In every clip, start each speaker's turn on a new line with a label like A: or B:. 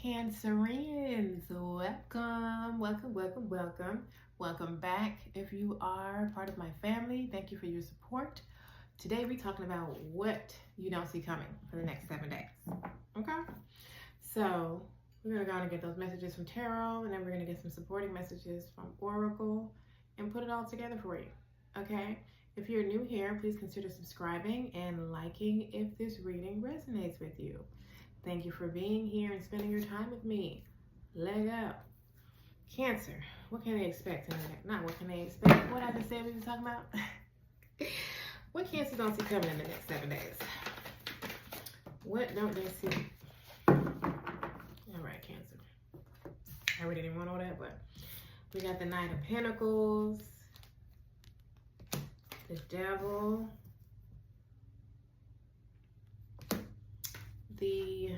A: Cancerians, welcome back. If you are part of my family, thank you for your support. Today we're talking about what you don't see coming for the next 7 days. Okay, so we're gonna go and get those messages from tarot, and then we're gonna get some supporting messages from oracle and put it all together for you. Okay, if you're new here, please consider subscribing and liking if this reading resonates with you. Thank you for being here and spending your time with me. Leg up. Cancer. What can they expect in the next? Not what can they expect. What I just said we were talking about? What Cancer don't see coming in the next 7 days? What don't they see? All right, Cancer. I already didn't want all that, but we got the Knight of Pentacles, the Devil, the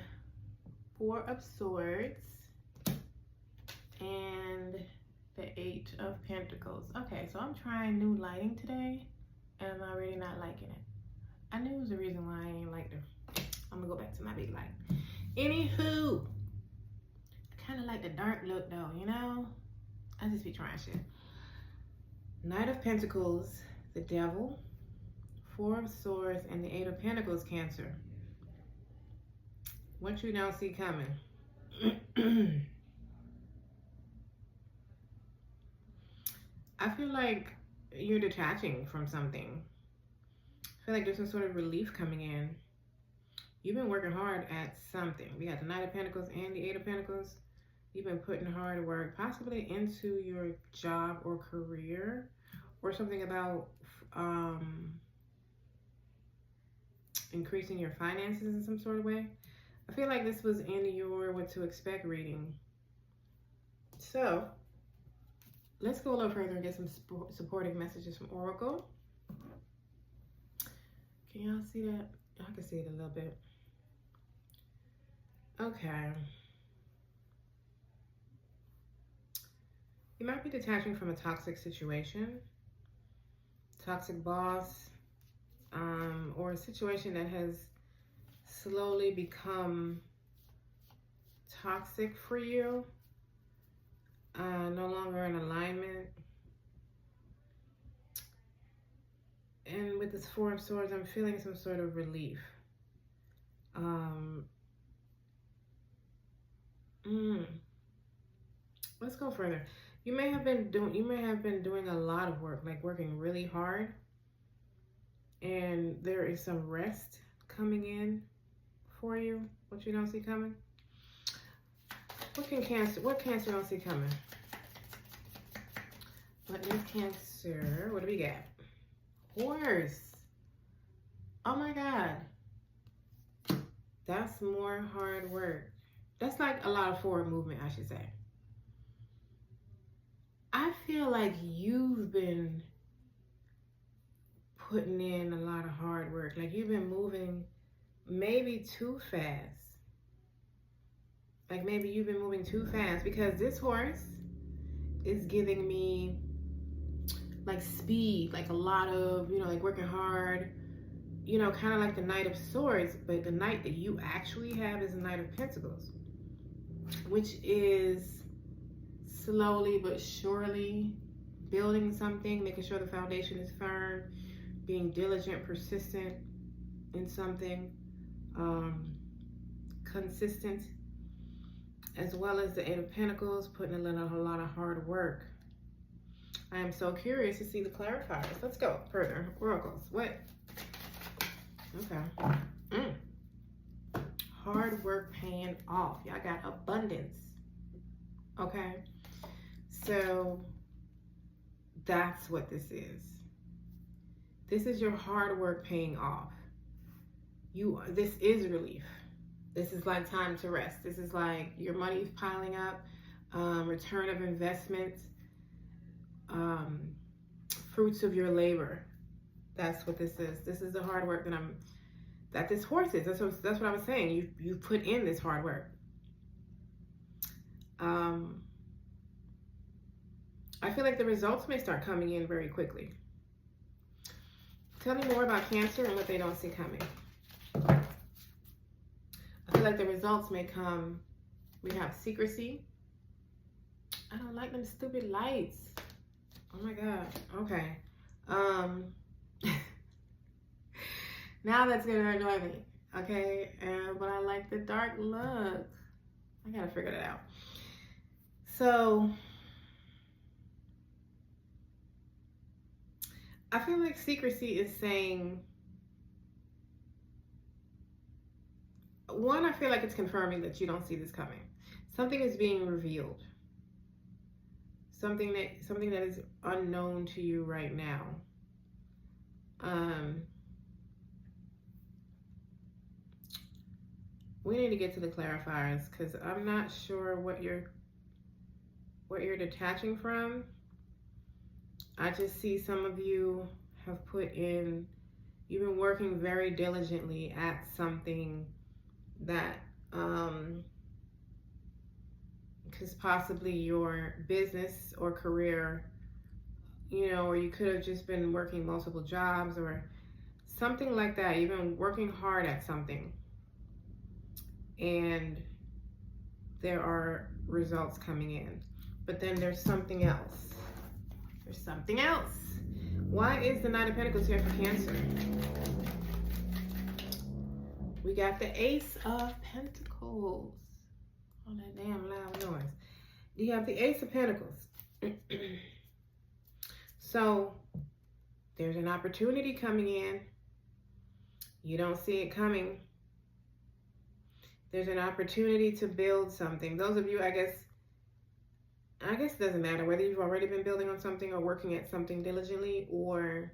A: Four of Swords, and the Eight of Pentacles. Okay, so I'm trying new lighting today, and I'm already not liking it. I knew it was the reason why I ain't liked it. I'm gonna go back to my big light. Anywho, I kind of like the dark look though, you know? I just be trying shit. Knight of Pentacles, the Devil, Four of Swords, and the Eight of Pentacles, Cancer. What you don't see coming? I feel like you're detaching from something. I feel like there's some sort of relief coming in. You've been working hard at something. We got the Knight of Pentacles and the Eight of Pentacles. You've been putting hard work, possibly into your job or career, or something about increasing your finances in some sort of way. I feel like this was in your what to expect reading. So let's go a little further and get some supporting messages from oracle. Can y'all see that? I can see it a little bit. Okay. You might be detaching from a toxic situation, toxic boss, or a situation that has slowly become toxic for you, no longer in alignment. And with this Four of Swords, I'm feeling some sort of relief. Let's go further. You may have been doing a lot of work, like working really hard, and there is some rest coming in for you. What you don't see coming? What Cancer don't see coming? What is Cancer? What do we got? Horse. Oh my God. That's more hard work. That's like a lot of forward movement, I should say. I feel like you've been putting in a lot of hard work. Like you've been moving maybe too fast. Like maybe you've been moving too fast, because this horse is giving me like speed, like a lot of, you know, like working hard, you know, kind of like the Knight of Swords, but the Knight that you actually have is the Knight of Pentacles, which is slowly but surely building something, making sure the foundation is firm, being diligent, persistent in something, consistent, as well as the Eight of Pentacles, putting in a lot of hard work. I am so curious to see the clarifiers. Let's go further. Oracles. What? Okay. Hard work paying off. Y'all got abundance. Okay. So that's what this is. This is your hard work paying off. This is relief. This is like time to rest. This is like your money's piling up, return of investments, fruits of your labor. That's what this is. This is the hard work that this horse is. That's what I was saying. You put in this hard work. I feel like the results may start coming in very quickly. Tell me more about Cancer and what they don't see coming. I feel like the results may come We have secrecy. I don't like them stupid lights. Oh my God. Okay. Now that's gonna annoy me. Okay. But I like the dark look. I gotta figure that out. So I feel like secrecy is saying, one, I feel like it's confirming that you don't see this coming. Something is being revealed. Something that is unknown to you right now. We need to get to the clarifiers because I'm not sure what you're detaching from. I just see some of you have put in, you've been working very diligently at something that because possibly your business or career, you know, or you could have just been working multiple jobs or something like that. You've been working hard at something and there are results coming in, but then there's something else. There's something else. Why is the Knight of Pentacles here for Cancer? We got the Ace of Pentacles. Oh, that damn loud noise. You have the Ace of Pentacles. So there's an opportunity coming in. You don't see it coming. There's an opportunity to build something. Those of you, I guess it doesn't matter whether you've already been building on something or working at something diligently, or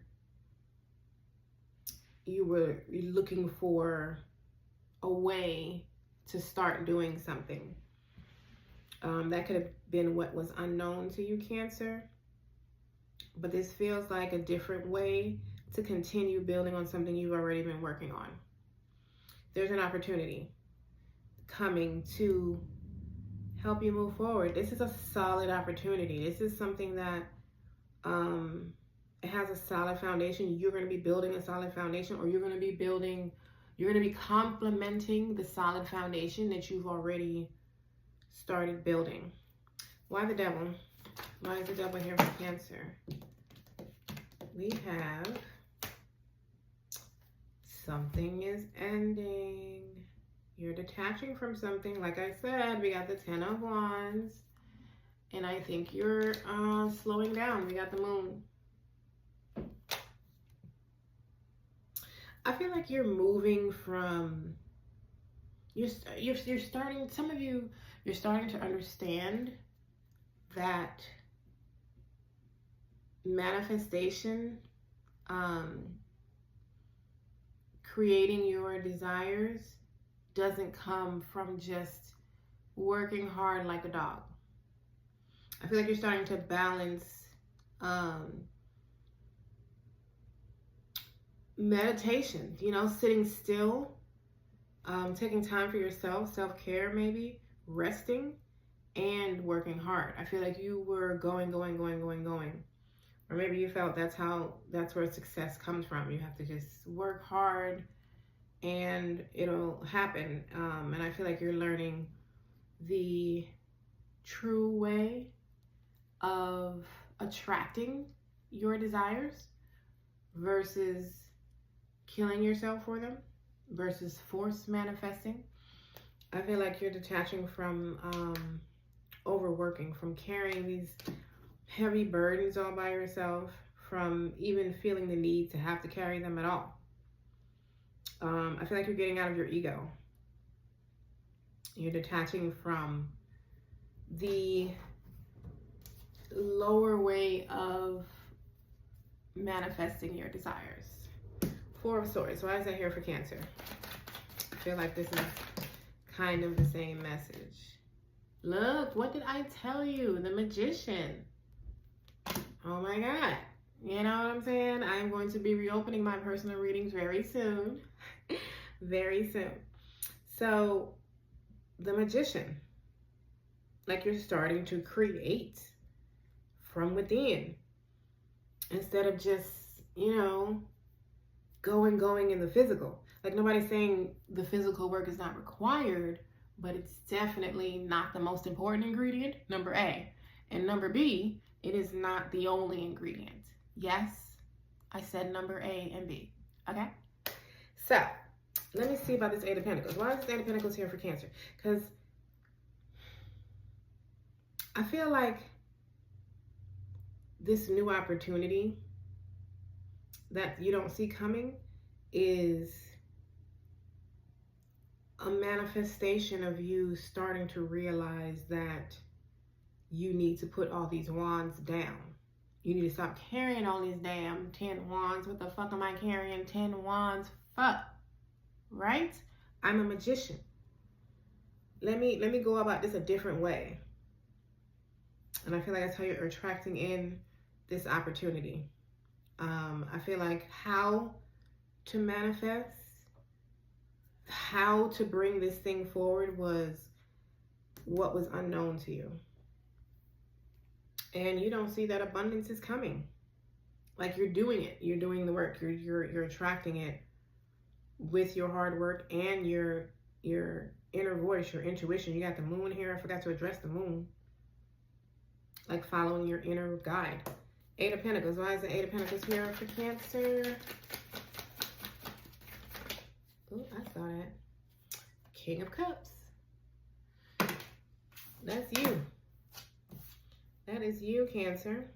A: you were looking for a way to start doing something. That could have been what was unknown to you, Cancer. But this feels like a different way to continue building on something you've already been working on. There's an opportunity coming to help you move forward. This is a solid opportunity. This is something that it has a solid foundation. You're going to be building a solid foundation, or you're going to be complementing the solid foundation that you've already started building. Why the devil? Why is the devil here for Cancer? We have something is ending. You're detaching from something. Like I said, we got the 10 of Wands. And I think you're slowing down. We got the Moon. I feel like you're moving from, you're starting, some of you, you're starting to understand that manifestation, creating your desires doesn't come from just working hard like a dog. I feel like you're starting to balance meditation, you know, sitting still, taking time for yourself, self-care maybe, resting, and working hard. I feel like you were going. Or maybe you felt that's where success comes from. You have to just work hard and it'll happen. And I feel like you're learning the true way of attracting your desires versus killing yourself for them, versus force manifesting. I feel like you're detaching from overworking, from carrying these heavy burdens all by yourself, from even feeling the need to have to carry them at all. I feel like you're getting out of your ego. You're detaching from the lower way of manifesting your desires. 4 of Swords. Why is that here for Cancer? I feel like this is kind of the same message. Look, what did I tell you? The Magician. Oh my God. You know what I'm saying? I'm going to be reopening my personal readings very soon. Very soon. So, the Magician. Like you're starting to create from within. Instead of just, you know, going in the physical. Like nobody's saying the physical work is not required, but it's definitely not the most important ingredient, number A. And number B, it is not the only ingredient. Yes, I said number A and B, okay? So, let me see about this Eight of Pentacles. Why is this Eight of Pentacles here for Cancer? Because I feel like this new opportunity that you don't see coming is a manifestation of you starting to realize that you need to put all these wands down. You need to stop carrying all these damn 10 wands. What the fuck am I carrying 10 wands? Fuck. Right? I'm a magician. Let me go about this a different way. And I feel like that's how you're attracting in this opportunity. I feel like how to manifest, how to bring this thing forward was what was unknown to you. And you don't see that abundance is coming. Like, you're doing it. You're doing the work. You're attracting it with your hard work and your inner voice, your intuition. You got the moon here. I forgot to address the moon. Like, following your inner guide. Eight of Pentacles. Why is the Eight of Pentacles here for Cancer? Oh, I saw that. King of Cups. That's you. That is you, Cancer.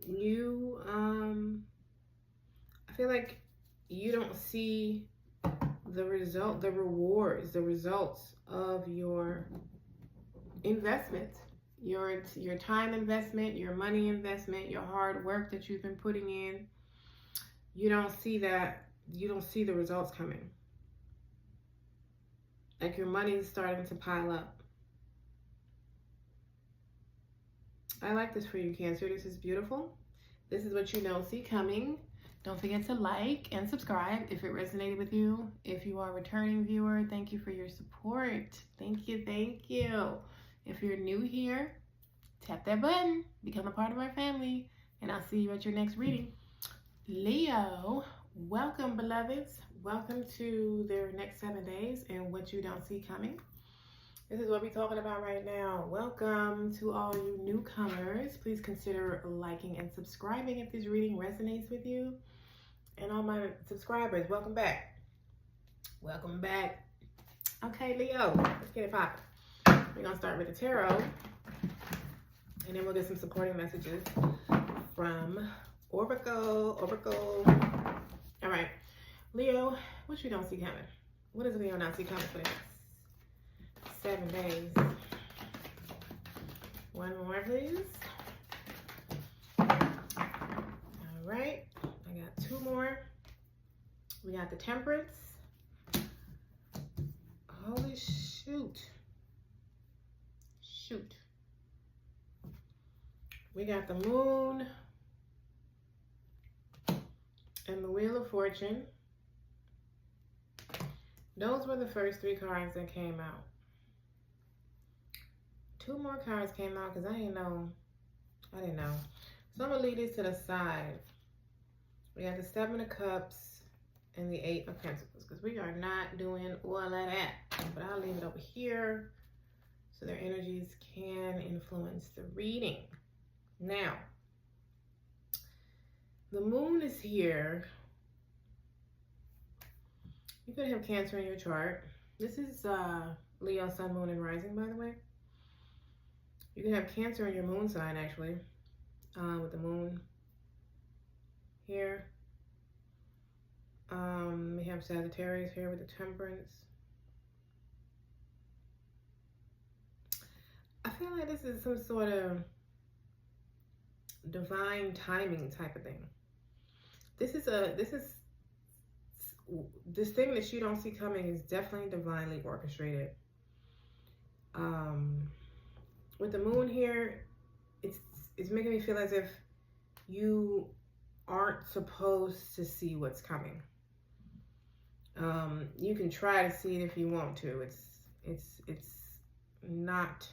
A: You, I feel like you don't see the result, the rewards, the results of your investment. Your time investment, your money investment, your hard work that you've been putting in. You don't see that. You don't see the results coming. Like, your money is starting to pile up. I like this for you, Cancer. This is beautiful. This is what you don't see coming. Don't forget to like and subscribe if it resonated with you. If you are a returning viewer, thank you for your support. Thank you, thank you. If you're new here, tap that button, become a part of our family, and I'll see you at your next reading. Leo, welcome, beloveds. Welcome to their next 7 days and what you don't see coming. This is what we're talking about right now. Welcome to all you newcomers. Please consider liking and subscribing if this reading resonates with you. And all my subscribers, welcome back. Welcome back. Okay, Leo, let's get it popping. We're going to start with the tarot, and then we'll get some supporting messages from Virgo. All right, Leo, what you don't see coming? What does Leo not see coming for the next 7 days? One more, please. All right, I got 2 more. We got the Temperance. Holy shoot. We got the Moon and the Wheel of Fortune. Those were the first 3 cards that came out. 2 more cards came out because I didn't know. So I'm going to leave these to the side. We got the 7 of Cups and the 8 of Pentacles because we are not doing all of that. But I'll leave it over here so their energies can influence the reading. Now, the Moon is here. You could have Cancer in your chart. This is Leo, Sun, Moon, and Rising, by the way. You can have Cancer in your moon sign, actually, with the Moon here. We have Sagittarius here with the Temperance. I feel like this is some sort of divine timing type of thing. This thing that you don't see coming is definitely divinely orchestrated. With the Moon here, it's making me feel as if you aren't supposed to see what's coming. You can try to see it if you want to. It's not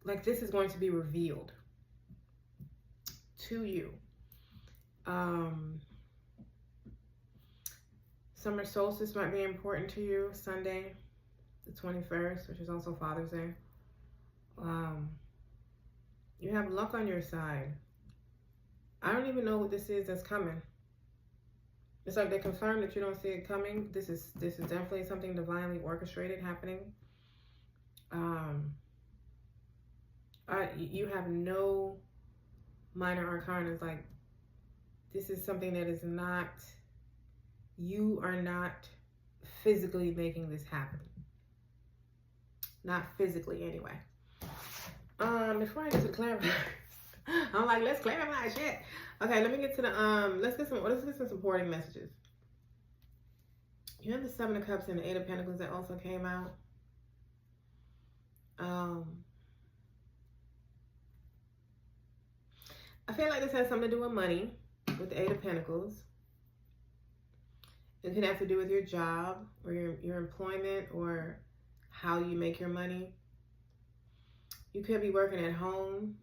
A: like this is going to be revealed to you. Summer solstice might be important to you. Sunday, the 21st, which is also Father's Day. You have luck on your side. I don't even know what this is that's coming. It's like they confirm that you don't see it coming. This is definitely something divinely orchestrated happening. You have no minor arcana. It's like this is something that is not, you are not physically making this happen. Not physically anyway. Before I get to clarify, I'm like, let's clarify shit. Okay, let me get to the let's get some supporting messages. You have the Seven of Cups and the Eight of Pentacles that also came out. I feel like this has something to do with money, with the Eight of Pentacles. It could have to do with your job or your employment or how you make your money. You could be working at home.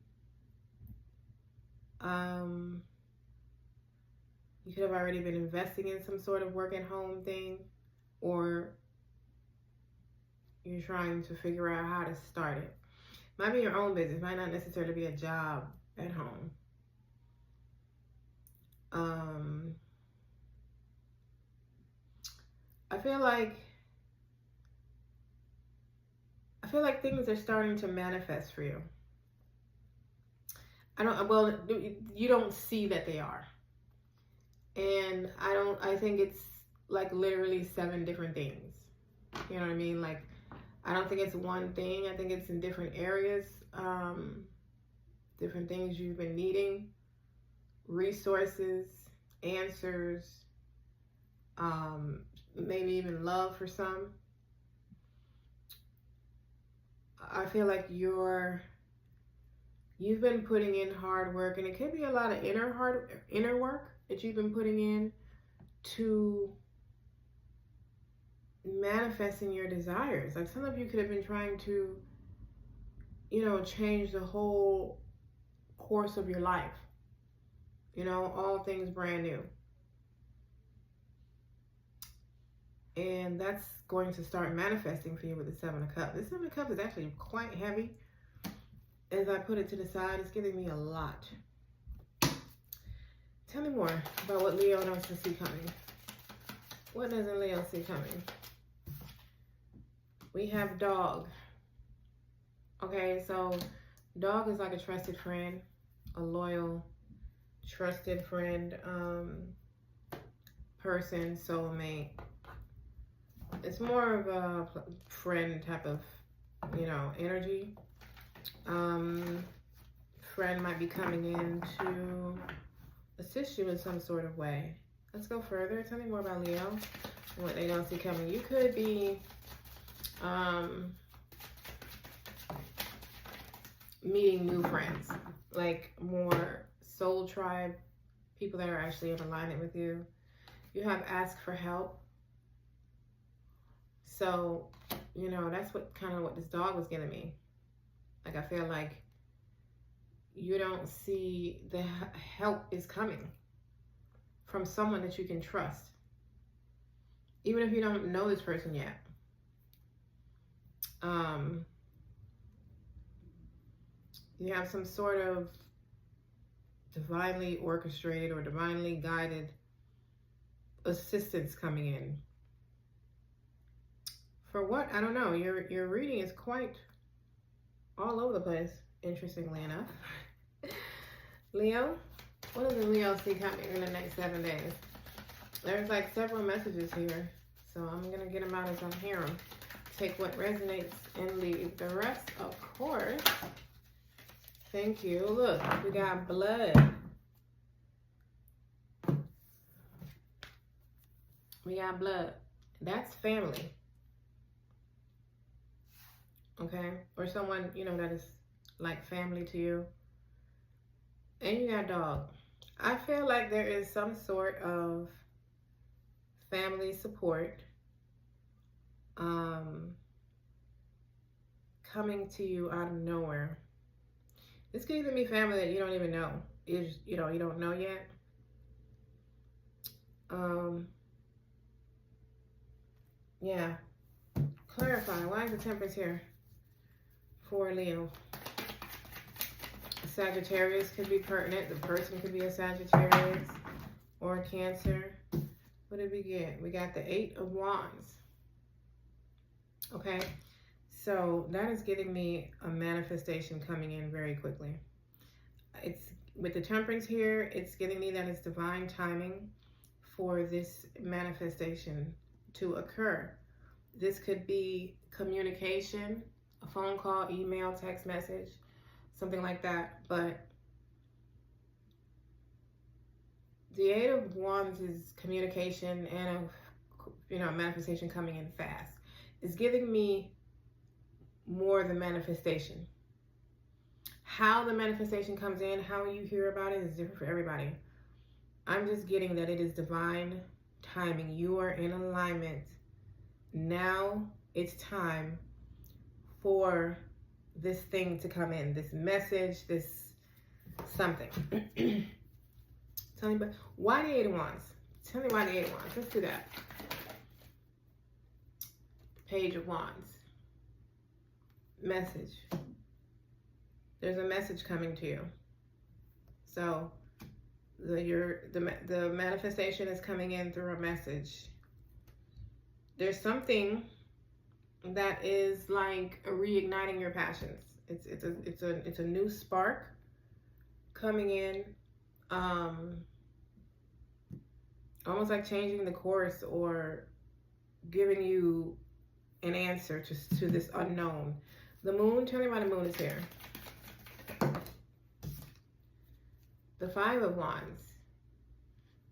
A: You could have already been investing in some sort of work at home thing, or you're trying to figure out how to start it. Might be your own business, might not necessarily be a job at home. I feel like things are starting to manifest for you. You don't see that they are. And I think it's like literally 7 different things. You know what I mean? Like, I don't think it's one thing. I think it's in different areas. Different things you've been needing. Resources, answers, maybe even love for some. I feel like you've been putting in hard work, and it could be a lot of inner work that you've been putting in to manifesting your desires. Like, some of you could have been trying to, change the whole course of your life. All things brand new. And that's going to start manifesting for you with the Seven of Cups. This Seven of Cups is actually quite heavy. As I put it to the side, it's giving me a lot. Tell me more about what Leo wants to see coming. What doesn't Leo see coming? We have dog. Okay, so dog is like a trusted friend, a loyal, trusted friend, person, soulmate. It's more of a friend type of, energy. Friend might be coming in to assist you in some sort of way. Let's go further. Tell me more about Leo and what they don't see coming. You could be meeting new friends, like more soul tribe, people that are actually in alignment with you. You have asked for help. So, that's what this dog was giving me. Like, I feel like you don't see the help is coming from someone that you can trust. Even if you don't know this person yet. You have some sort of divinely orchestrated or divinely guided assistance coming in. For what? I don't know. Your reading is quite all over the place, interestingly enough. Leo, what does Leo see coming in the next 7 days? There's like several messages here, so I'm going to get them out as I hear them. Take what resonates and leave the rest, of course. Thank you. Look, we got blood. We got blood. That's family. Okay? Or someone, that is like family to you. And you got dog. I feel like there is some sort of family support coming to you out of nowhere. This could even be family that you don't even know. You don't know yet. Yeah. Clarify. Why is the Temperance here for Leo? Sagittarius could be pertinent. The person could be a Sagittarius or a Cancer. What did we get? We got the 8 of Wands. Okay. So that is getting me a manifestation coming in very quickly. It's with the Temperance here, it's getting me that it's divine timing for this manifestation to occur. This could be communication, a phone call, email, text message, something like that. But the 8 of Wands is communication and a manifestation coming in fast. It's giving me more the manifestation. How the manifestation comes in, how you hear about it is different for everybody. I'm just getting that it is divine timing. You are in alignment. Now it's time for this thing to come in, this message, this something. Tell me, but why the 8 of Wands? Tell me why the 8 of Wands. Let's do that. Page of Wands. Message. There's a message coming to you. So the manifestation is coming in through a message. There's something that is like reigniting your passions. It's a new spark coming in, almost like changing the course or giving you an answer to this unknown. The moon, tell me why the moon is here. The 5 of Wands.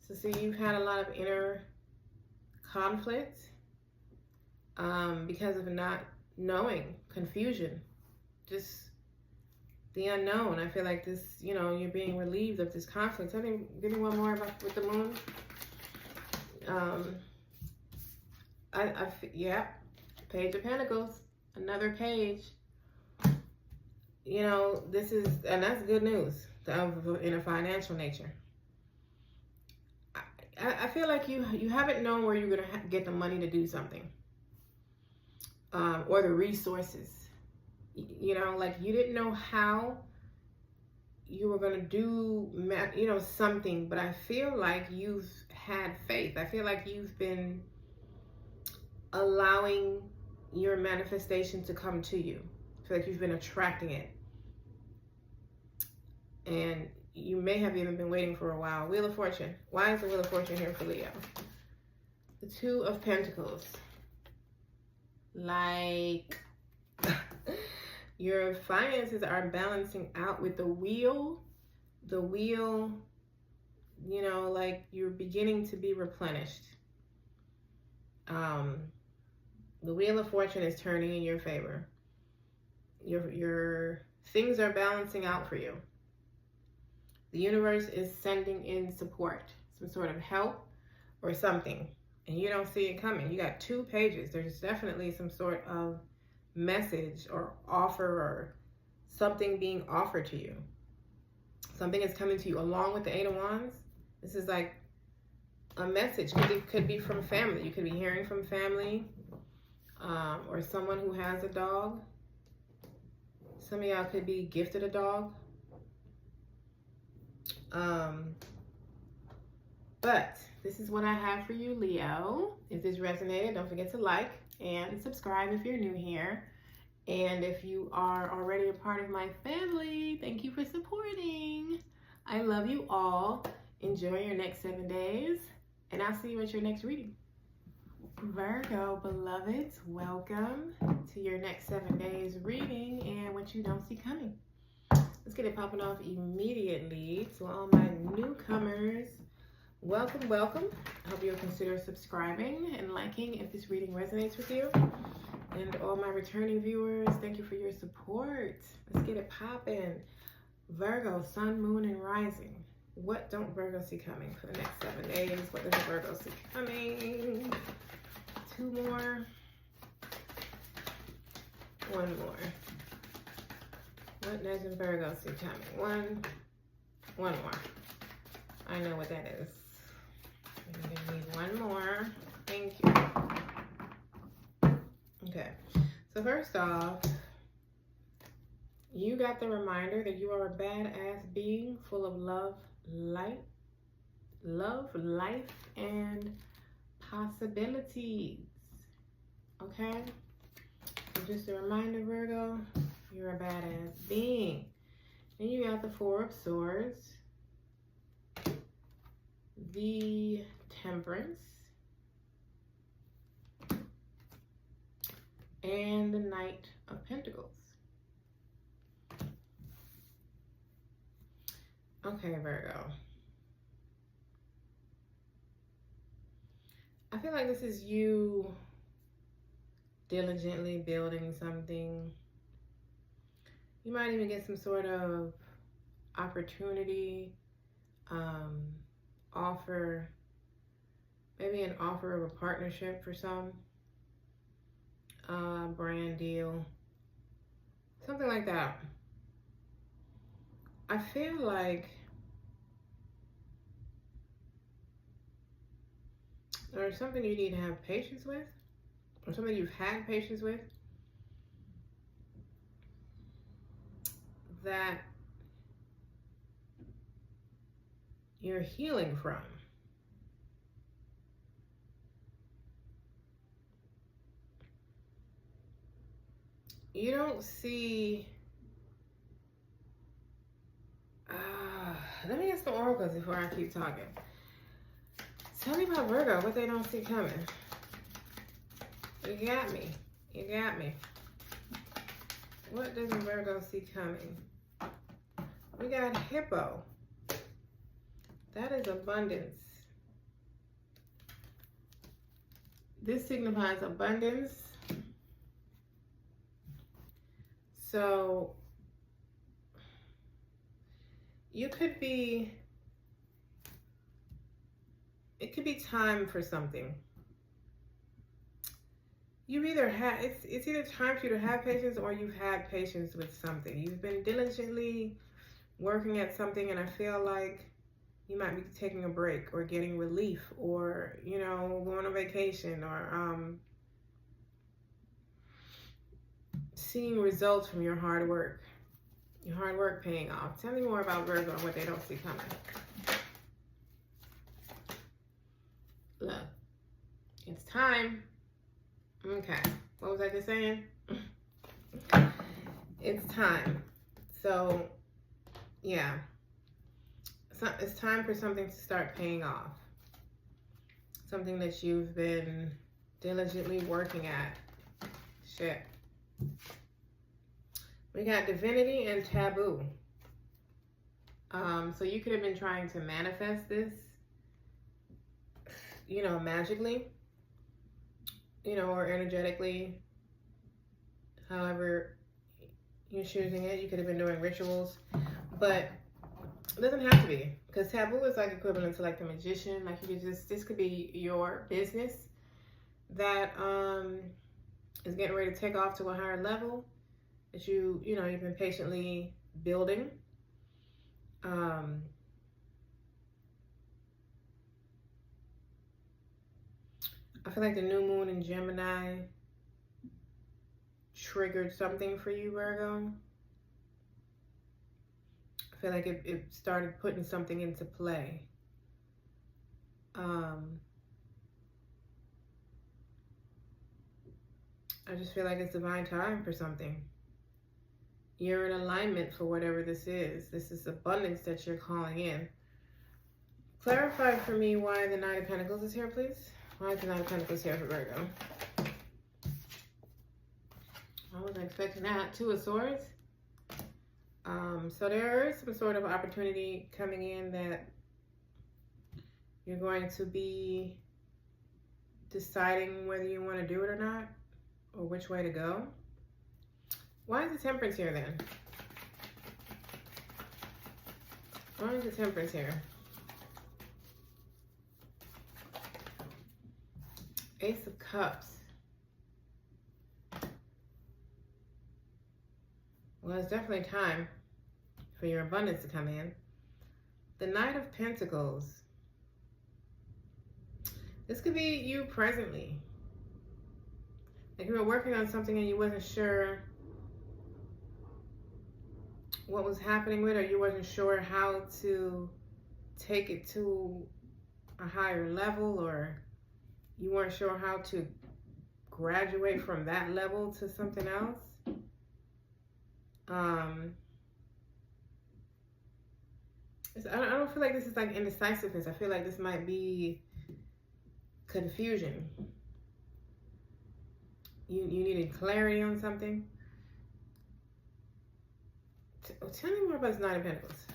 A: So see, you've had a lot of inner conflict because of not knowing, confusion, just the unknown. I feel like this, you're being relieved of this conflict. Give me one more about with the moon. Yeah, Page of Pentacles, another page. This is, and that's good news in a financial nature. I feel like you haven't known where you're going to get the money to do something. Or the resources. Like you didn't know how you were going to do, something. But I feel like you've had faith. I feel like you've been allowing your manifestation to come to you. I feel like you've been attracting it. And you may have even been waiting for a while. Wheel of Fortune. Why is the Wheel of Fortune here for Leo? The 2 of Pentacles. Like your finances are balancing out with the wheel. The wheel, like you're beginning to be replenished. The Wheel of Fortune is turning in your favor. Your things are balancing out for you. The universe is sending in support, some sort of help or something, and you don't see it coming. You got 2 pages. There's definitely some sort of message or offer or something being offered to you. Something is coming to you along with the 8 of Wands. This is like a message. Could be from family. You could be hearing from family or someone who has a dog. Some of y'all could be gifted a dog. But this is what I have for you, Leo. If this resonated, don't forget to like and subscribe if you're new here. And if you are already a part of my family, thank you for supporting. I love you all. Enjoy your next 7 days, and I'll see you at your next reading. Virgo beloveds, welcome to your next 7 days reading and what you don't see coming. Let's get it popping off immediately. To all my newcomers, welcome, welcome. I hope you'll consider subscribing and liking if this reading resonates with you. And all my returning viewers, thank you for your support. Let's get it popping. Virgo, sun, moon, and rising. What don't Virgo see coming for the next 7 days? What does Virgo see coming? 2 more. 1 more. What doesn't Virgo see coming? One more. I know what that is. I'm gonna need 1 more. Thank you. So first off, you got the reminder that you are a badass being full of love, life, and possibilities. Okay? So just a reminder, Virgo, you're a badass being. Then you got the Four of Swords, the Temperance, and the Knight of Pentacles. Okay, Virgo. I feel like this is you diligently building something. You might even get some sort of opportunity, offer, maybe an offer of a partnership for some, brand deal, something like that. I feel like there's something you need to have patience with, or something you've had patience with, that you're healing from. You don't see... let me get some oracles before I keep talking. Tell me about Virgo, what they don't see coming. You got me. You got me. What doesn't Virgo see coming? We got Hippo. That is abundance. This signifies abundance. So you could be, it could be time for something. You either have, it's either time for you to have patience, or you've had patience with something. You've been diligently working at something, and I feel like you might be taking a break or getting relief, or, you know, going on vacation, or seeing results from your hard work. Your hard work paying off. Tell me more about Virgo and what they don't see coming. Look, it's time. Okay, what was I just saying? It's time. So, yeah. It's time for something to start paying off. Something that you've been diligently working at. Shit. We got divinity and taboo. So you could have been trying to manifest this, you know, magically, you know, or energetically, however you're choosing it. You could have been doing rituals, but it doesn't have to be, because taboo is like equivalent to like the magician. Like, you could just, this could be your business that is getting ready to take off to a higher level, that you know, you've been patiently building. I feel like the new moon in Gemini triggered something for you, Virgo. I feel like it started putting something into play. I just feel like it's divine time for something. You're in alignment for whatever this is. This is abundance that you're calling in. Clarify for me why the Knight of Pentacles is here, please. Why is the Knight of Pentacles here for Virgo? I wasn't expecting that. Two of Swords. So there is some sort of opportunity coming in that you're going to be deciding whether you want to do it or not, or which way to go. Why is the Temperance here then? Why is the Temperance here? Ace of Cups. Well, it's definitely time for your abundance to come in. The Knight of Pentacles. This could be you presently. Like you were working on something and you wasn't sure what was happening with it, or you wasn't sure how to take it to a higher level, or you weren't sure how to graduate from that level to something else. I don't feel like this is like indecisiveness. I feel like this might be confusion. You needed clarity on something. Tell me more about this Nine of Pentacles.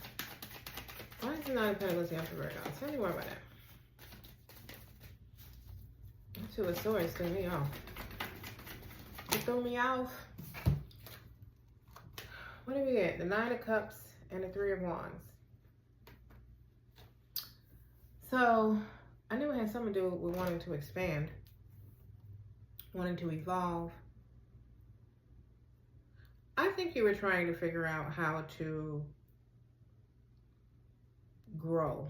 A: Why is the Nine of Pentacles here for Virgo? Tell me more about that. Two of Swords threw me off. It threw me off. What do we get? The Nine of Cups and the Three of Wands. So, I knew it had something to do with wanting to expand. Wanting to evolve. I think you were trying to figure out how to grow.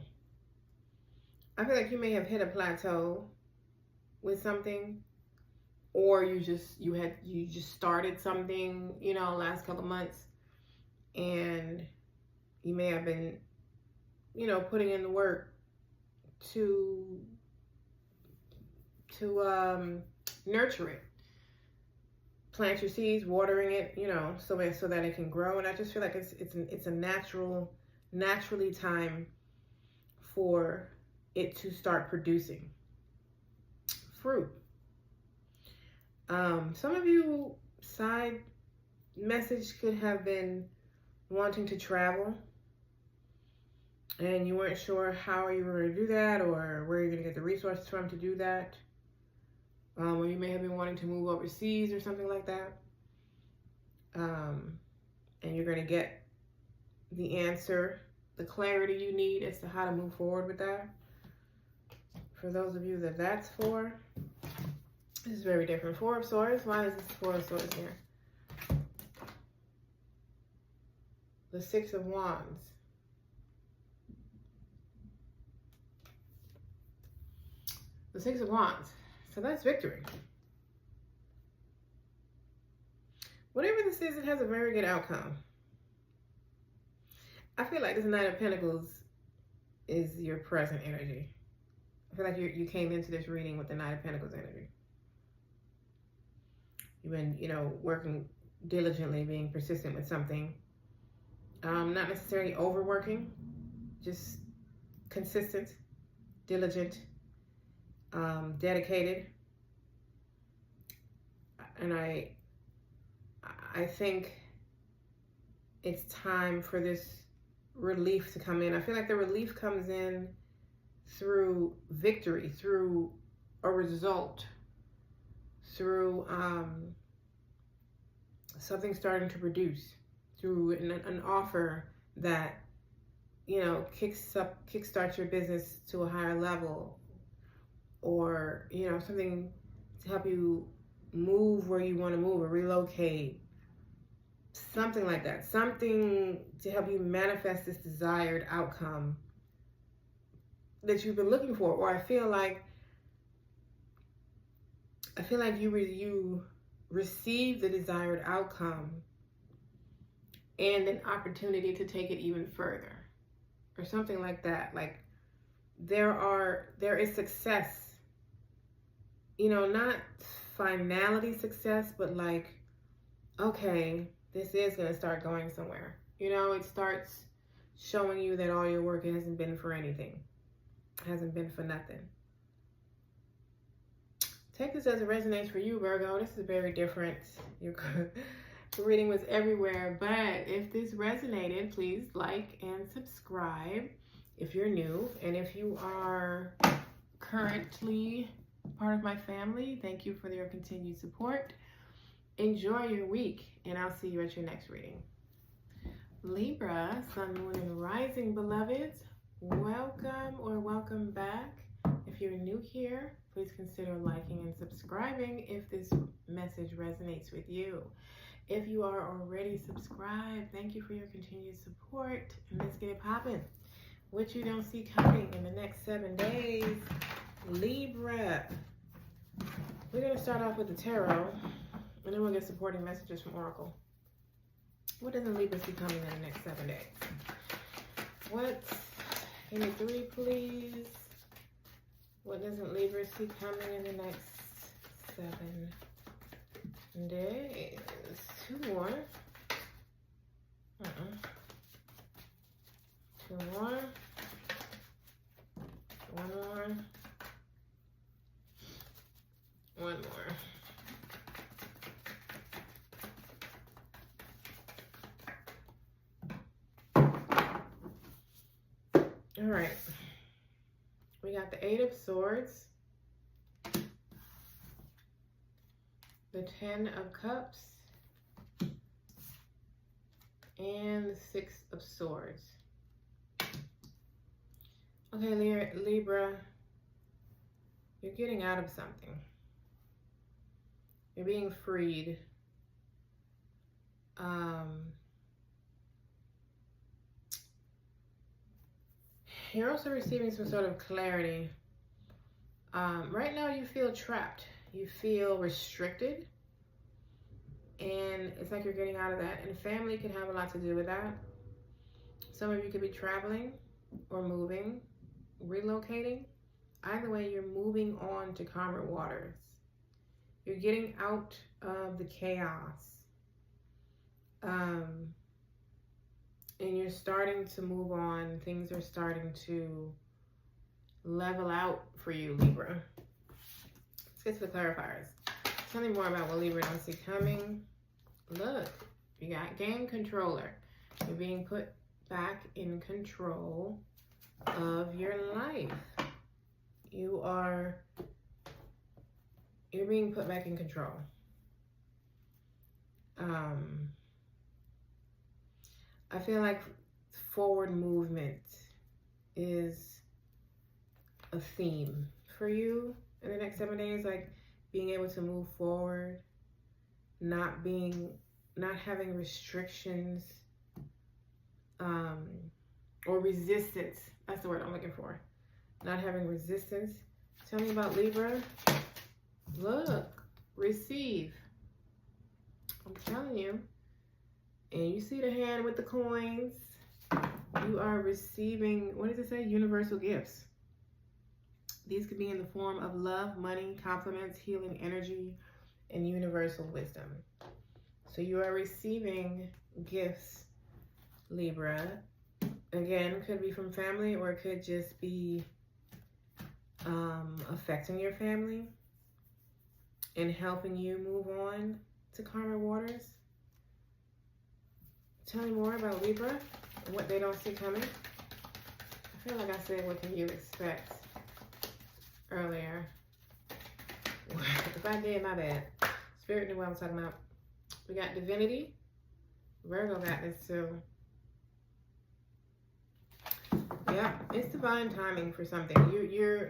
A: I feel like you may have hit a plateau with something, or you just started something, you know, last couple of months, and you may have been, you know, putting in the work to nurture it. Plant your seeds, watering it, you know, so that it can grow. And I just feel like it's a naturally time for it to start producing fruit. Some of you, side message could have been wanting to travel, and you weren't sure how you were going to do that, or where you're going to get the resources from to do that. Or you may have been wanting to move overseas or something like that. And you're going to get the answer, the clarity you need as to how to move forward with that. For those of you that that's for, this is very different. Four of Swords. Why is this Four of Swords here? The Six of Wands. The Six of Wands. So that's victory. Whatever this is, it has a very good outcome. I feel like this Nine of Pentacles is your present energy. I feel like you came into this reading with the Nine of Pentacles energy. You've been, you know, working diligently, being persistent with something. Not necessarily overworking, just consistent, diligent, dedicated. And I think it's time for this relief to come in. I feel like the relief comes in through victory, through a result, through something starting to produce, through an offer that, you know, kickstarts your business to a higher level, or, you know, something to help you move where you want to move, or relocate, something like that. Something to help you manifest this desired outcome that you've been looking for. Or I feel like you receive the desired outcome and an opportunity to take it even further, or something like that. Like there is success, you know, not finality success, but like, okay, this is going to start going somewhere. You know, it starts showing you that all your work hasn't been for anything. It hasn't been for nothing. Take this as it resonates for you, Virgo. This is very different. The reading was everywhere, but if this resonated, please like and subscribe if you're new. And if you are currently part of my family, thank you for your continued support. Enjoy your week, and I'll see you at your next reading. Libra, Sun, Moon, and Rising, beloveds, welcome or welcome back. If you're new here, please consider liking and subscribing if this message resonates with you. If you are already subscribed, thank you for your continued support, and let's get it popping. What you don't see coming in the next 7 days, Libra. We're going to start off with the tarot, and then we'll get supporting messages from Oracle. What doesn't Libra see coming in the next 7 days? What? Give me 3, please. What doesn't Libra see coming in the next 7 days? 2 more. 2 more. 1 more. 1 more. All right. We got the 8 of Swords, the 10 of Cups, and the 6 of Swords. Okay, Libra, you're getting out of something. You're being freed. You're also receiving some sort of clarity. Right now you feel trapped. You feel restricted. And it's like you're getting out of that. And family could have a lot to do with that. Some of you could be traveling or moving, relocating. Either way, you're moving on to calmer waters. You're getting out of the chaos. And you're starting to move on. Things are starting to level out for you, Libra. Let's get to the clarifiers. Tell me more about what Libra don't see coming. Look, you got game controller. You're being put back in control of your life. You're being put back in control. I feel like forward movement is a theme for you in the next 7 days, like being able to move forward, not having restrictions, or resistance. That's the word I'm looking for. Not having resistance. Tell me about Libra. Look, receive. I'm telling you. And you see the hand with the coins. You are receiving, what does it say? Universal gifts. These could be in the form of love, money, compliments, healing energy, and universal wisdom. So you are receiving gifts, Libra. Again, could be from family, or it could just be affecting your family and helping you move on to calmer waters. Tell me more about Libra and what they don't see coming. I feel like I said, what can you expect earlier? If I did, my bad. Spirit knew what I'm talking about. We got divinity. Virgo got this too. Yeah, it's divine timing for something.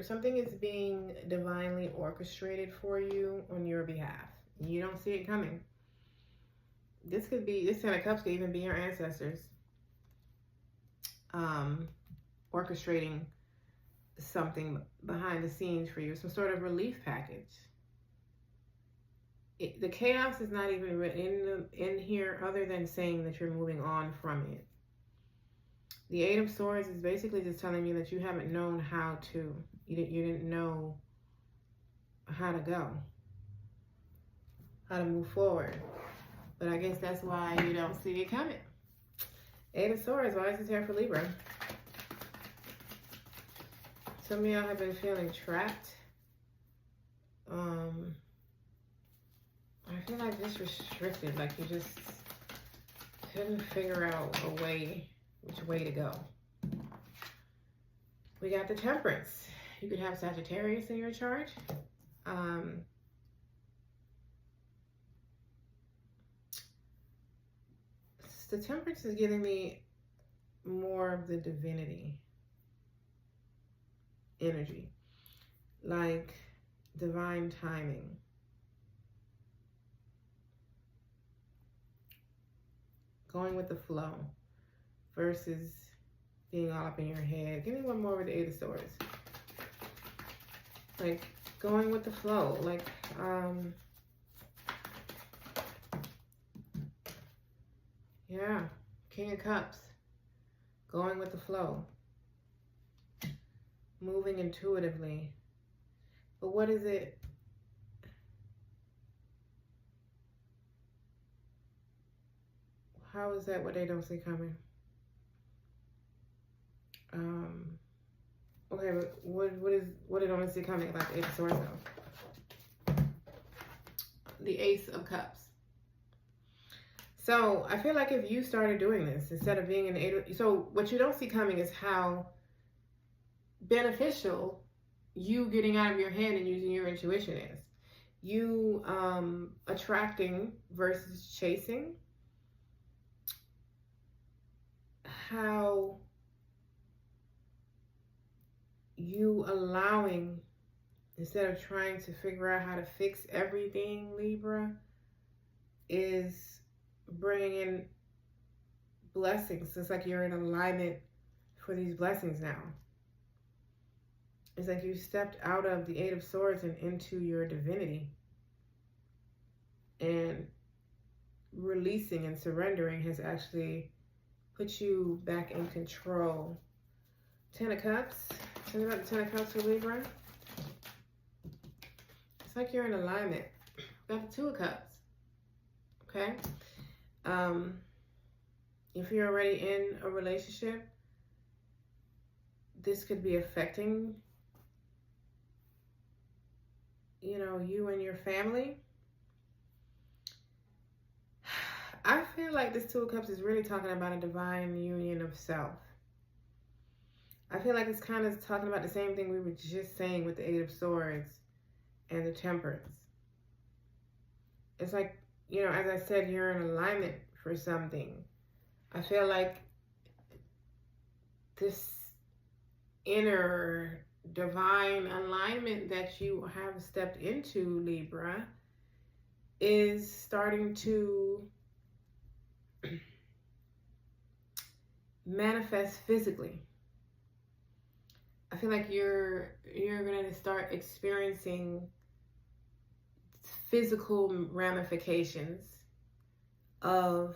A: Something is being divinely orchestrated for you on your behalf. You don't see it coming. This 10 of Cups could even be your ancestors orchestrating something behind the scenes for you, some sort of relief package. The chaos is not even in here, other than saying that you're moving on from it. The 8 of Swords is basically just telling you that you haven't known how to. You didn't know how to go, how to move forward. But I guess that's why you don't see it coming. 8 of Swords, why is this here for Libra? Some of y'all have been feeling trapped. I feel like just restricted, like you just couldn't figure out which way to go. We got the Temperance. You could have Sagittarius in your chart. The Temperance is giving me more of the divinity energy, like divine timing. Going with the flow versus being all up in your head. Give me one more with the 8 of Swords. Like going with the flow. Like, yeah, King of Cups. Going with the flow. Moving intuitively. But what is it? How is that what they don't see coming? Okay, but what they don't see coming about the Eight of Swords though? The Ace of Cups. So I feel like if you started doing this instead of being an so what you don't see coming is how beneficial you getting out of your head and using your intuition is. You attracting versus chasing. How you allowing, instead of trying to figure out how to fix everything, Libra, is bringing in blessings. It's like you're in alignment for these blessings now. It's like you stepped out of the Eight of Swords and into your divinity. And releasing and surrendering has actually put you back in control. Ten of Cups. Tell me about the Ten of Cups for Libra. It's like you're in alignment. Got the Two of Cups. Okay? If you're already in a relationship, this could be affecting, you know, you and your family. I feel like this Two of Cups is really talking about a divine union of self. I feel like it's kind of talking about the same thing we were just saying with the Eight of Swords and the Temperance. It's like, you know, as I said, you're in alignment for something. I feel like this inner divine alignment that you have stepped into, Libra, is starting to manifest physically. I feel like you're going to start experiencing physical ramifications of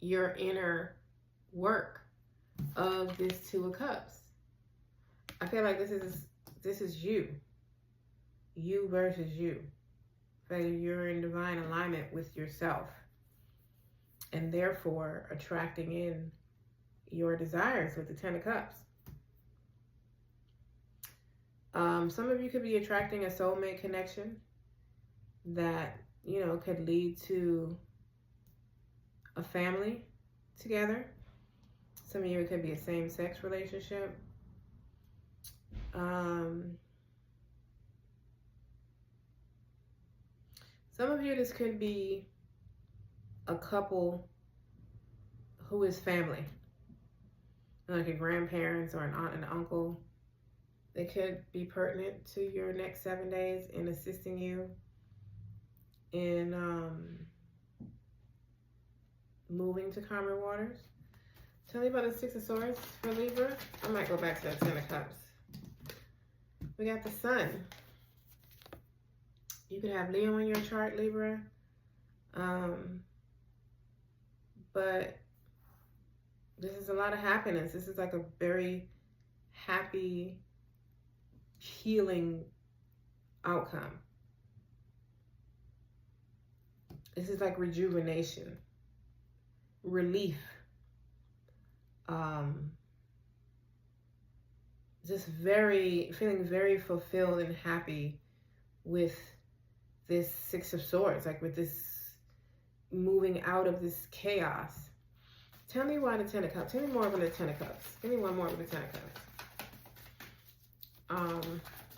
A: your inner work of this Two of Cups. I feel like this is you versus you. I feel like you're in divine alignment with yourself, and therefore attracting in your desires with the Ten of Cups. Some of you could be attracting a soulmate connection that, you know, could lead to a family together. Some of you, it could be a same-sex relationship. Some of you, this could be a couple who is family, like a grandparents or an aunt and uncle. They could be pertinent to your next 7 days in assisting you in moving to calmer waters. Tell me about the Six of Swords for Libra. I might go back to that Ten of Cups. We got the Sun. You could have Leo in your chart, Libra. But this is a lot of happiness. This is like a very happy, healing outcome. This is like rejuvenation, relief, just feeling very fulfilled and happy with this Six of Swords, like with this moving out of this chaos. Tell me why the Ten of Cups. Tell me more about the Ten of Cups. Give me one more with the Ten of Cups.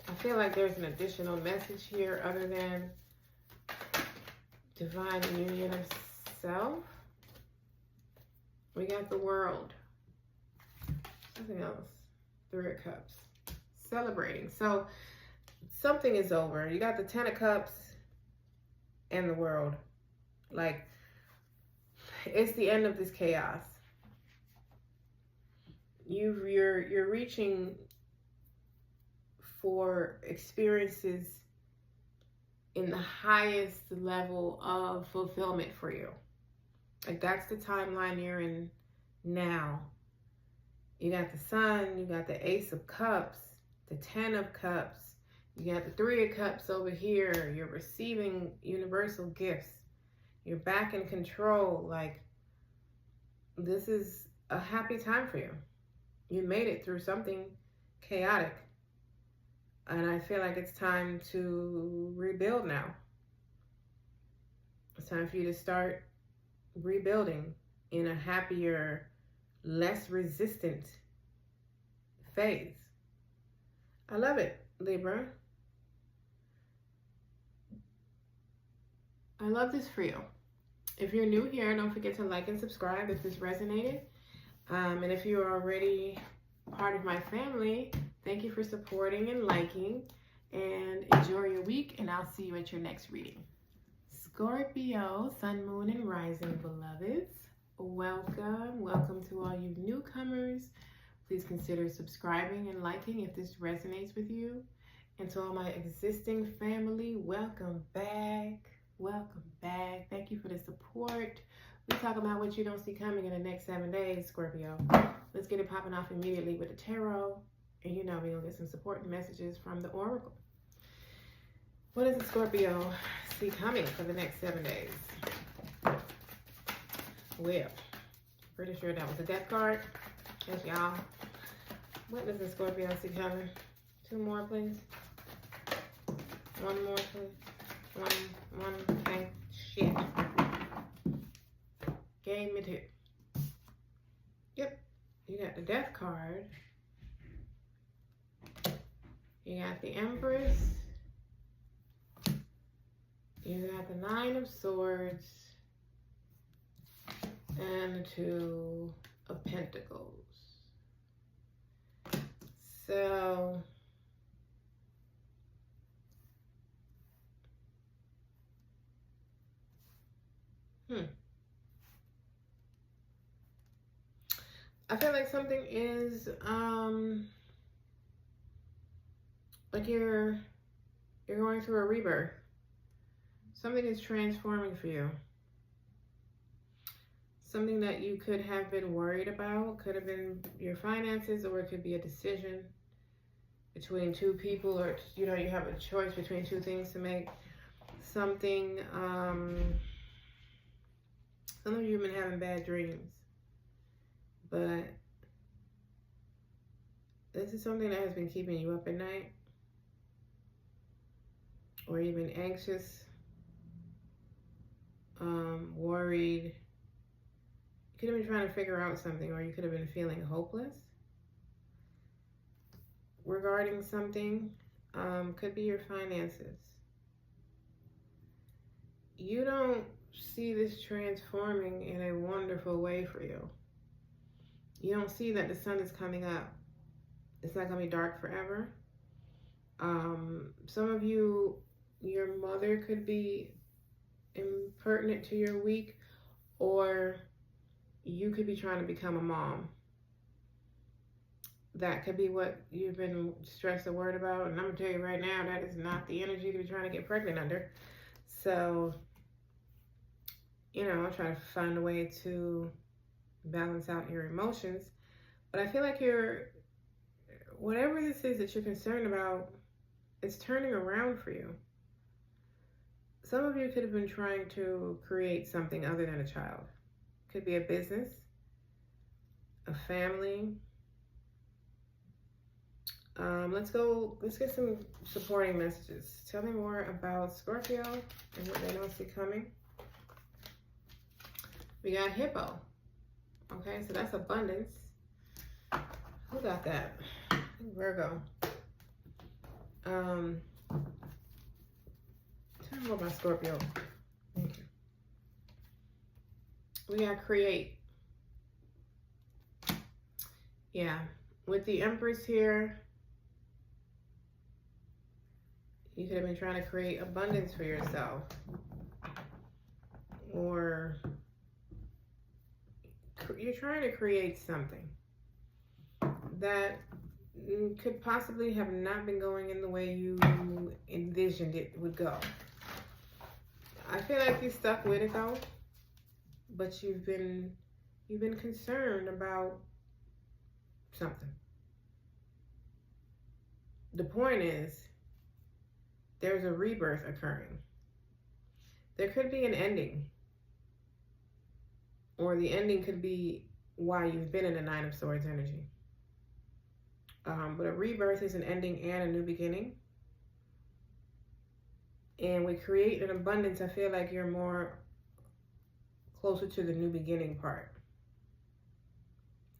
A: I feel like there's an additional message here other than divine union of self. We got the World. Something else. Three of Cups. Celebrating. So something is over. You got the Ten of Cups and the World. Like, it's the end of this chaos. You're reaching for experiences in the highest level of fulfillment for you. Like, that's the timeline you're in now. You got the Sun, you got the Ace of Cups, the 10 of Cups, you got the 3 of Cups over here. You're receiving universal gifts. You're back in control. Like, this is a happy time for you. You made it through something chaotic. And I feel like it's time to rebuild now. It's time for you to start rebuilding in a happier, less resistant phase. I love it, Libra. I love this for you. If you're new here, don't forget to like and subscribe if this resonated. And if you're already part of my family, thank you for supporting and liking. And enjoy your week, and I'll see you at your next reading. Scorpio, Sun, Moon, and Rising beloveds. Welcome. Welcome to all you newcomers. Please consider subscribing and liking if this resonates with you. And to all my existing family, welcome back. Welcome back. Thank you for the support. We talk about what you don't see coming in the next 7 days, Scorpio. Let's get it popping off immediately with the tarot. And you know we're going to get some supporting messages from the Oracle. What does the Scorpio see coming for the next 7 days? Well, pretty sure that was a death card. Yes, y'all. What does the Scorpio see coming? 2 more, please. 1 more, please. One, okay. Shit. Gave me 2. Yep. You got the death card. You got the Empress. You got the 9 of Swords. And the 2 of Pentacles. So, I feel like something is, like you're going through a rebirth. Something is transforming for you. Something that you could have been worried about could have been your finances, or it could be a decision between 2 people, or, you know, you have a choice between 2 things to make. Something, some of you have been having bad dreams, but this is something that has been keeping you up at night, or you've been anxious, worried. You could have been trying to figure out something, or you could have been feeling hopeless regarding something. Could be your finances. You don't see this transforming in a wonderful way for you. You don't see that the sun is coming up. It's not going to be dark forever. Some of you, your mother could be impertinent to your week, or you could be trying to become a mom. That could be what you've been stressed or worried about. And I'm going to tell you right now, that is not the energy to be trying to get pregnant under. So, you know, try to find a way to balance out your emotions. But I feel like whatever this is that you're concerned about, it's turning around for you. Some of you could have been trying to create something other than a child. Could be a business, a family. Let's get some supporting messages. Tell me more about Scorpio and what they don't see coming. We got Hippo. Okay, so that's abundance. Who got that? Virgo. Tell me more about Scorpio. Thank you. We got create. Yeah, with the Empress here, you could have been trying to create abundance for yourself, or you're trying to create something that could possibly have not been going in the way you envisioned it would go. I feel like you're stuck with it though, but you've been concerned about something. The point is, there's a rebirth occurring. There could be an ending, or the ending could be why you've been in the Nine of Swords energy. But a rebirth is an ending and a new beginning. And we create an abundance. I feel like you're more closer to the new beginning part,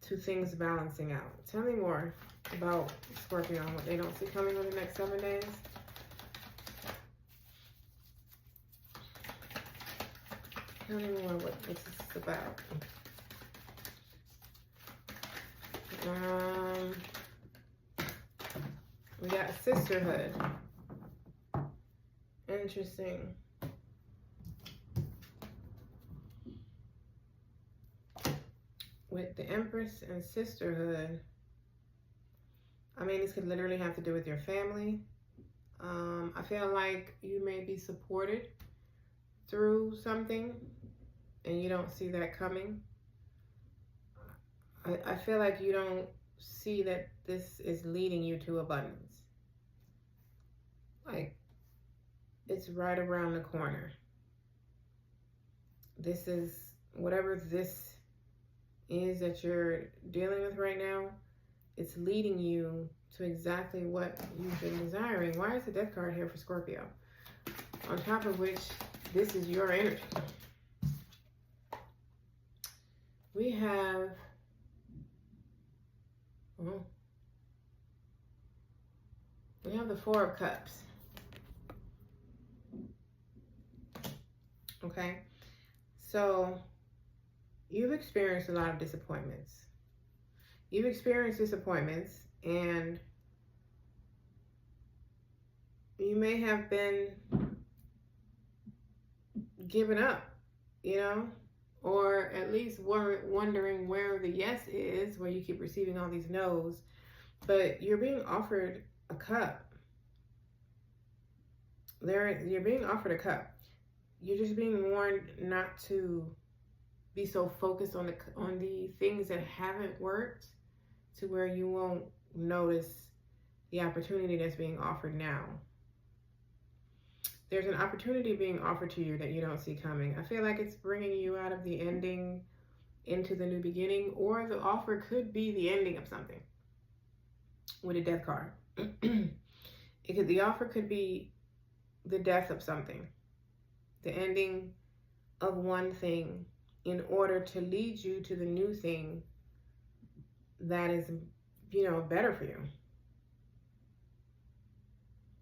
A: to things balancing out. Tell me more about Scorpio and what they don't see coming over the next 7 days. Tell me more what this is about. We got sisterhood. Interesting. With the Empress and sisterhood, I mean, this could literally have to do with your family. I feel like you may be supported through something and you don't see that coming. I feel like you don't see that this is leading you to abundance. Like, it's right around the corner. This is, whatever this is that you're dealing with right now, it's leading you to exactly what you've been desiring. Why is the Death card here for Scorpio? On top of which, this is your energy. We have, the Four of Cups. Okay, so you've experienced a lot of disappointments. You've experienced disappointments, and you may have been given up, you know, or at least wondering where the yes is, where you keep receiving all these no's, but you're being offered a cup. You're being offered a cup. You're just being warned not to be so focused on the things that haven't worked to where you won't notice the opportunity that's being offered now. There's an opportunity being offered to you that you don't see coming. I feel like it's bringing you out of the ending into the new beginning, or the offer could be the ending of something with a Death card. The offer could be the death of something, the ending of one thing in order to lead you to the new thing that is, better for you.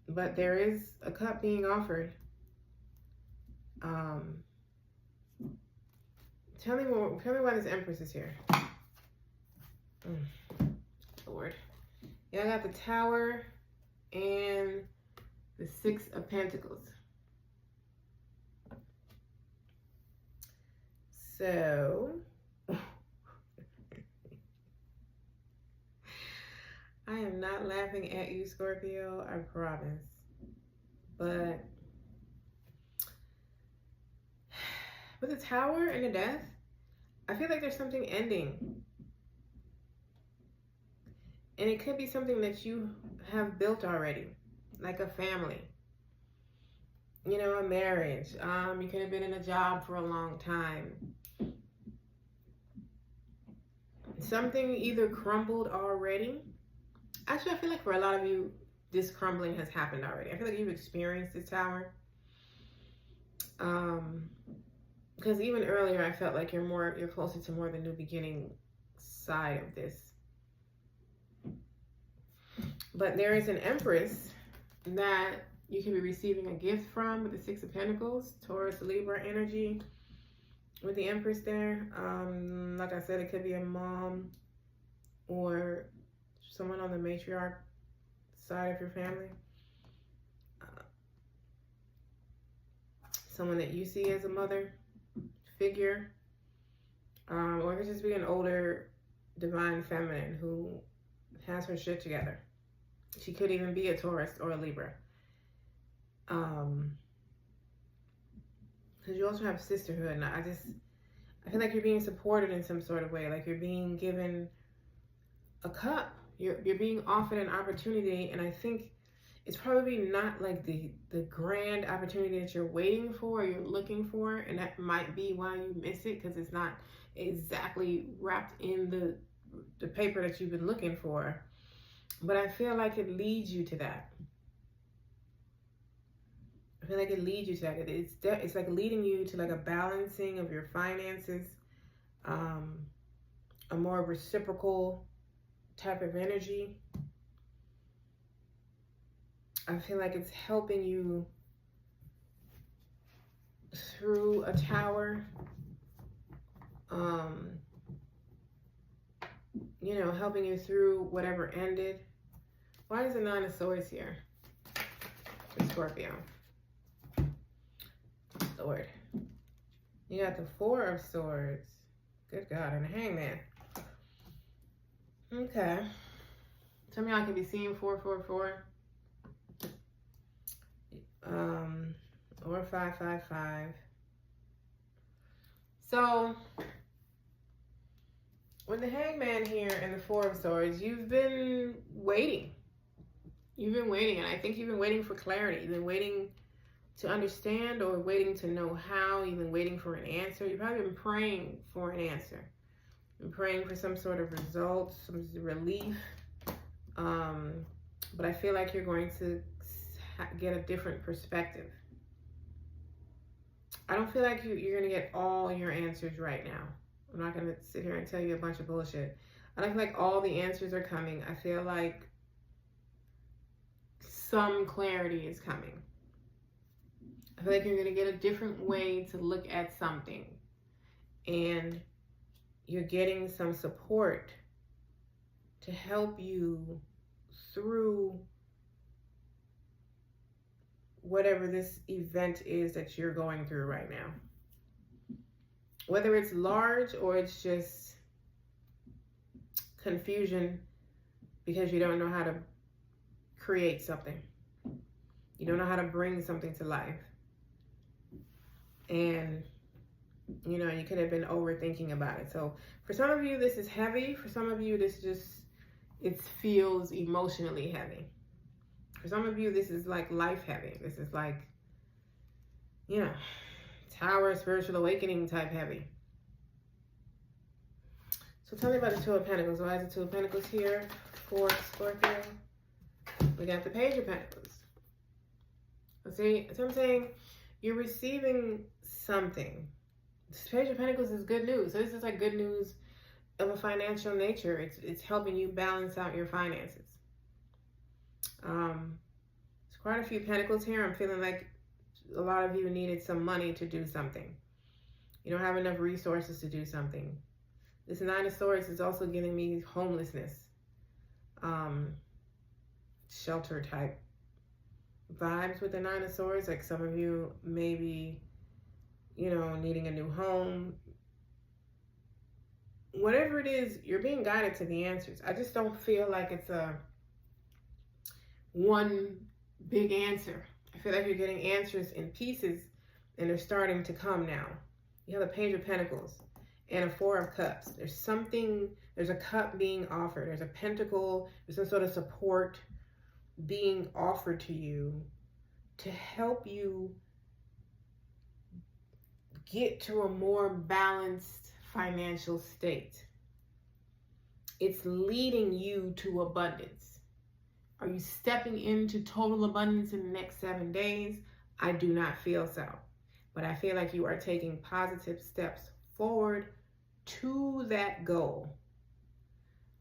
A: But there is a cup being offered. Tell me why this Empress is here. Lord. Yeah, I got the Tower and the Six of Pentacles. So, I am not laughing at you, Scorpio, I promise. But with the Tower and the Death, I feel like there's something ending. And it could be something that you have built already, like a family, a marriage. You could have been in a job for a long time. Something either crumbled already. Actually, I feel like for a lot of you, this crumbling has happened already. I feel like you've experienced this Tower. Because even earlier, I felt like you're closer to more the new beginning side of this. But there is an Empress that you can be receiving a gift from with the Six of Pentacles, Taurus, Libra energy. With the Empress there, like I said, it could be a mom or someone on the matriarch side of your family. Someone that you see as a mother figure. Or it could just be an older divine feminine who has her shit together. She could even be a Taurus or a Libra. because you also have sisterhood, and I feel like you're being supported in some sort of way, like you're being given a cup. You're being offered an opportunity, and I think it's probably not like the grand opportunity that you're waiting for or you're looking for, and that might be why you miss it, because it's not exactly wrapped in the paper that you've been looking for. But I feel like it leads you to that. I feel like it leads you to that. It's like leading you to like a balancing of your finances, a more reciprocal type of energy. I feel like it's helping you through a tower, you know, helping you through whatever ended. Why is the Nine of Swords here for Scorpio? Lord. You got the Four of Swords. Good God, and a Hangman. Okay. Some of y'all could be seeing 444. Or 555. So, with the Hangman here and the Four of Swords, you've been waiting. You've been waiting, and I think you've been waiting for clarity. You've been waiting to understand or waiting to know how. You've been waiting for an answer. You've probably been praying for an answer. You've been praying for some sort of result, some relief. But I feel like you're going to get a different perspective. I don't feel like you're going to get all your answers right now. I'm not going to sit here and tell you a bunch of bullshit. I don't feel like all the answers are coming. I feel like some clarity is coming. I feel like you're going to get a different way to look at something. And you're getting some support to help you through whatever this event is that you're going through right now. Whether it's large or it's just confusion because you don't know how to create something. You don't know how to bring something to life. And, you know, you could have been overthinking about it. So for some of you, this is heavy. For some of you, it feels emotionally heavy. For some of you, this is like life heavy. This is like, you know, Tower, spiritual awakening type heavy. So tell me about the Two of Pentacles. Why is the Two of Pentacles here for Scorpio? We got the Page of Pentacles. See, so I'm saying you're receiving something. This Page of Pentacles is good news. So this is like good news of a financial nature. It's helping you balance out your finances. There's quite a few pentacles here. I'm feeling like a lot of you needed some money to do something. You don't have enough resources to do something. This Nine of Swords is also giving me homelessness, shelter type vibes with the Nine of Swords. Like some of you maybe, you know, needing a new home. Whatever it is, you're being guided to the answers. I just don't feel like it's a one big answer. I feel like you're getting answers in pieces, and they're starting to come now. You have a Page of Pentacles and a Four of Cups. There's a cup being offered. There's a pentacle. There's some sort of support being offered to you to help you get to a more balanced financial state. It's leading you to abundance. Are you stepping into total abundance in the next 7 days? I do not feel so. But I feel like you are taking positive steps forward to that goal.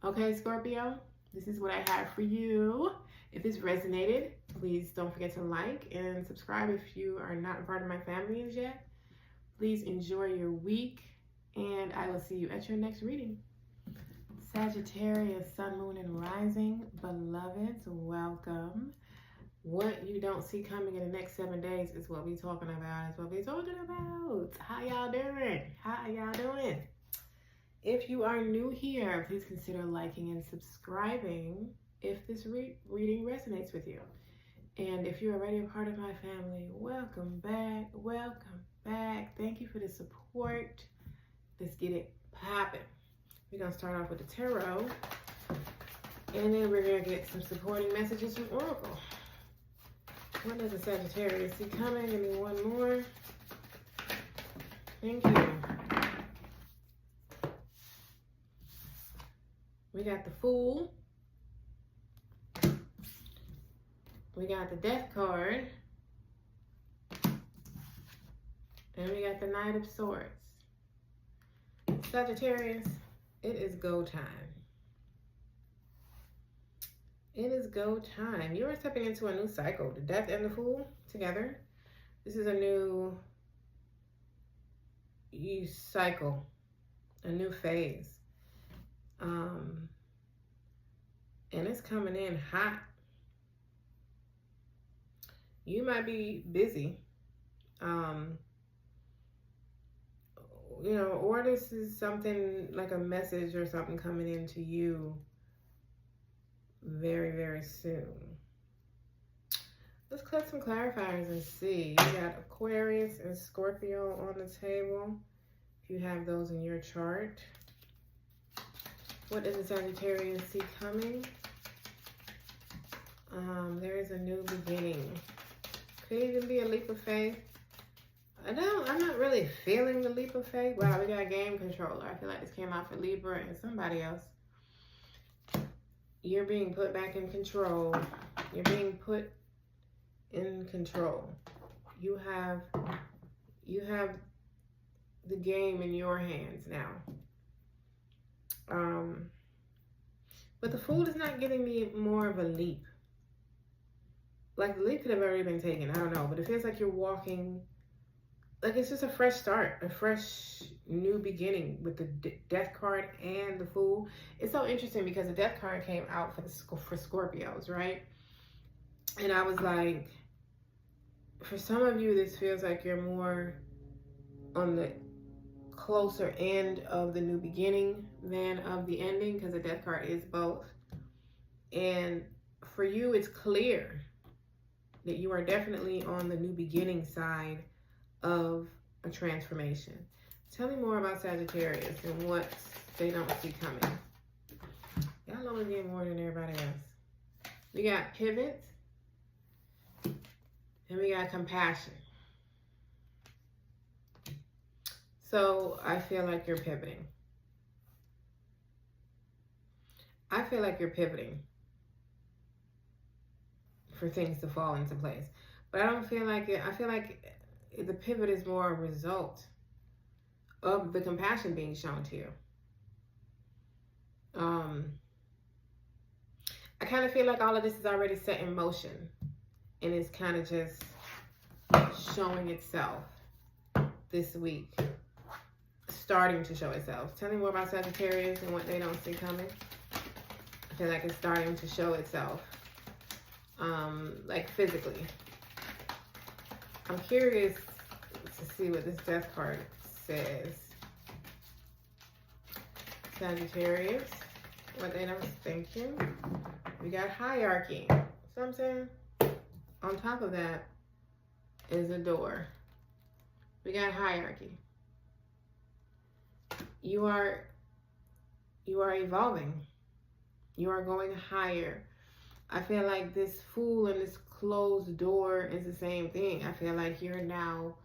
A: Okay, Scorpio, this is what I have for you. If this resonated, please don't forget to like and subscribe if you are not a part of my family as yet. Please enjoy your week, and I will see you at your next reading. Sagittarius, Sun, Moon, and Rising, beloveds, welcome. What you don't see coming in the next 7 days is what we're talking about. It's what we're talking about. How y'all doing? How y'all doing? If you are new here, please consider liking and subscribing if this reading resonates with you. And if you're already a part of my family, welcome back. Welcome. back. Thank you for the support. Let's get it popping. We're going to start off with the tarot. And then we're going to get some supporting messages from Oracle. What does the Sagittarius see coming? Give me one more. Thank you. We got the Fool. We got the Death card. And we got the Knight of Swords. Sagittarius, it is go time. It is go time. You are stepping into a new cycle. The Death and the Fool together. This is a new cycle, a new phase. And it's coming in hot. You might be busy. You know, or this is something like a message or something coming into you very, very soon. Let's collect some clarifiers and see. You got Aquarius and Scorpio on the table. If you have those in your chart. What does the Sagittarius see coming? There is a new beginning. Could even be a leap of faith. I'm not really feeling the leap of faith. Wow, we got game controller. I feel like this came out for Libra and somebody else. You're being put back in control. You're being put in control. You have the game in your hands now. But the Fool is not giving me more of a leap. Like the leap could have already been taken. I don't know, but it feels like you're walking. Like it's just a fresh start, a fresh new beginning with the Death card and the Fool. It's so interesting because the Death card came out for Scorpios, right? And I was like, for some of you, this feels like you're more on the closer end of the new beginning than of the ending, because the Death card is both. And for you, it's clear that you are definitely on the new beginning side of a transformation. Tell me more about Sagittarius and what they don't see coming. Y'all always get more than everybody else. We got pivot and we got compassion. So I feel like you're pivoting. I feel like you're pivoting for things to fall into place. But I don't feel like it. I feel like the pivot is more a result of the compassion being shown to you. I kind of feel like all of this is already set in motion and it's kind of just showing itself this week, starting to show itself. Tell me more about Sagittarius and what they don't see coming. I feel like it's starting to show itself, like physically. I'm curious to see what this Death card says. Sagittarius, what they don't thinking. We got hierarchy. So I'm saying, on top of that is a door. We got hierarchy. You are evolving. You are going higher. I feel like this Fool and this closed door is the same thing. I feel like you're now,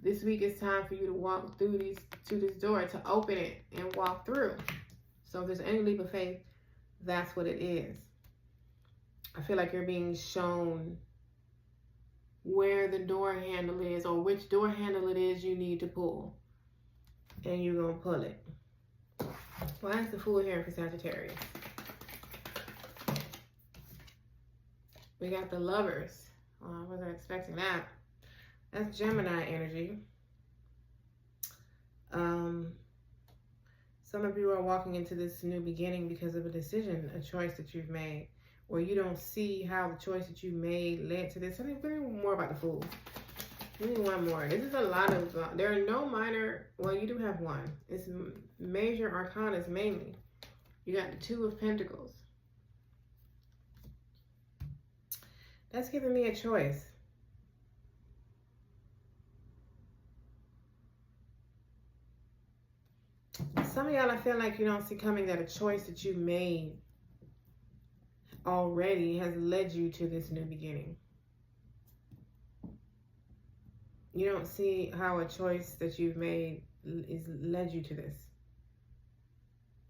A: this week is time for you to walk through this door, to open it and walk through. So if there's any leap of faith, that's what it is. I feel like you're being shown where the door handle is, or which door handle it is you need to pull. And you're going to pull it. Why is the Fool here for Sagittarius? We got the Lovers. Oh, I wasn't expecting that. That's Gemini energy. Some of you are walking into this new beginning because of a decision, a choice that you've made, or you don't see how the choice that you made led to this. Tell me more about the Fool. Give me one more. This is a lot of, there are no minor, well, you do have one. It's major arcanas mainly. You got the Two of Pentacles. That's giving me a choice. Some of y'all, I feel like you don't see coming that a choice that you made already has led you to this new beginning. You don't see how a choice that you've made is led you to this.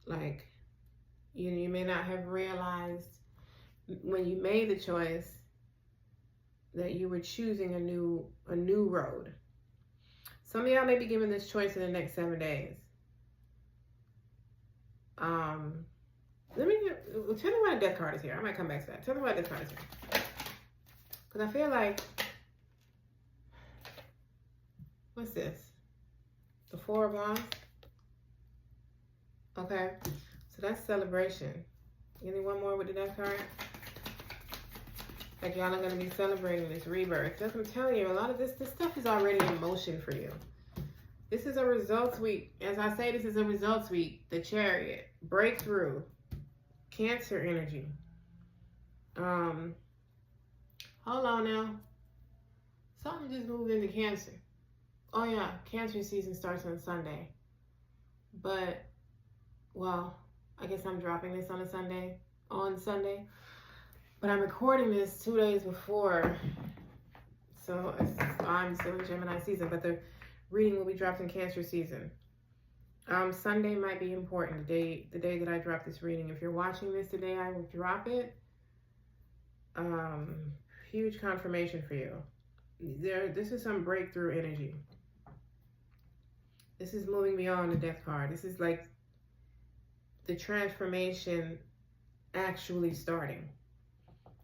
A: Like, you may not have realized when you made the choice that you were choosing a new road. Some of y'all may be given this choice in the next 7 days. Tell me why the death card is here. I might come back to that. Tell me why the death card is here. Because I feel like, what's this? The Four of Wands? Okay, so that's celebration. Any one more with the death card? Like y'all are going to be celebrating this rebirth. That's what I'm telling you. A lot of this stuff is already in motion for you. This is a results week. As I say, this is a results week. The Chariot, breakthrough, Cancer energy. Hold on now. Something just moved into Cancer. Oh yeah, Cancer season starts on Sunday. But, well, I guess I'm dropping this on Sunday. But I'm recording this 2 days before. So I'm still in Gemini season, but the reading will be dropped in Cancer season. Sunday might be important, the day that I drop this reading. If you're watching this today, I will drop it. Huge confirmation for you. This is some breakthrough energy. This is moving beyond the death card. This is like the transformation actually starting.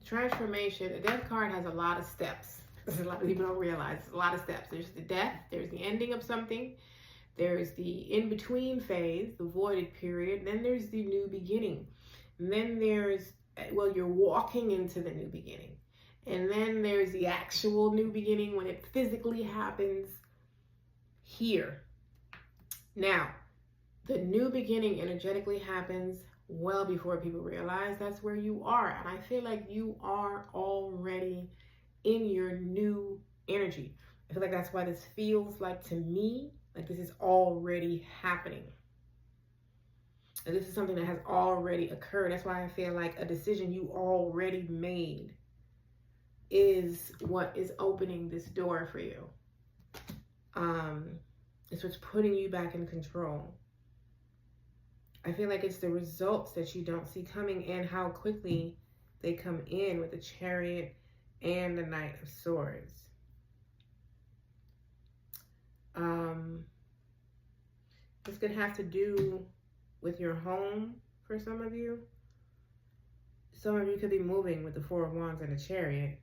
A: Transformation, the death card has a lot of steps. A lot of people don't realize it's a lot of steps. There's the death, there's the ending of something, there's the in-between phase, the voided period, then there's the new beginning. And then there's, well, you're walking into the new beginning. And then there's the actual new beginning when it physically happens here. Now, the new beginning energetically happens well before people realize that's where you are. And I feel like you are already in your new energy. I feel like that's why this feels like, to me, like this is already happening. And this is something that has already occurred. That's why I feel like a decision you already made is what is opening this door for you. It's what's putting you back in control. I feel like it's the results that you don't see coming and how quickly they come in with the Chariot and the Knight of Swords. This could have to do with your home for some of you. Some of you could be moving with the Four of Wands and the Chariot.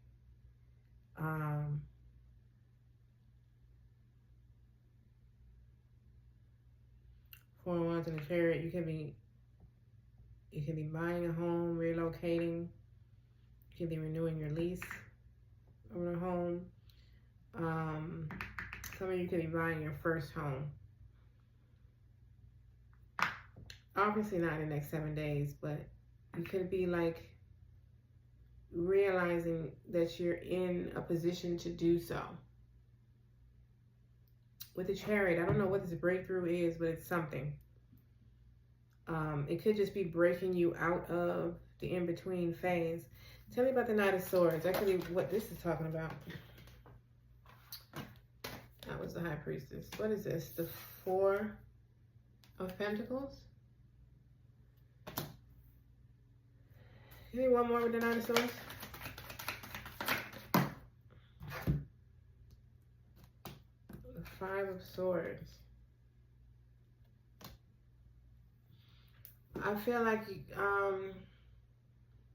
A: Four of Wands and the Chariot, you can be buying a home, relocating. You can be renewing your lease on a home. Some of you could be buying your first home. Obviously not in the next 7 days, but you could be like realizing that you're in a position to do so. With the Chariot, I don't know what this breakthrough is, but it's something. It could just be breaking you out of the in-between phase. Tell me about the Knight of Swords. That could be what this is talking about. That was the High Priestess. What is this? The Four of Pentacles? Give me one more with the Knight of Swords. The Five of Swords. I feel like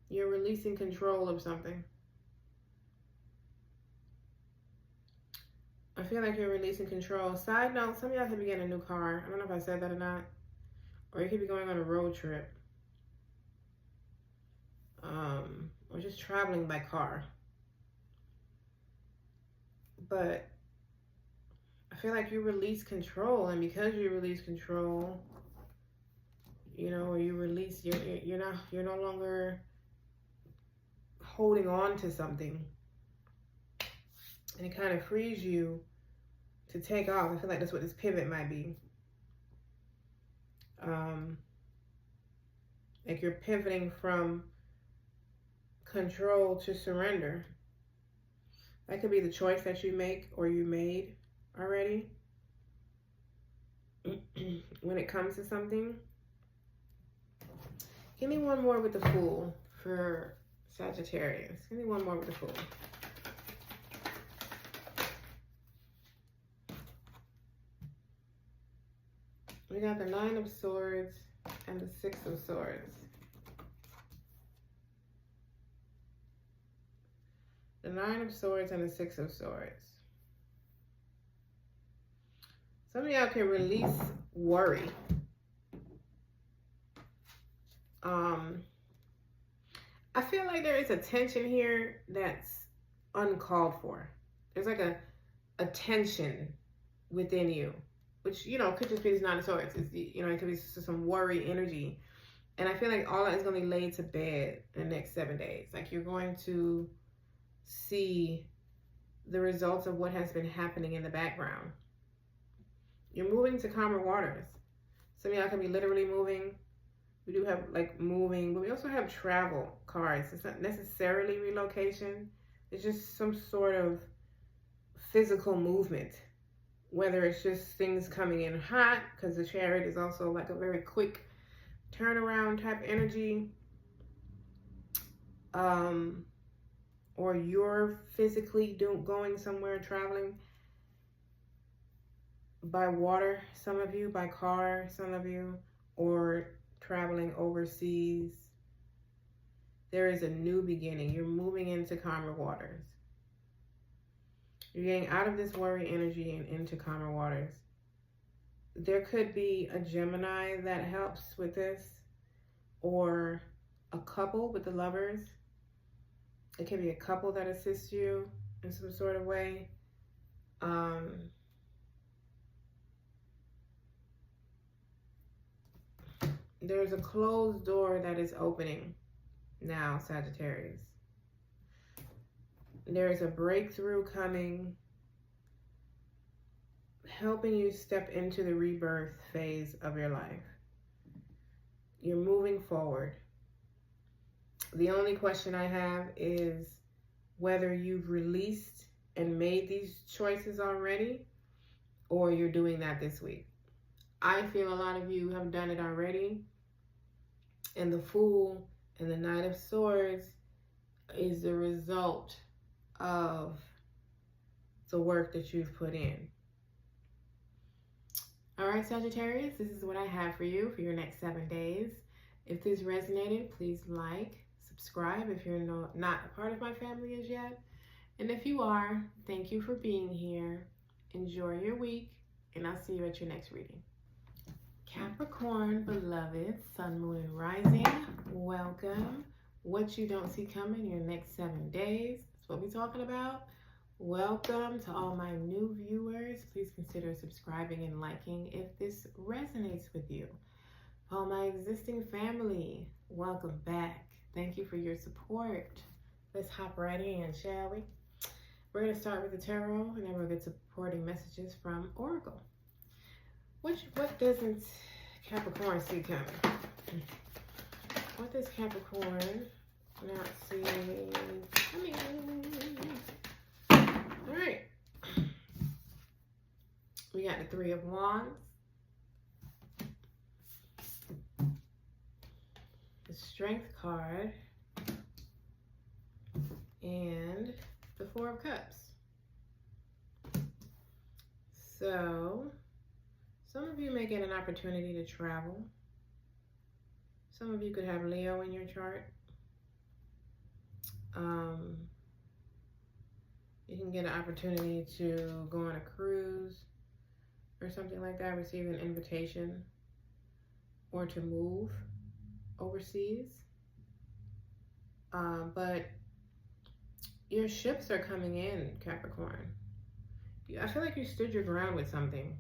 A: you're releasing control of something. I feel like you're releasing control. Side note, some of y'all could be getting a new car. I don't know if I said that or not. Or you could be going on a road trip. Or just traveling by car. But I feel like you release control, and because you release control, you know, you release, you're no longer holding on to something. And it kind of frees you to take off. I feel like that's what this pivot might be. Like you're pivoting from control to surrender. That could be the choice that you make or you made already. When it comes to something. Give me one more with the Fool for Sagittarius. Give me one more with the Fool. We got the Nine of Swords and the Six of Swords. The Nine of Swords and the Six of Swords. Some of y'all can release worry. I feel like there is a tension here that's uncalled for. There's like a tension within you, which, you know, could just be this Nine of Swords. It's, you know, it could be some worry energy. And I feel like all that is going to be laid to bed in the next 7 days. Like you're going to see the results of what has been happening in the background. You're moving to calmer waters. Some of y'all can be literally moving. We do have like moving, but we also have travel cards. It's not necessarily relocation. It's just some sort of physical movement. Whether it's just things coming in hot, because the Chariot is also like a very quick turnaround type energy. Or you're physically going somewhere, traveling by water, some of you, by car, some of you, or traveling overseas. There is a new beginning. You're moving into calmer waters. You're getting out of this worry energy and into calmer waters. There could be a Gemini that helps with this, or a couple with the Lovers. It could be a couple that assists you in some sort of way. There's a closed door that is opening now, Sagittarius. There's a breakthrough coming, helping you step into the rebirth phase of your life. You're moving forward. The only question I have is whether you've released and made these choices already, or you're doing that this week. I feel a lot of you have done it already. And the Fool and the Knight of Swords is the result of the work that you've put in. All right, Sagittarius, this is what I have for you for your next 7 days. If this resonated, please like, subscribe if you're not a part of my family as yet. And if you are, thank you for being here. Enjoy your week, and I'll see you at your next reading. Capricorn, beloved, sun, moon, and rising, welcome. What you don't see coming your next 7 days. That's what we're talking about. Welcome to all my new viewers. Please consider subscribing and liking if this resonates with you. All my existing family, welcome back. Thank you for your support. Let's hop right in, shall we? We're going to start with the tarot, and then we'll get supporting messages from Oracle. What doesn't Capricorn see coming? What does Capricorn not see coming? All right. We got the Three of Wands, the Strength card, and the Four of Cups. So some of you may get an opportunity to travel. Some of you could have Leo in your chart. You can get an opportunity to go on a cruise or something like that, receive an invitation, or to move overseas. But your ships are coming in, Capricorn. I feel like you stood your ground with something.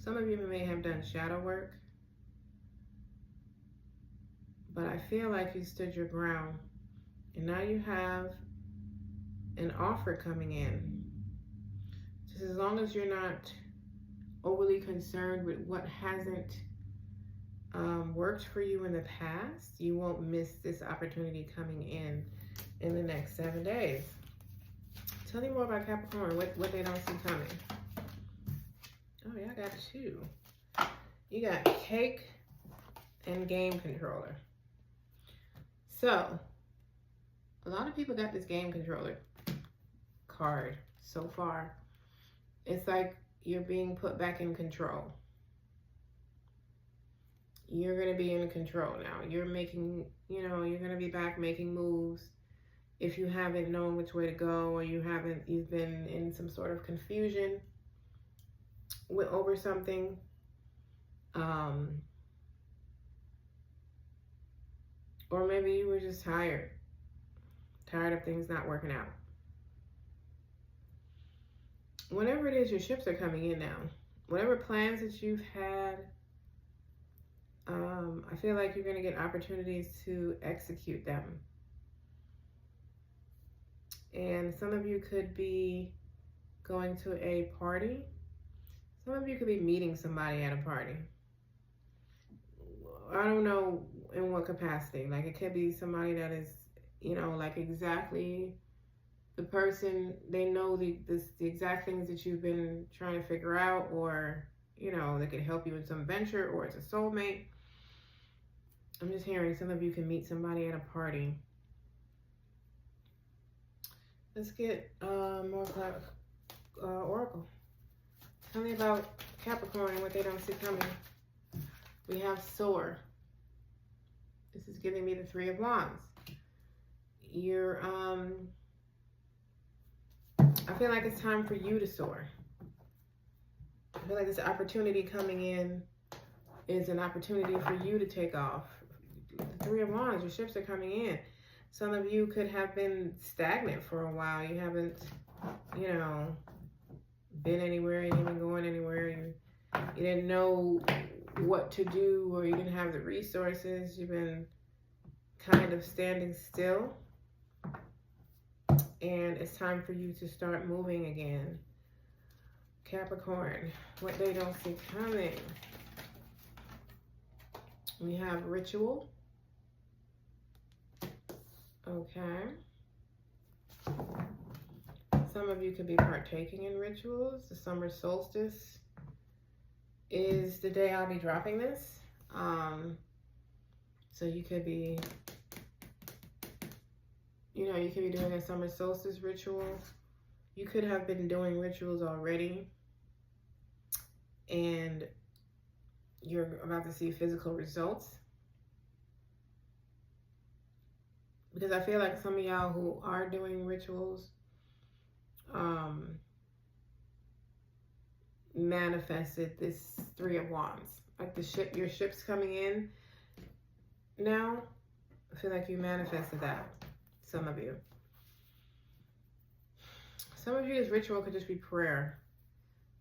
A: Some of you may have done shadow work, but I feel like you stood your ground, and now you have an offer coming in Just as long as you're not overly concerned with what hasn't worked for you in the past, you won't miss this opportunity coming in the next 7 days. Tell me more about Capricorn, what they don't see coming. Oh, yeah, I got 2. You got cake and game controller. So, a lot of people got this game controller card so far. It's like you're being put back in control. You're going to be in control now. You're making, you're going to be back making moves. If you haven't known which way to go, or you've been in some sort of confusion over something. Or maybe you were just tired of things not working out. Whatever it is, your ships are coming in now. Whatever plans that you've had, I feel like you're going to get opportunities to execute them. And some of you could be going to a party. Some of you could be meeting somebody at a party. I don't know in what capacity. Like, it could be somebody that is, like exactly the person, they know the exact things that you've been trying to figure out, or, they could help you in some venture, or it's a soulmate. I'm just hearing some of you can meet somebody at a party. Let's get more Oracle. Tell me about Capricorn and what they don't see coming. We have soar. This is giving me the 3 of Wands. You're, I feel like it's time for you to soar. I feel like this opportunity coming in is an opportunity for you to take off. The 3 of Wands, your ships are coming in. Some of you could have been stagnant for a while. You haven't, been anywhere, you haven't been going anywhere. You didn't know what to do, or you didn't have the resources. You've been kind of standing still. And it's time for you to start moving again. Capricorn, what they don't see coming. We have ritual. Okay. Some of you could be partaking in rituals. The summer solstice is the day I'll be dropping this. So you could be, you could be doing a summer solstice ritual. You could have been doing rituals already, and you're about to see physical results. Because I feel like some of y'all who are doing rituals manifested this 3 of Wands. Like your ship's coming in now. I feel like you manifested that. Some of you. Some of you, this ritual could just be prayer.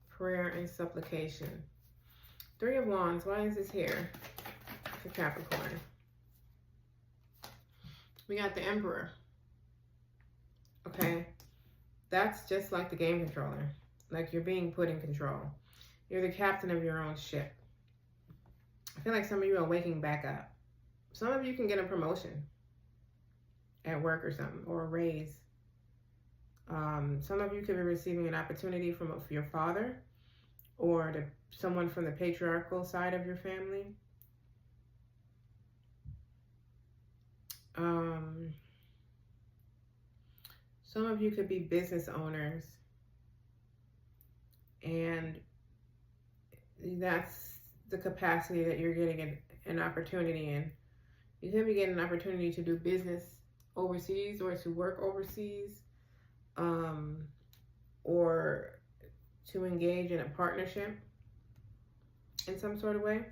A: Prayer and supplication. 3 of Wands, why is this here for Capricorn? We got the Emperor. Okay. That's just like the game controller. Like, you're being put in control. You're the captain of your own ship. I feel like some of you are waking back up. Some of you can get a promotion at work or something, or a raise. Some of you could be receiving an opportunity from your father, or someone from the patriarchal side of your family. Some of you could be business owners, and that's the capacity that you're getting an opportunity in. You could be getting an opportunity to do business overseas, or to work overseas, or to engage in a partnership in some sort of way.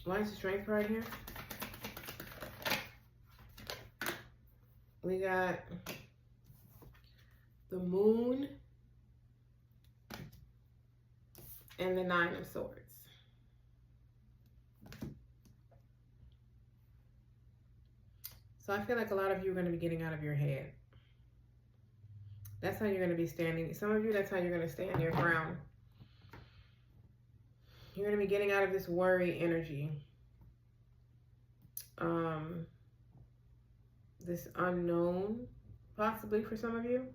A: Why is the Strength card here? We got the Moon and the 9 of Swords. So I feel like a lot of you are going to be getting out of your head. That's how you're going to be standing. Some of you, that's how you're going to stand your ground. You're going to be getting out of this worry energy. This unknown, possibly for some of you.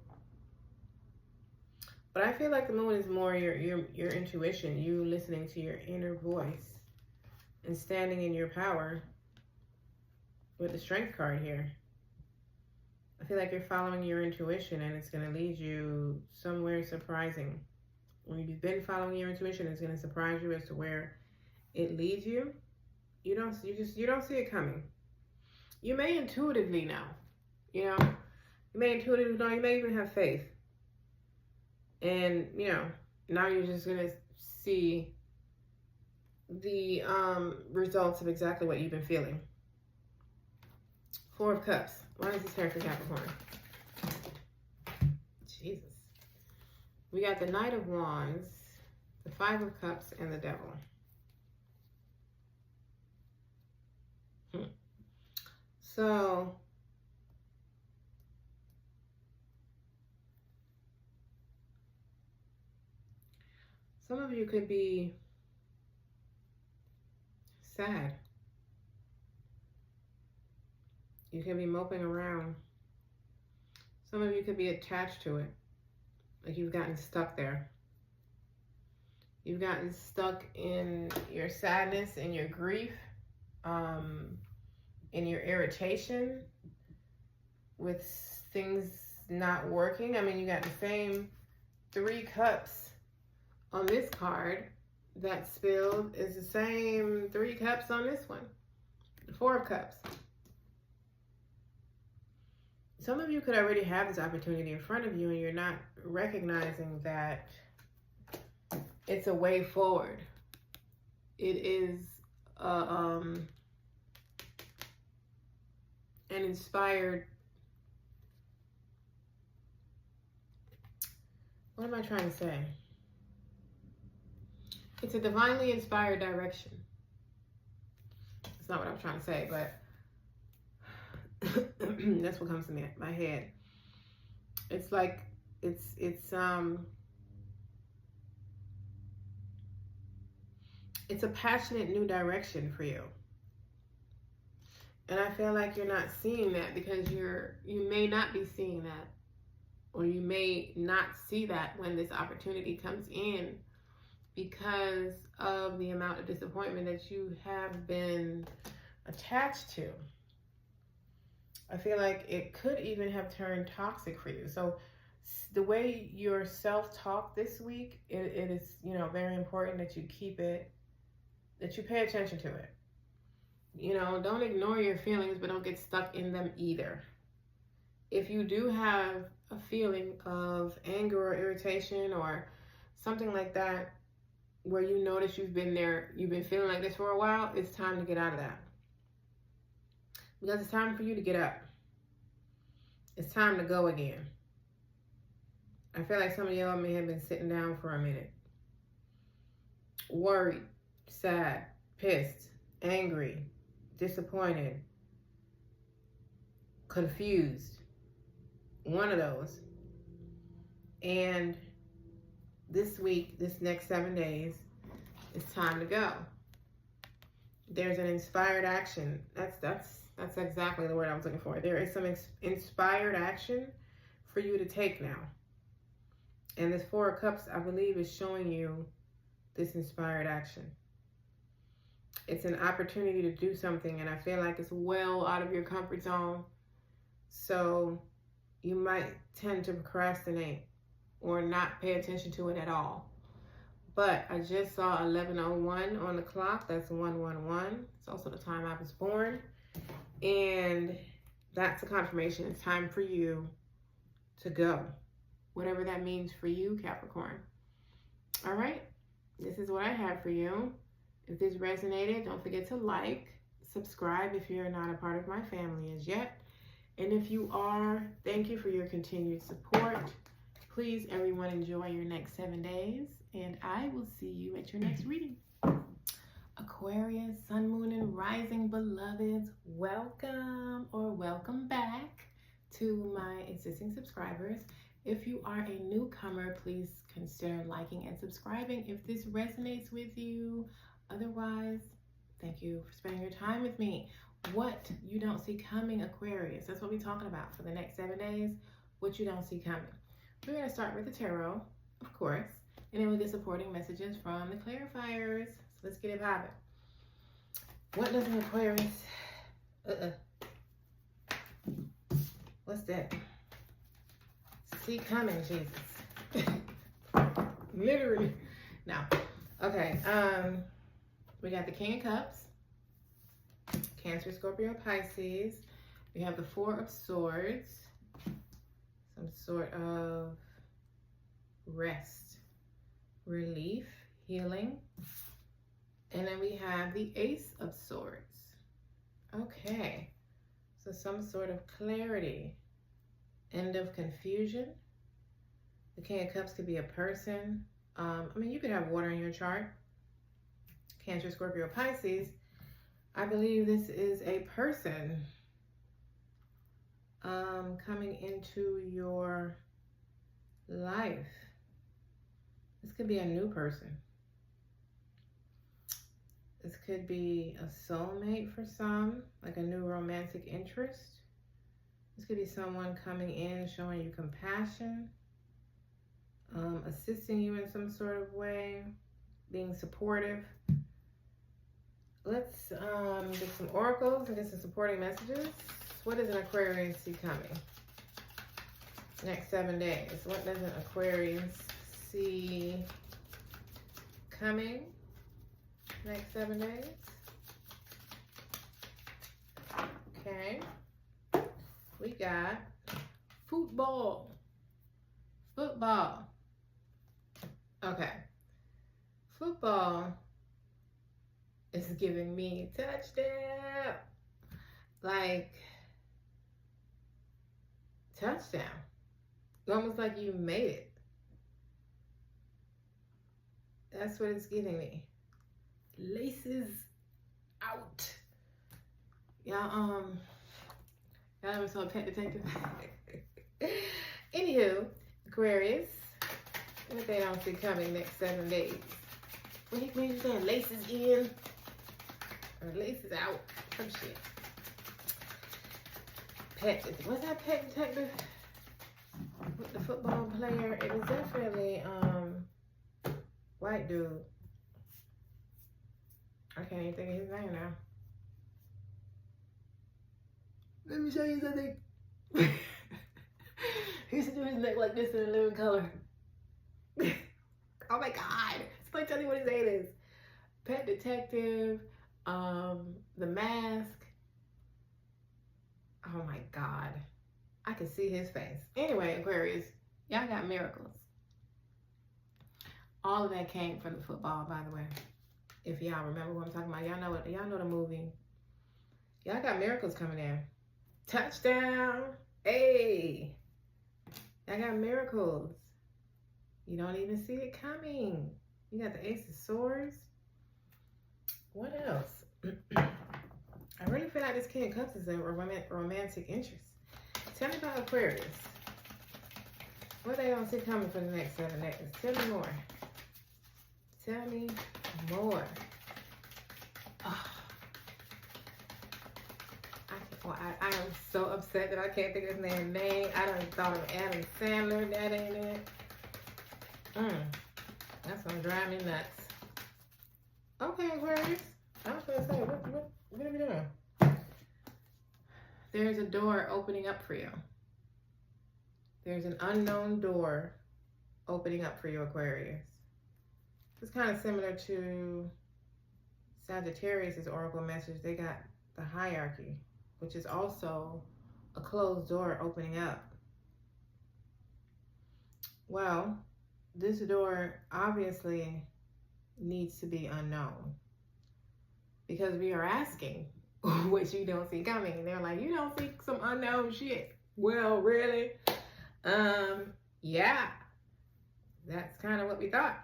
A: But I feel like the moon is more your intuition, you listening to your inner voice and standing in your power with the Strength card here. I feel like you're following your intuition and it's going to lead you somewhere surprising. When you've been following your intuition, it's going to surprise you as to where it leads you. You don't see it coming. You may intuitively know, you know. You may intuitively know. You may even have faith. And, you know, now you're just going to see the results of exactly what you've been feeling. Four of Cups. Why is this here for Capricorn? Jesus. We got the Knight of Wands, the Five of Cups, and the Devil. So, some of you could be sad. You could be moping around. Some of you could be attached to it. Like you've gotten stuck there. You've gotten stuck in your sadness and your grief, in your irritation with things not working. I mean, you got the same 3 cups on this card that spilled is the same 3 cups on this one. The 4 of Cups. Some of you could already have this opportunity in front of you and you're not recognizing that it's a way forward. It is an inspired, what am I trying to say? It's a divinely inspired direction. That's not what I'm trying to say, but that's what comes to my head. It's like it's a passionate new direction for you. And I feel like you're not seeing that because you may not be seeing that, or you may not see that when this opportunity comes in because of the amount of disappointment that you have been attached to. I feel like it could even have turned toxic for you. So the way your self-talk this week, it is, you know, very important that you keep it, that you pay attention to it. You know, don't ignore your feelings, but don't get stuck in them either. If you do have a feeling of anger or irritation or something like that, where you notice you've been feeling like this for a while, it's time to get out of that. Because it's time for you to get up. It's time to go again. I feel like some of y'all may have been sitting down for a minute. Worried, sad, pissed, angry, disappointed, confused. One of those. And this week, this next 7 days, it's time to go. There's an inspired action. That's exactly the word I was looking for. There is some inspired action for you to take now. And this 4 of Cups, I believe, is showing you this inspired action. It's an opportunity to do something, and I feel like it's well out of your comfort zone. So you might tend to procrastinate or not pay attention to it at all. But I just saw 11:01 on the clock. That's 111. It's also the time I was born. And that's a confirmation. It's time for you to go. Whatever that means for you, Capricorn. All right. This is what I have for you. If this resonated, don't forget to like, subscribe if you're not a part of my family as yet. And if you are, thank you for your continued support. Please, everyone, enjoy your next 7 days, and I will see you at your next reading. Aquarius, Sun, Moon, and Rising beloveds, welcome or welcome back to my existing subscribers. If you are a newcomer, please consider liking and subscribing if this resonates with you. Otherwise, thank you for spending your time with me. What you don't see coming, Aquarius. That's what we're talking about for the next 7 days. What you don't see coming. We're going to start with the tarot, of course, and then we'll get supporting messages from the clarifiers. So let's get it popping. What does an Aquarius... What's that? See coming, Jesus. Literally. No. Okay. We got the King of Cups. Cancer, Scorpio, Pisces. We have the Four of Swords. Some sort of rest, relief, healing. And then we have the Ace of Swords. Okay. So some sort of clarity. End of confusion. The King of Cups could be a person. I mean, you could have water in your chart. Cancer, Scorpio, Pisces. I believe this is a person coming into your life. This could be a new person. This could be a soulmate for some, like a new romantic interest. This could be someone coming in, showing you compassion, assisting you in some sort of way, being supportive. Let's get some oracles and get some supporting messages. What does an Aquarius see coming? Next 7 days. What does an Aquarius see coming? Next 7 days. Okay. We got football. Football. Okay. Football is giving me touchdown. Like, touchdown. Almost like you made it. That's what it's giving me. Laces out. Y'all ever saw Pet Detective? Anywho, Aquarius, what they don't see coming next 7 days. When you saying laces in or laces out, some shit. What's that Pet Detective with the football player? It was definitely white dude. I can't even think of his name now. Let me show you something. He used to do his neck like this in a living color. Oh my God. Somebody tell me what his name is. Pet Detective, The Mask. Oh my God. I can see his face. Anyway, Aquarius, y'all got miracles. All of that came from the football, by the way. If y'all remember what I'm talking about. Y'all know the movie. Y'all got miracles coming in. Touchdown. Hey. I got miracles. You don't even see it coming. You got the Ace of Swords. What else? I really feel like this King of Cups is a romantic interest. Tell me about Aquarius. What they don't see coming for the next 7 days? Tell me more. Tell me more. Oh. I am so upset that I can't think of his name. I done thought of Adam Sandler. That ain't it. That's gonna drive me nuts. Okay, Aquarius. I was gonna say, what are we doing? There's a door opening up for you. There's an unknown door opening up for you, Aquarius. It's kind of similar to Sagittarius' oracle message. They got the hierarchy, which is also a closed door opening up. Well, this door obviously needs to be unknown because we are asking what you don't see coming. And they're like, you don't see some unknown shit. Well, really? Yeah, that's kind of what we thought.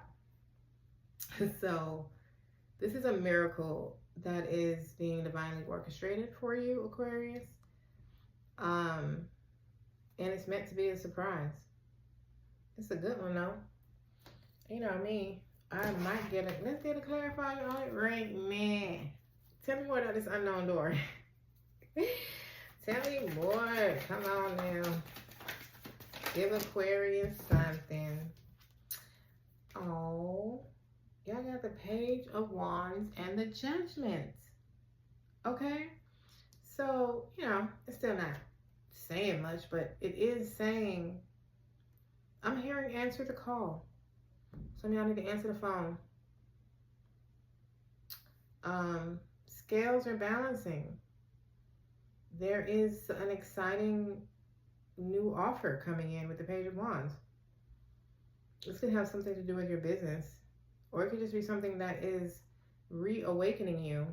A: So this is a miracle that is being divinely orchestrated for you, Aquarius. And it's meant to be a surprise. It's a good one though. You know me. I might get it. Let's get a clarifier on it right now. Tell me more about this unknown door. Tell me more. Come on now. Give Aquarius something. Oh, y'all got the Page of Wands and the Judgment. Okay? So, you know, it's still not saying much, but it is saying, I'm hearing answer the call. Some of y'all need to answer the phone. Scales are balancing. There is an exciting new offer coming in with the Page of Wands. This could have something to do with your business, or it could just be something that is reawakening you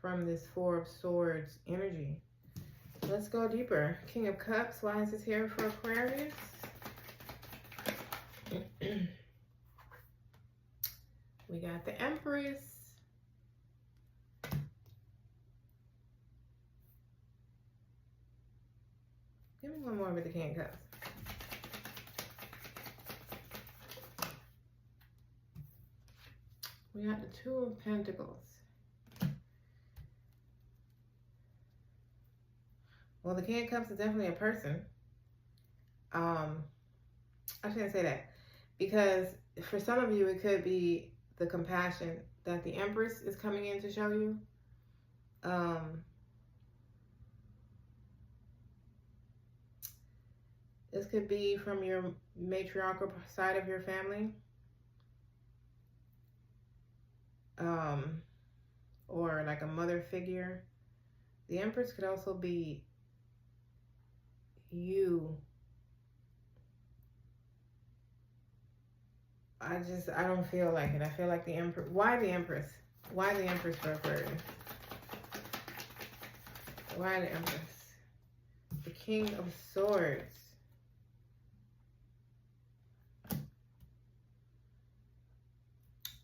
A: from this Four of Swords energy. Let's go deeper. King of Cups, why is this here for Aquarius? We got the Empress. Give me one more with the King of Cups. We got the Two of Pentacles. Well, the King of Cups is definitely a person. I shouldn't say that, because for some of you, it could be the compassion that the Empress is coming in to show you. This could be from your matriarchal side of your family. Or like a mother figure. The Empress could also be you. I don't feel like it. I feel like the Empress. Why the Empress? Why the Empress for Aquarius? Why the Empress? The King of Swords.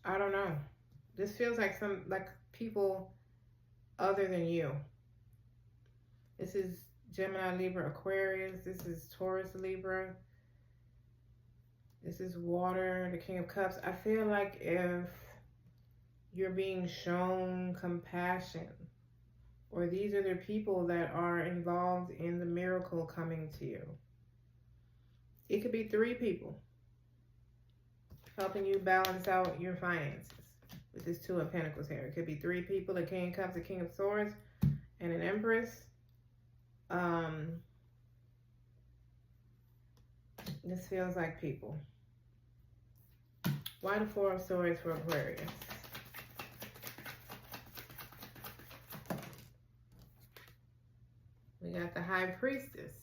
A: I don't know. This feels like people other than you. This is Gemini, Libra, Aquarius. This is Taurus, Libra. This is water, the King of Cups. I feel like if you're being shown compassion, or these are the people that are involved in the miracle coming to you. It could be 3 people helping you balance out your finances with this Two of Pentacles here. It could be 3 people, the King of Cups, the King of Swords, and an Empress. This feels like people. Why the Four of Swords for Aquarius? We got the High Priestess.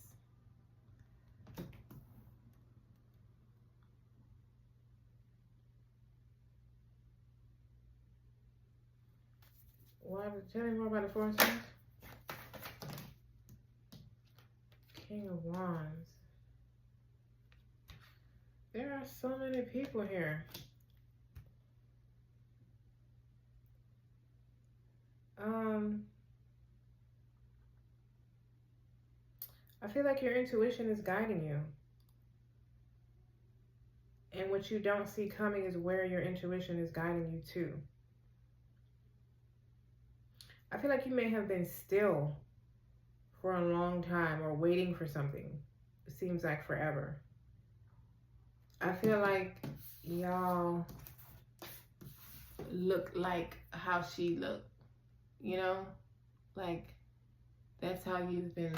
A: Tell me more about the Four of Swords. King of Wands. There are so many people here. I feel like your intuition is guiding you. And what you don't see coming is where your intuition is guiding you to. I feel like you may have been still for a long time or waiting for something. It seems like forever. I feel like y'all look like how she looked, you know? Like, that's how you've been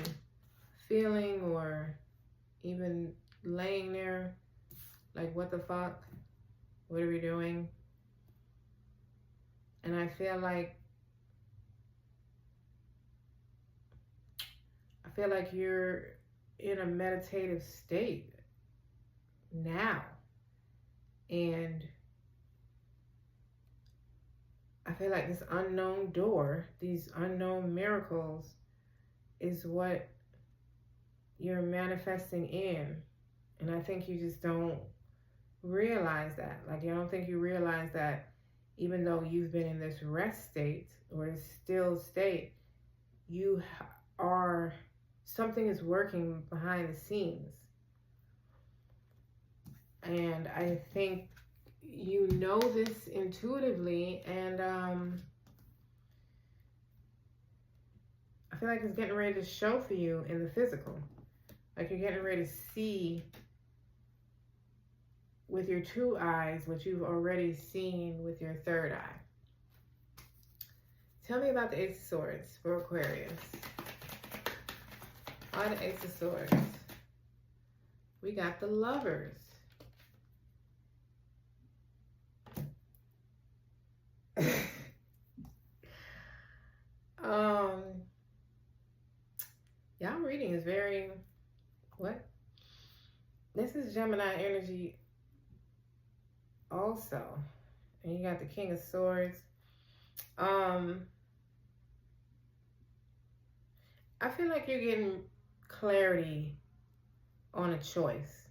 A: feeling, or even laying there like, what the fuck? What are we doing? And I feel like you're in a meditative state now. And I feel like this unknown door, these unknown miracles, is what you're manifesting in. And I think you just don't realize that. Like, I don't think you realize that even though you've been in this rest state or this still state, you are, something is working behind the scenes. And I think you know this intuitively, and I feel like it's getting ready to show for you in the physical. Like you're getting ready to see with your two eyes what you've already seen with your third eye. Tell me about the Ace of Swords for Aquarius. Why the Ace of Swords? We got the Lovers. Y'all reading is very, what? This is Gemini energy also. And you got the King of Swords. I feel like you're getting clarity on a choice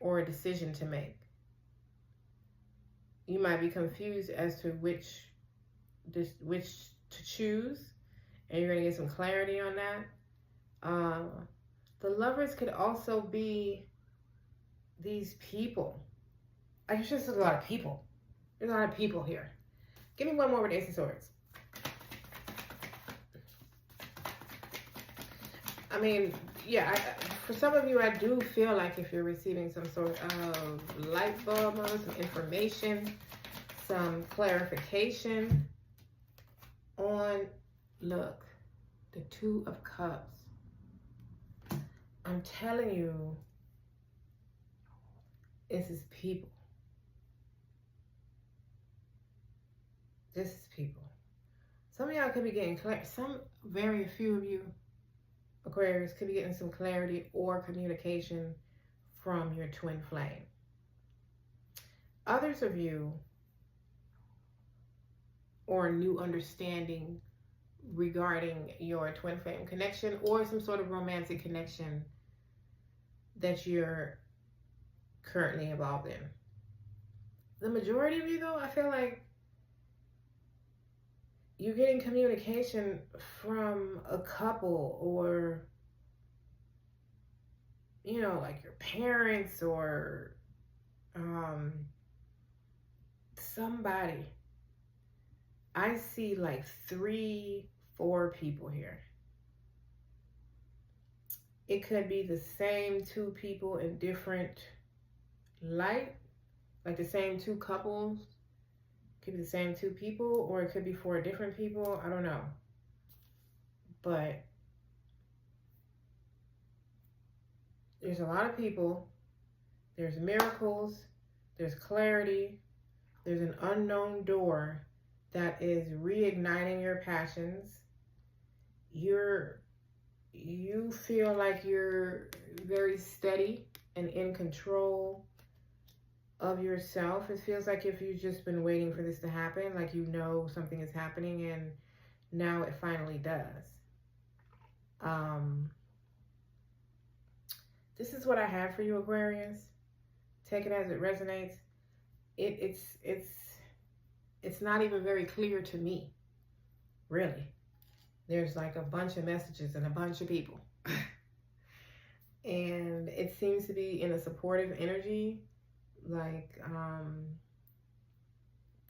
A: or a decision to make. You might be confused as to which to choose, and you're going to get some clarity on that. The Lovers could also be these people. I guess there's a lot of people. There's a lot of people here. Give me one more with Ace of Swords. I mean, yeah, for some of you, I do feel like if you're receiving some sort of light bulb moment, some information, some clarification on, look, the Two of Cups. I'm telling you, this is people. This is people. Some of y'all could be getting clarity. Very few of you, Aquarius, could be getting some clarity or communication from your twin flame. Others of you, or a new understanding regarding your twin flame connection or some sort of romantic connection that you're currently involved in. The majority of you, though, I feel like you're getting communication from a couple or, you know, like your parents or somebody. I see like 3, 4 people here. It could be the same 2 people in different light, like the same 2 couples. Could be the same 2 people, or it could be 4 different people. I don't know. But there's a lot of people. There's miracles. There's clarity. There's an unknown door that is reigniting your passions. You feel like you're very steady and in control of yourself. It feels like if you've just been waiting for this to happen, like you know something is happening and now it finally does. This is what I have for you, Aquarius. Take it as it resonates. It's not even very clear to me, really. There's like a bunch of messages and a bunch of people. And it seems to be in a supportive energy. Like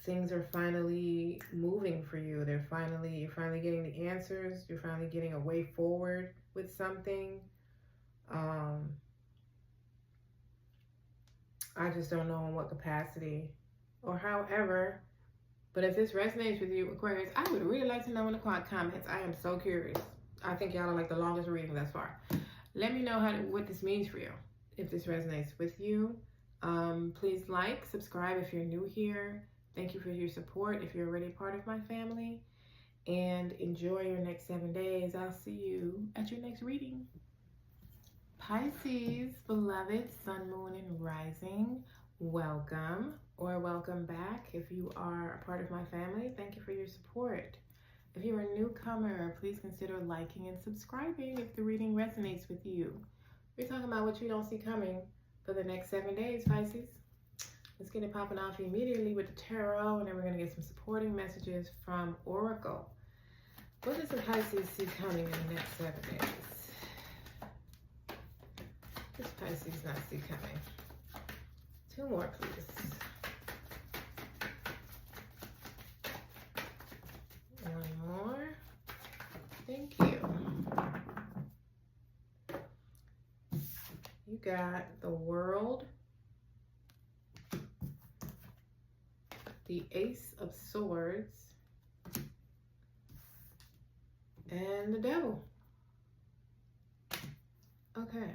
A: things are finally moving for you. You're finally getting the answers. You're finally getting a way forward with something. I just don't know in what capacity or however. But if this resonates with you, Aquarius, I would really like to know in the comments. I am so curious. I think y'all are like the longest reading thus far. Let me know what this means for you. If this resonates with you, please like, subscribe if you're new here. Thank you for your support if you're already part of my family. And enjoy your next 7 days. I'll see you at your next reading. Pisces, beloved, sun, moon, and rising, welcome or welcome back. If you are a part of my family, thank you for your support. If you're a newcomer, please consider liking and subscribing if the reading resonates with you. We're talking about what you don't see coming for the next 7 days, Pisces. Let's get it popping off immediately with the tarot, and then we're going to get some supporting messages from Oracle. What does the Pisces see coming in the next 7 days? What does Pisces not see coming? 2 more, please. 1 more. Thank you. You got the World, the Ace of Swords, and the Devil. Okay.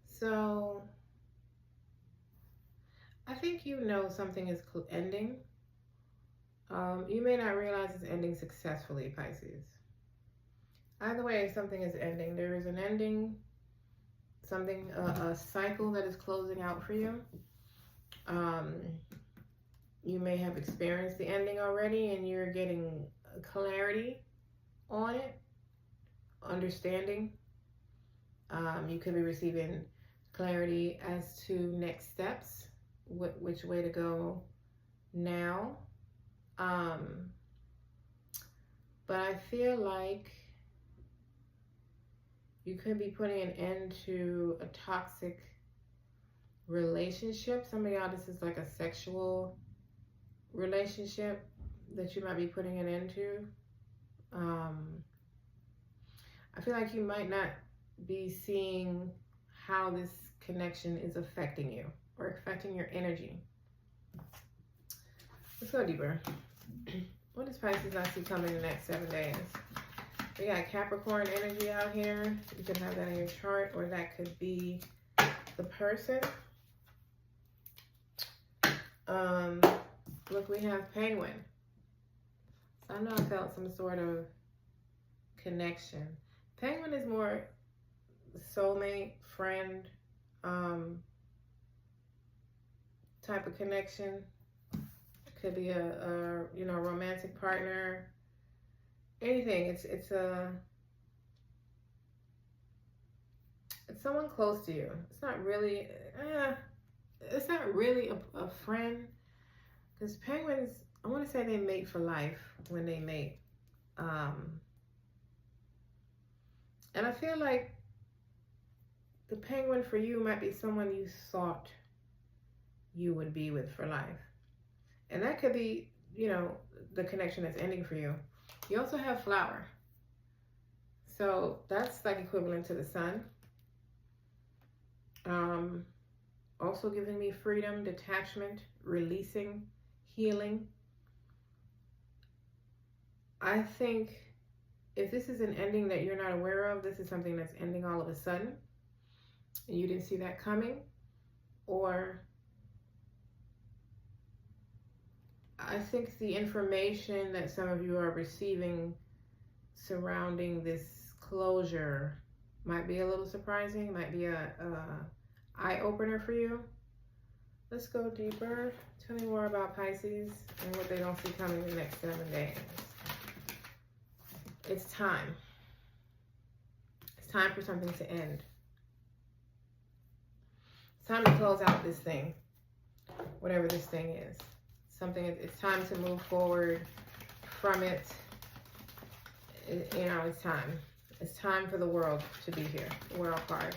A: So, I think you know something is ending. You may not realize it's ending successfully, Pisces. Either way, something is ending. There is an ending, something, a cycle that is closing out for you. You may have experienced the ending already and you're getting clarity on it, understanding. You could be receiving clarity as to next steps, which way to go now. But I feel like you could be putting an end to a toxic relationship. Some of y'all, this is like a sexual relationship that you might be putting an end to. I feel like you might not be seeing how this connection is affecting you or affecting your energy. Let's go deeper. What does Pisces I see coming in the next 7 days? We got Capricorn energy out here. You can have that in your chart, or that could be the person. Look, we have Penguin. So I know I felt some sort of connection. Penguin is more soulmate, friend, type of connection. It could be a romantic partner. Anything. It's someone close to you. It's not really a friend, because penguins, I want to say they mate for life when they mate. And I feel like the penguin for you might be someone you thought you would be with for life. And that could be, the connection that's ending for you. You also have flower. So that's like equivalent to the sun. Also giving me freedom, detachment, releasing, healing. I think if this is an ending that you're not aware of, this is something that's ending all of a sudden, and you didn't see that coming, or I think the information that some of you are receiving surrounding this closure might be a little surprising, might be a eye-opener for you. Let's go deeper. Tell me more about Pisces and what they don't see coming in the next 7 days. It's time. It's time for something to end. It's time to close out this thing, whatever this thing is. It's time to move forward from it. It's time. It's time for the world to be here. The World card.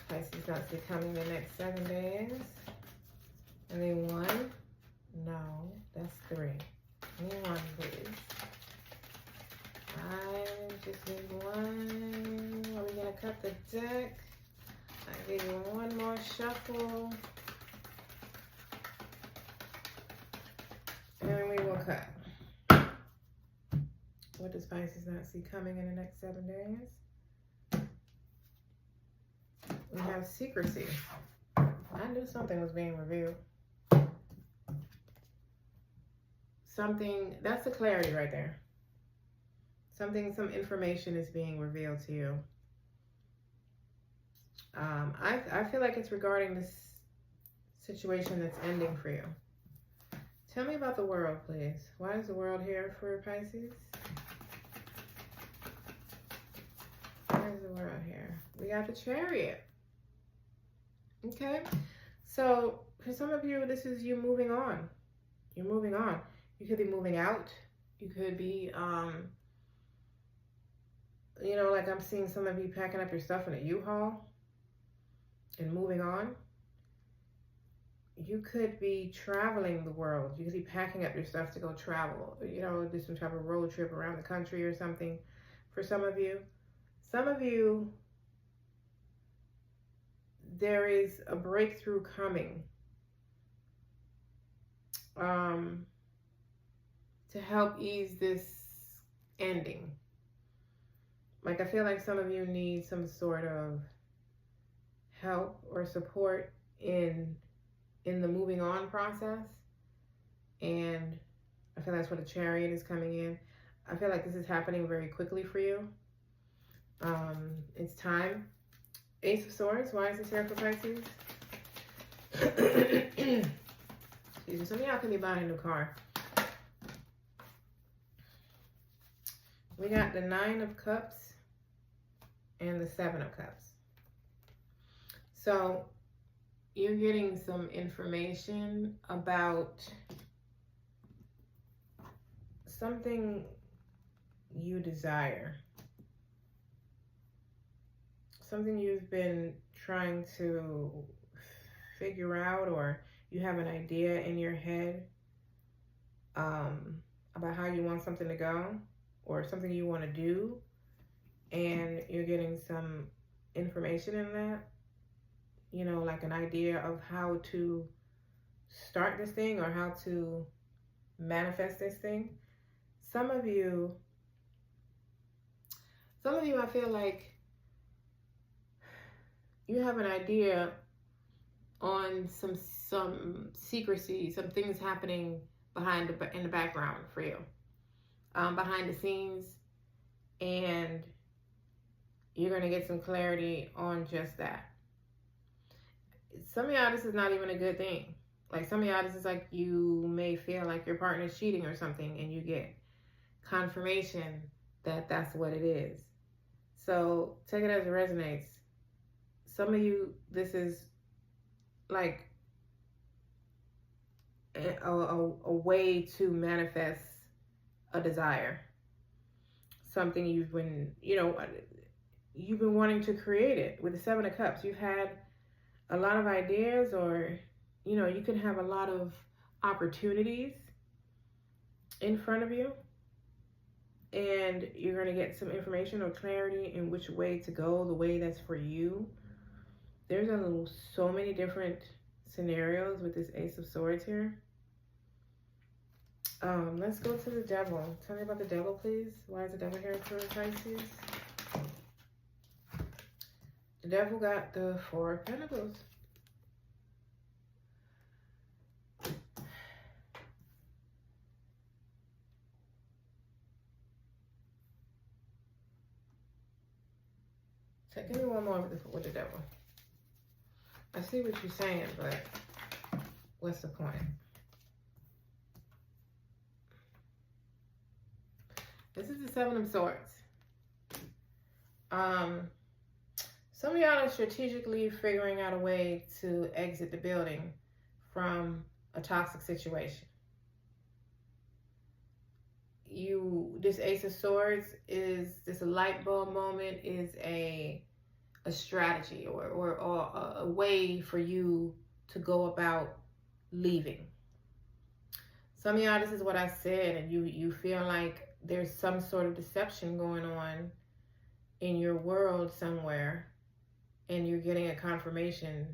A: Pisces not see coming the next 7 days. Only 1? No, that's 3. Only 1, please. I just need 1. Are we gonna cut the deck? I give you 1 more shuffle. And we will cut. What does Pisces not see coming in the next 7 days? We have secrecy. I knew something was being revealed. Something, that's the clarity right there. Some information is being revealed to you. I feel like it's regarding this situation that's ending for you. Tell me about the world, please. Why is the world here for Pisces? Why is the world here? We got the Chariot. Okay. So for some of you, this is you moving on. You're moving on. You could be moving out. You could be, like I'm seeing some of you packing up your stuff in a U-Haul. and moving on. You could be traveling the world. You could be packing up your stuff to go travel, you know, do some type of road trip around the country or something for some of you. Some of you, there is a breakthrough coming to help ease this ending. Like, I feel like some of you need some sort of help or support in the moving on process. And I feel that's where the Chariot is coming in. I feel like this is happening very quickly for you. It's time. Ace of Swords. Why is this here for Pisces? Excuse me. Some of y'all can be buying a new car. We got the Nine of Cups and the Seven of Cups. So you're getting some information about something you desire. Something you've been trying to figure out, or you have an idea in your head about how you want something to go, or something you want to do, and you're getting some information in that, you know, like an idea of how to start this thing or how to manifest this thing. Some of you, I feel like you have an idea on some secrecy, some things happening in the background for you, behind the scenes, and you're going to get some clarity on just that. Some of y'all, this is not even a good thing. Like, some of y'all, this is like you may feel like your partner's cheating or something, and you get confirmation that that's what it is. So take it as it resonates. Some of you, this is like a way to manifest a desire. Something you've been, you've been wanting to create it. With the Seven of Cups, you've had a lot of ideas, or, you can have a lot of opportunities in front of you, and you're going to get some information or clarity in which way to go, the way that's for you. There's so many different scenarios with this Ace of Swords here. Let's go to the Devil. Tell me about the Devil, please. Why is the Devil here for Pisces? The Devil got the Four of Pentacles. So give me one more with the Devil. I see what you're saying, but what's the point? This is the Seven of Swords. Some of y'all are strategically figuring out a way to exit the building from a toxic situation. This Ace of Swords is this light bulb moment, is a strategy or a way for you to go about leaving. Some of y'all, this is what I said, and you feel like there's some sort of deception going on in your world somewhere, and you're getting a confirmation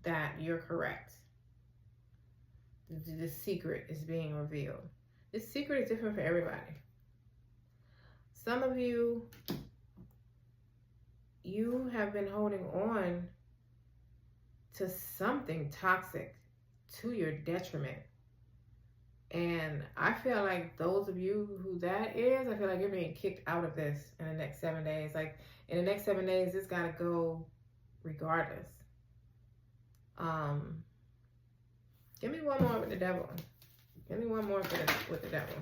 A: that you're correct. The secret is being revealed. This secret is different for everybody. Some of you have been holding on to something toxic to your detriment. And I feel like those of you who that is, I feel like you're being kicked out of this in the next 7 days. Like, in the next 7 days, this got to go regardless. Give me one more with the Devil. Give me one more with the Devil.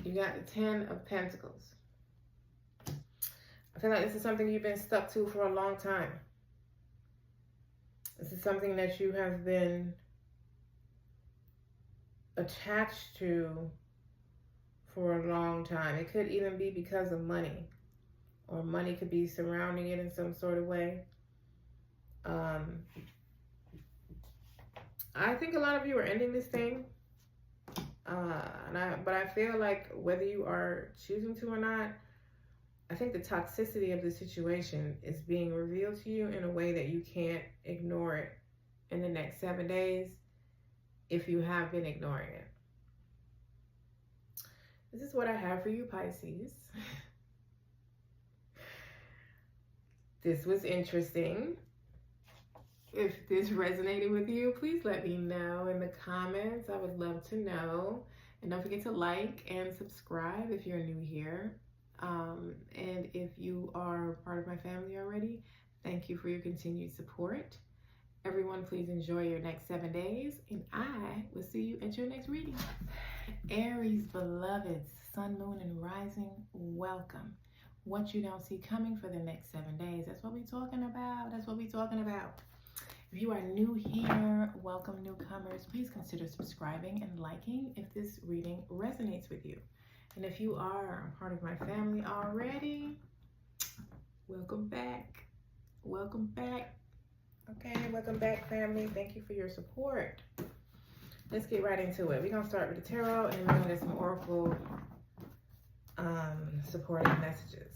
A: You got the Ten of Pentacles. I feel like this is something you've been stuck to for a long time. This is something that you have been attached to for a long time. It could even be because of money, or money could be surrounding it in some sort of way. I think a lot of you are ending this thing. But I feel like whether you are choosing to or not, I think the toxicity of the situation is being revealed to you in a way that you can't ignore it in the next 7 days if you have been ignoring it. This is what I have for you, Pisces. This was interesting. If this resonated with you, please let me know in the comments. I would love to know. And don't forget to like and subscribe if you're new here. And if you are part of my family already, thank you for your continued support. Everyone, please enjoy your next 7 days, and I will see you at your next reading. Aries, beloveds, sun, moon, and rising, welcome. What you don't see coming for the next 7 days. That's what we're talking about. That's what we're talking about. If you are new here, welcome newcomers. Please consider subscribing and liking if this reading resonates with you. And if you are part of my family already, welcome back. Welcome back. Okay, welcome back, family. Thank you for your support. Let's get right into it. We're going to start with the tarot, and then we're going to get some oracle supporting messages.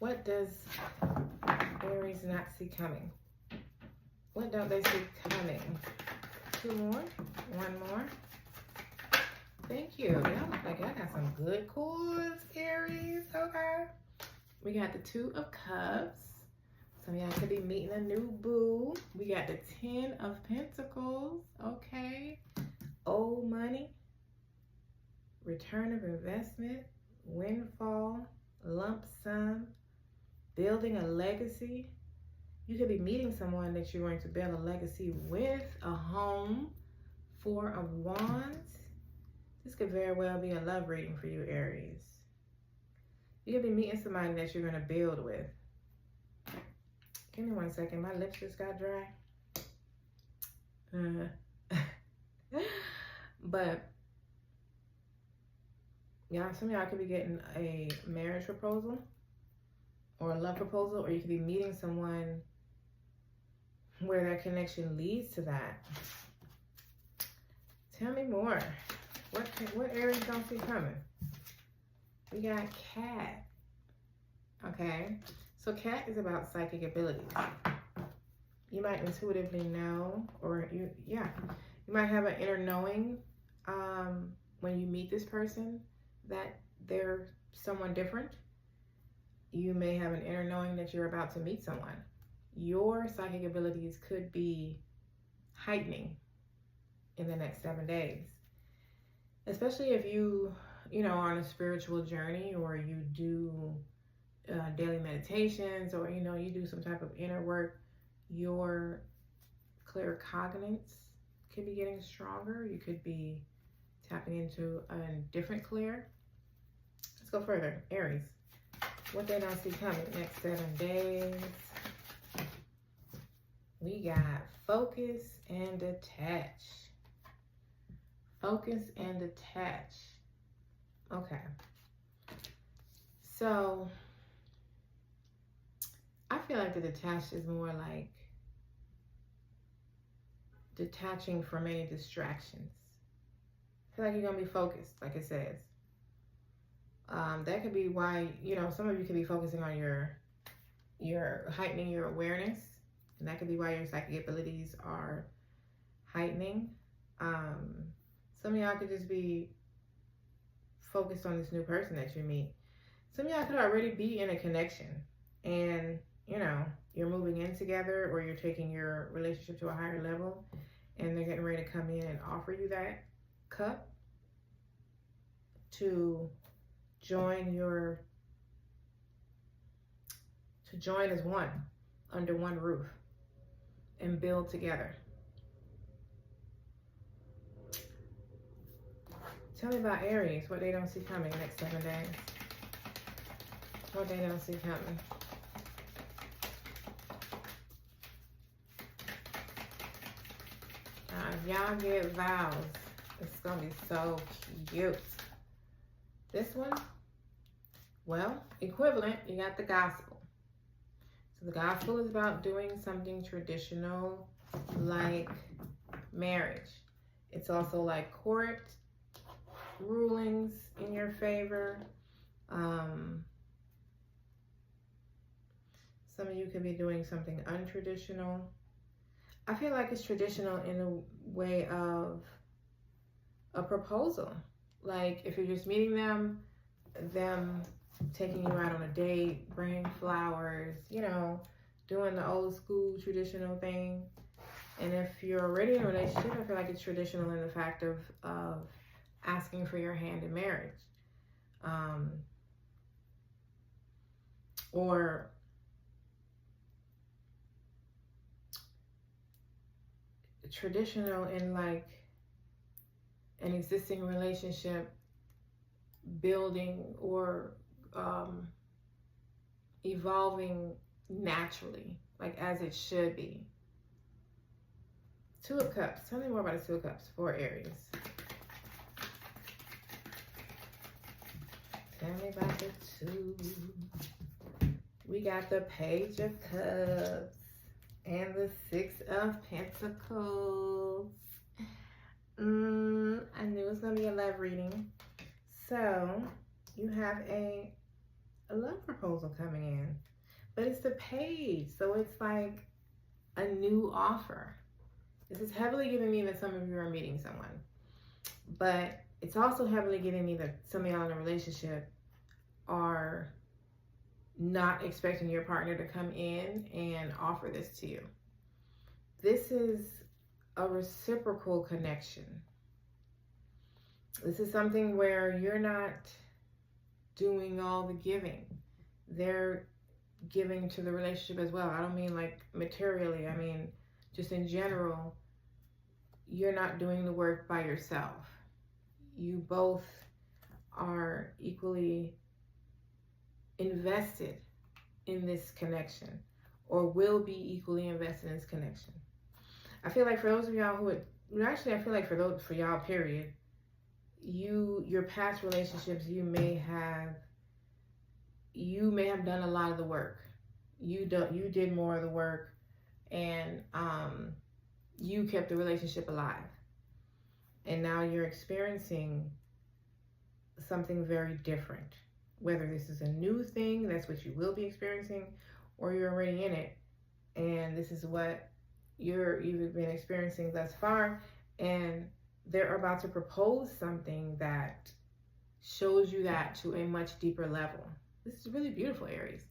A: What does Aries not see coming? What don't they see coming? 2 more? 1 more? Thank you. Y'all look like y'all got some good cards, Aries. Okay. We got the 2 of Cups. Some of y'all could be meeting a new boo. We got the 10 of Pentacles. Okay. Old money. Return of investment. Windfall. Lump sum. Building a legacy. You could be meeting someone that you're going to build a legacy with. A home. 4 of Wands. This could very well be a love reading for you, Aries. You could be meeting somebody that you're going to build with. Give me 1 second. My lips just got dry. But, yeah, some of y'all could be getting a marriage proposal or a love proposal, or you could be meeting someone where that connection leads to that. Tell me more. What Aries don't see coming? We got Cat. Okay. So Cat is about psychic abilities. You might intuitively know, or you might have an inner knowing when you meet this person that they're someone different. You may have an inner knowing that you're about to meet someone. Your psychic abilities could be heightening in the next 7 days. Especially if you are on a spiritual journey, or you do daily meditations, or you do some type of inner work. Your claircognizance could be getting stronger. You could be tapping into a different clair. Let's go further. Aries, what they don't see coming next 7 days. We got focus and detach. Focus and detach. Okay. So I feel like the detached is more like detaching from any distractions. I feel like you're going to be focused, like it says. That could be why, some of you could be focusing on your heightening your awareness. And that could be why your psychic abilities are heightening. Some of y'all could just be focused on this new person that you meet. Some of y'all could already be in a connection, and you're moving in together, or you're taking your relationship to a higher level, and they're getting ready to come in and offer you that cup to join as one, under one roof, and build together. Tell me about Aries, what they don't see coming next 7 days. What they don't see coming. If y'all get vows, it's going to be so cute. This one, Well, equivalent, you got the gospel. So the gospel is about doing something traditional like marriage. It's also like court rulings in your favor. Some of you could be doing something untraditional. I feel like it's traditional in a way of a proposal. Like if you're just meeting them taking you out on a date, bringing flowers, you know, doing the old school traditional thing. And if you're already in a relationship, I feel like it's traditional in the fact of asking for your hand in marriage. Or traditional in like an existing relationship building or evolving naturally, like as it should be. Two of Cups. Tell me more about the Two of Cups for Aries. Tell me about the two. We got the Page of Cups and the Six of Pentacles. I knew it was going to be a love reading. So, you have a love proposal coming in. But it's the Page. So, it's like a new offer. This is heavily giving me that some of you are meeting someone. But it's also heavily giving me that some of y'all in a relationship are not expecting your partner to come in and offer this to you. This is a reciprocal connection. This is something where you're not doing all the giving. They're giving to the relationship as well. I don't mean like materially. I mean just in general, you're not doing the work by yourself. You both are equally invested in this connection, or will be equally invested in this connection. I feel like for those of y'all who I feel like for y'all, period, your past relationships, you may have done a lot of the work. You did more of the work, and you kept the relationship alive. And now you're experiencing something very different. Whether this is a new thing, that's what you will be experiencing, or you're already in it, and this is what you've been experiencing thus far, and they're about to propose something that shows you that to a much deeper level. This is really beautiful, Aries.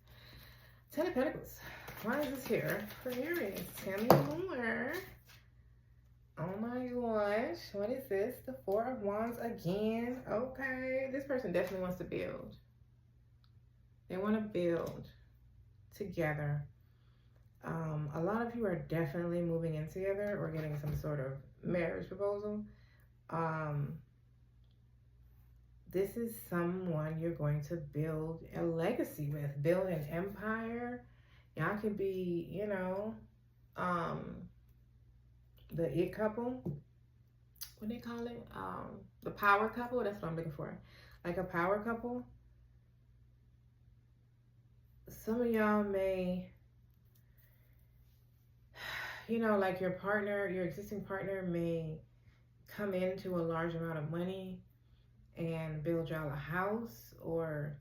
A: Ten of Pentacles. Why is this here for Aries? Tell me more. Oh my gosh. What is this? The Four of Wands again. Okay. This person definitely wants to build. They want to build together. A lot of you are definitely moving in together or getting some sort of marriage proposal. This is someone you're going to build a legacy with, build an empire. Y'all could be, you know, the it couple. What do they call it? The power couple. That's what I'm looking for. Like a power couple. Some of y'all may, you know, like your partner, your existing partner may come into a large amount of money and build y'all a house, or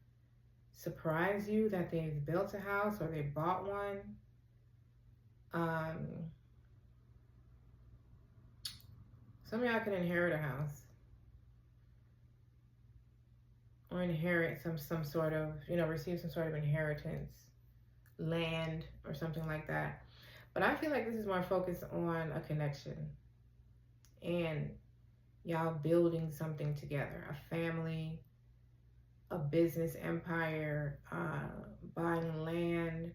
A: surprise you that they've built a house or they bought one. Some of y'all can inherit a house or inherit some sort of, you know, receive some sort of inheritance, land or something like that. But I feel like this is more focused on a connection and y'all building something together, a family, a business empire, buying land,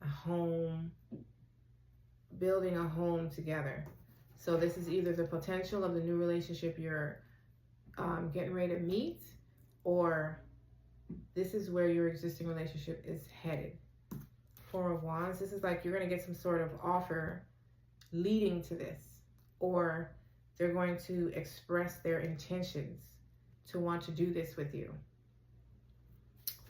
A: a home, building a home together. So this is either the potential of the new relationship you're getting ready to meet, or this is where your existing relationship is headed. Four of Wands, this is like you're going to get some sort of offer leading to this, or they're going to express their intentions to want to do this with you.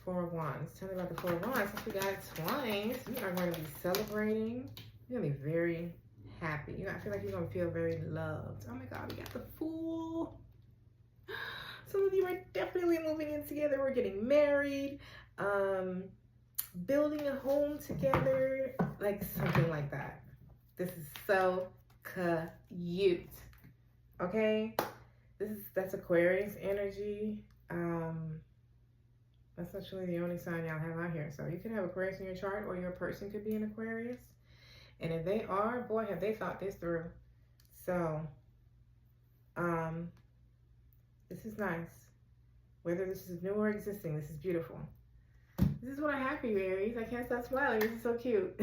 A: Four of Wands. Tell me about the Four of Wands. Since we got it twice, you are going to be celebrating. You're going to be very happy. I feel like you're going to feel very loved. Oh my God, we got the Fool. Some of you are definitely moving in together. We're getting married, building a home together, like something like that. This is so cute. Okay, that's Aquarius energy. That's actually the only sign y'all have out here. So you could have Aquarius in your chart, or your person could be an Aquarius. And if they are, boy, have they thought this through. So, this is nice. Whether this is new or existing, this is beautiful. This is what I have for you, Aries. I can't stop smiling. This is so cute.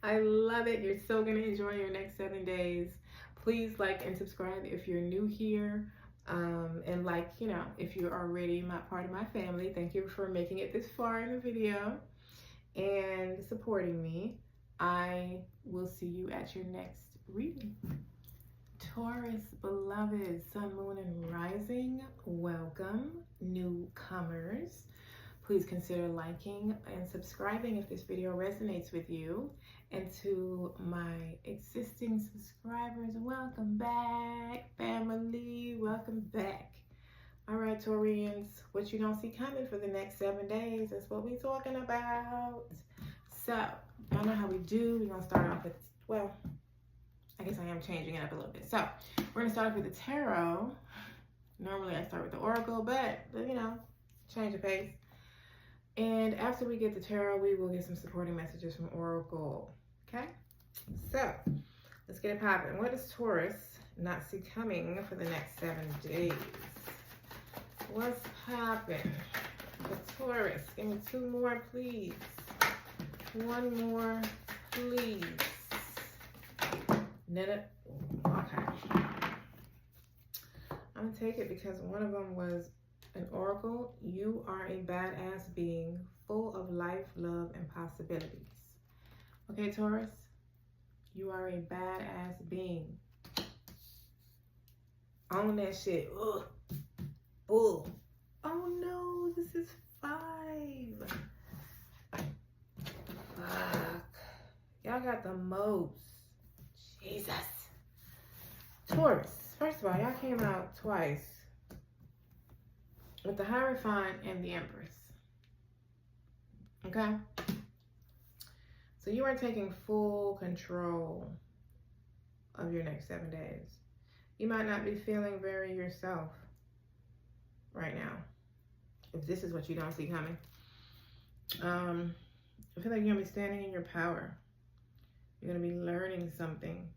A: I love it. You're so going to enjoy your next 7 days. Please like and subscribe if you're new here. And like, you know, if you're already part of my family, thank you for making it this far in the video and supporting me. I will see you at your next reading. Taurus, beloved, sun, moon, and rising, welcome, newcomers. Please consider liking and subscribing if this video resonates with you. And to my existing subscribers, welcome back, family, welcome back. All right, Taurians, what you don't see coming for the next 7 days, that's what we're talking about. So, y'all know how we do. We're going to start off with, well, I guess I am changing it up a little bit. So, we're going to start off with the tarot. Normally, I start with the oracle, but, you know, change the pace. And after we get the tarot, we will get some supporting messages from oracle. Okay? So, let's get it popping. What does Taurus not see coming for the next 7 days? What's popping for Taurus? Give me 2 more, please. 1 more, please. Okay. I'm going to take it because one of them was an oracle. You are a badass being full of life, love, and possibilities. Okay, Taurus? You are a badass being. Own that shit. Ugh. Bull. Oh no, this is 5. Fuck. Y'all got the most. Jesus. Taurus. First of all, y'all came out twice with the Hierophant and the Empress. Okay? So you are taking full control of your next 7 days. You might not be feeling very yourself right now, if this is what you don't see coming. I feel like you're going to be standing in your power. You're going to be learning something,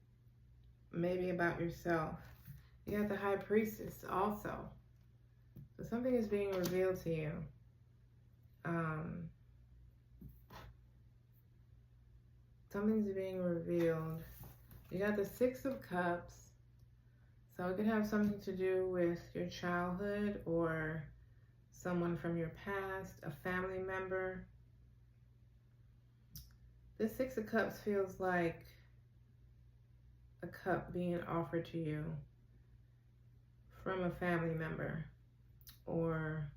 A: maybe about yourself. You got the High Priestess also. So something is being revealed to you. Something's being revealed. You got the 6 of Cups. So it could have something to do with your childhood or someone from your past, a family member. This 6 of Cups feels like a cup being offered to you from a family member or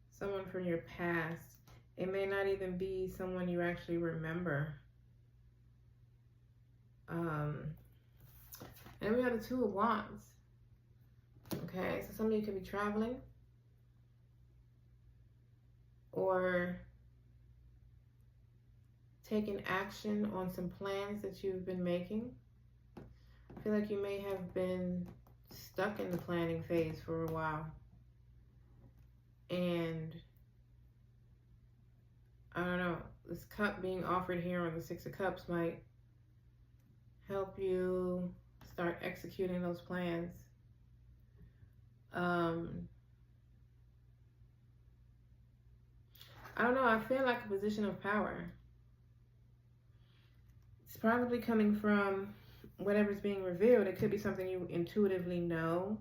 A: someone from your past. It may not even be someone you actually remember. And we have the 2 of Wands. Okay, so some of you could be traveling or taking action on some plans that you've been making. I feel like you may have been stuck in the planning phase for a while. And I don't know, this cup being offered here on the 6 of Cups might help you start executing those plans. I don't know, I feel like a position of power. It's probably coming from whatever's being revealed. It could be something you intuitively know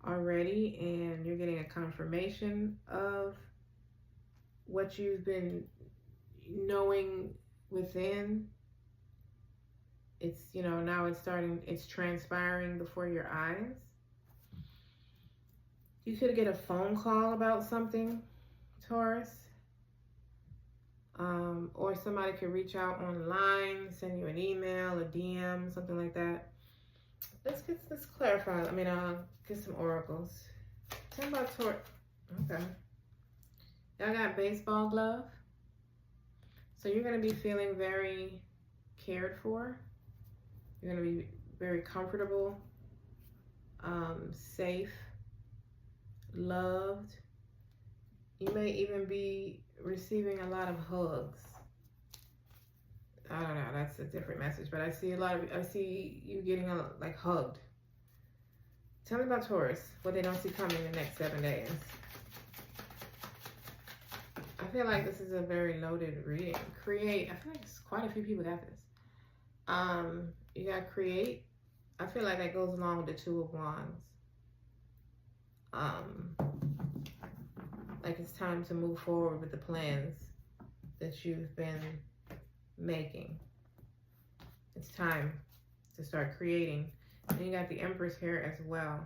A: already, and you're getting a confirmation of what you've been knowing within. It's, you know, now it's transpiring before your eyes. You could get a phone call about something. Taurus. Or somebody could reach out online, send you an email, a DM, something like that. Let's clarify. I mean, get some oracles. Tell me about Taurus. Okay. Y'all got baseball glove. So you're going to be feeling very cared for. You're going to be very comfortable, safe, loved. You may even be receiving a lot of hugs. I don't know, that's a different message, but I see you getting like hugged. Tell me about Taurus, what they don't see coming in the next 7 days. I feel like this is a very loaded reading. Create, I feel like quite a few people got this. You got create. I feel like that goes along with the Two of Wands. Like it's time to move forward with the plans that you've been making. It's time to start creating. And you got the Empress here as well,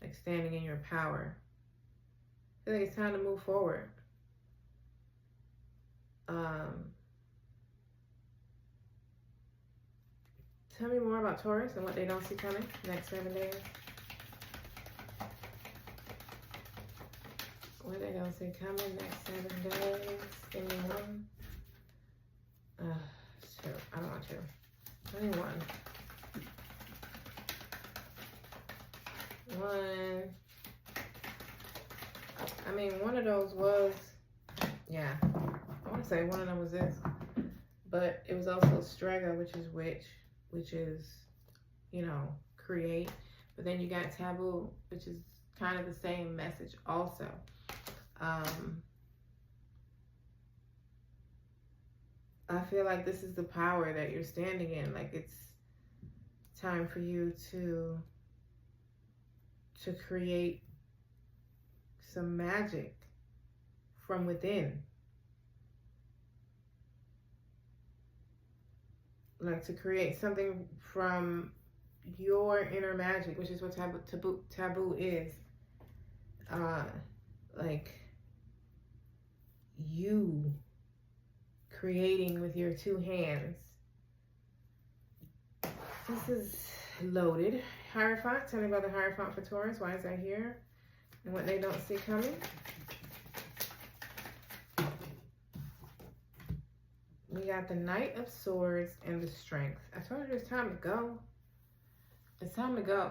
A: like standing in your power. I feel like it's time to move forward. Tell me more about Taurus and what they don't see coming next 7 days. What they don't see coming next 7 days. Anyone? Two. I don't want to. Anyone? One. I mean, one of those was, yeah. I want to say one of them was this, but it was also Strega, which is witch, which is, you know, create. But then you got taboo, which is kind of the same message also. I feel like this is the power that you're standing in. Like it's time for you to create some magic from within. Like to create something from your inner magic, which is what taboo is. Like you creating with your two hands. This is loaded. Hierophant, tell me about the Hierophant for Taurus. Why is that here? And what they don't see coming. We got the Knight of Swords and the Strength. I told you it's time to go. It's time to go.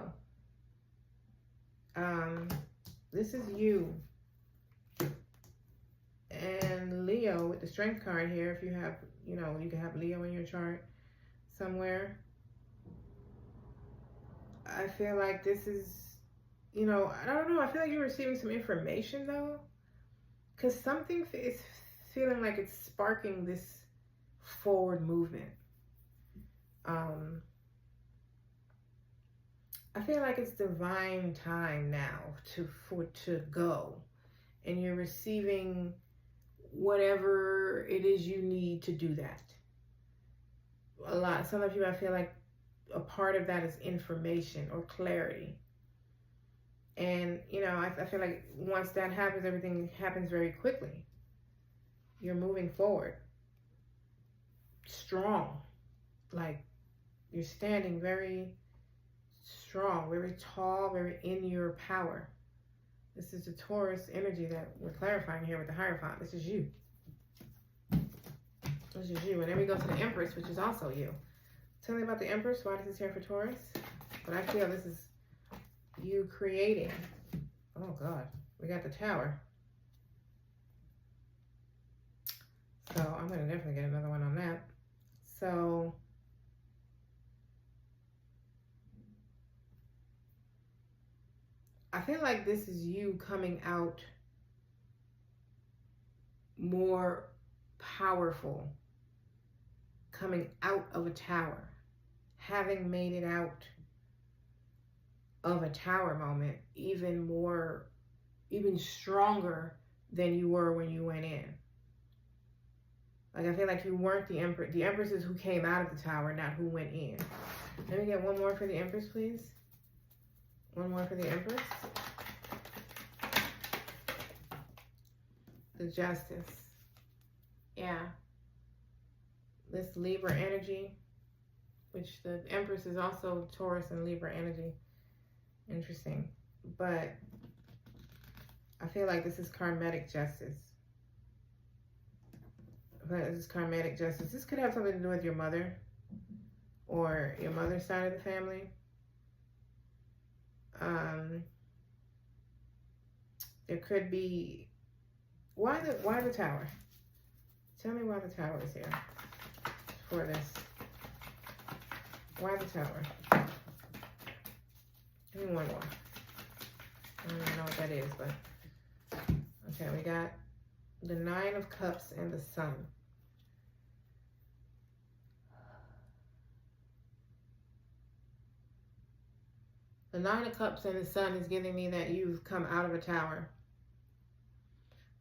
A: This is you. And Leo with the Strength card here. If you have, you know, you can have Leo in your chart somewhere. I feel like this is, you know, I don't know. I feel like you're receiving some information though. Because something is feeling like it's sparking this forward movement. I feel like it's divine time now to go, and you're receiving whatever it is you need to do that. Some of you, I feel like a part of that is information or clarity. And, you know, I feel like once that happens, everything happens very quickly. You're moving forward. Strong. Like, you're standing very strong, very tall, very in your power. This is the Taurus energy that we're clarifying here with the Hierophant. This is you. This is you. And then we go to the Empress, which is also you. Tell me about the Empress. Why is this here for Taurus? But I feel this is you creating. Oh, God. We got the Tower. So I'm going to definitely get another one on that. So I feel like this is you coming out more powerful, coming out of a tower, having made it out of a tower moment, even stronger than you were when you went in. Like, I feel like you weren't the Empress. The Empress is who came out of the tower, not who went in. Let me get one more for the Empress, please. One more for the Empress. the Justice. Yeah. This Libra energy, which the Empress is also Taurus and Libra energy. Interesting. But I feel like this is karmatic justice. This is karmatic justice. This could have something to do with your mother or your mother's side of the family. There could be, why the Tower? Tell me why the Tower is here for this. Why the Tower? Give me one more. I don't even know what that is, but okay, we got the Nine of Cups and the Sun. The Nine of Cups and the Sun is giving me that you've come out of a tower.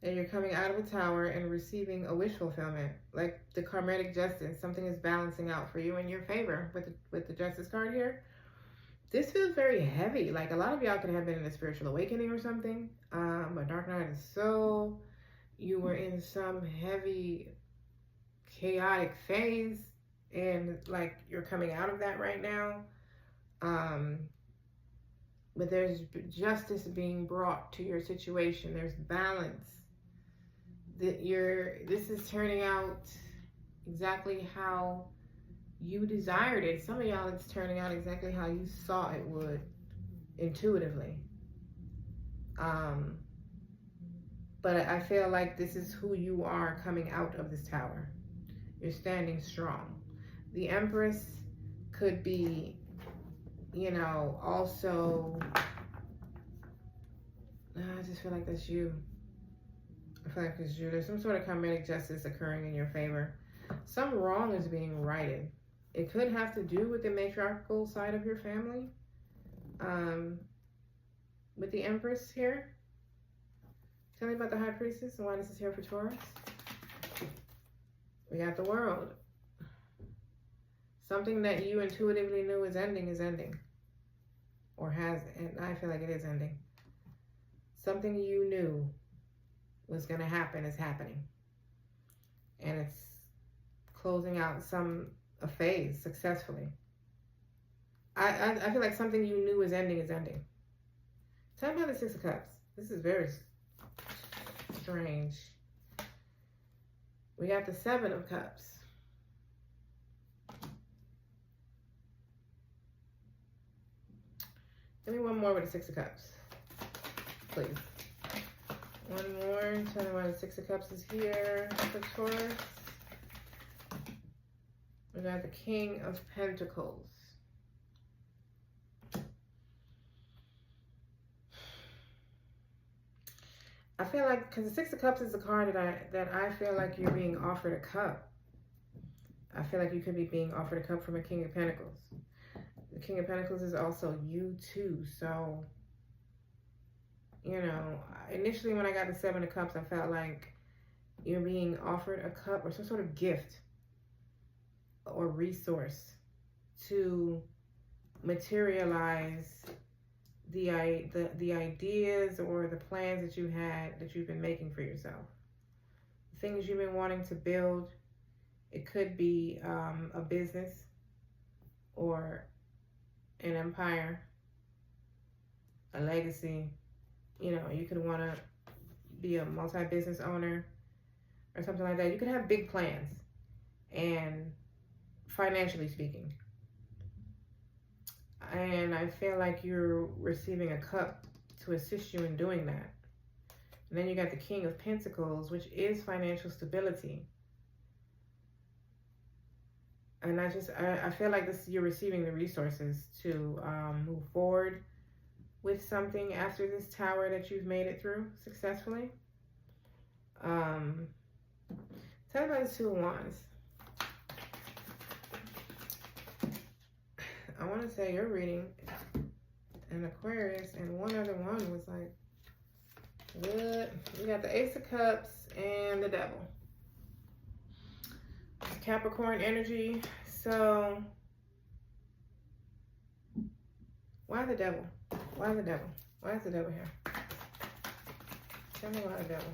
A: That you're coming out of a tower and receiving a wish fulfillment. Like the karmatic justice. Something is balancing out for you in your favor with the Justice card here. This feels very heavy. Like a lot of y'all could have been in a spiritual awakening or something. But Dark Night is so... You were in some heavy, chaotic phase. And like you're coming out of that right now. But there's justice being brought to your situation. There's balance. This is turning out exactly how you desired it. Some of y'all, it's turning out exactly how you saw it would, intuitively. But I feel like this is who you are coming out of this tower. You're standing strong. The Empress could be, you know, also, I just feel like that's you. I feel like it's you. There's some sort of karmatic justice occurring in your favor. Some wrong is being righted. It could have to do with the matriarchal side of your family. With the Empress here. Tell me about the High Priestess and why this is here for Taurus. We got the World. Something that you intuitively knew is ending. Or has, and I feel like it is ending. Something you knew was going to happen is happening. And it's closing out a phase successfully. I feel like something you knew is ending. Tell me about the Six of Cups. This is very strange. We got the Seven of Cups. Give me one more with the Six of Cups, please. One more. Tell me why the Six of Cups is here for Taurus. We got the King of Pentacles. I feel like, because the Six of Cups is the card that I feel like you're being offered a cup. I feel like you could be being offered a cup from a King of Pentacles. The King of Pentacles is also you too. So, you know, initially when I got the Seven of Cups, I felt like you're being offered a cup or some sort of gift or resource to materialize the ideas or the plans that you've been making for yourself. The things you've been wanting to build. It could be a business or an empire, a legacy. You know, you could want to be a multi-business owner or something like that. You could have big plans, and financially speaking. And I feel like you're receiving a cup to assist you in doing that. And then you got the King of Pentacles, which is financial stability. And I feel like you're receiving the resources to move forward with something after this tower that you've made it through successfully. Tell me about the Two of Wands. I want to say you're reading an Aquarius, and one other one was like, good. We got the Ace of Cups and the Devil. Capricorn energy. So, why the Devil? Why the Devil? Why is the Devil here? Tell me why the Devil.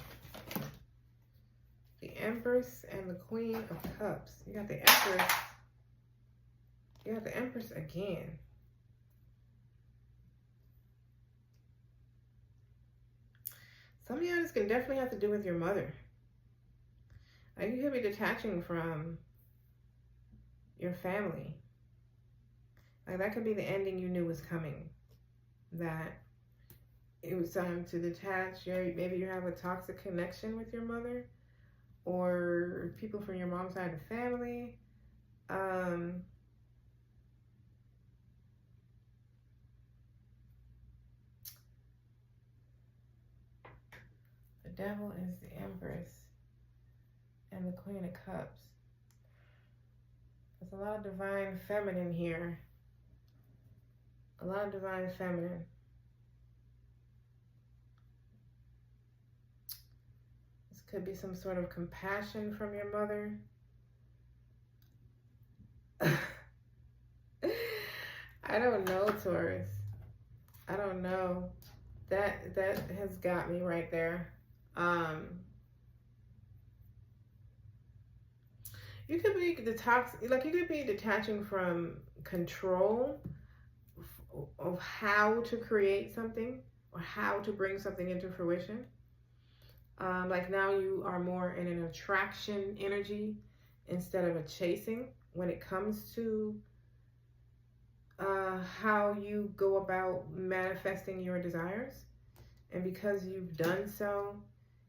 A: The Empress and the Queen of Cups. You got the Empress. You got the Empress again. Some of y'all, this can definitely have to do with your mother. Like, you could be detaching from your family. Like, that could be the ending you knew was coming. That it was time to detach. Maybe you have a toxic connection with your mother, or people from your mom's side of the family. The Devil is the Empress and the Queen of Cups. There's a lot of divine feminine here. A lot of divine feminine. This could be some sort of compassion from your mother. I don't know, Taurus. I don't know. That has got me right there. You could be you could be detaching from control of how to create something or how to bring something into fruition. Like now you are more in an attraction energy instead of a chasing when it comes to how you go about manifesting your desires. And because you've done so,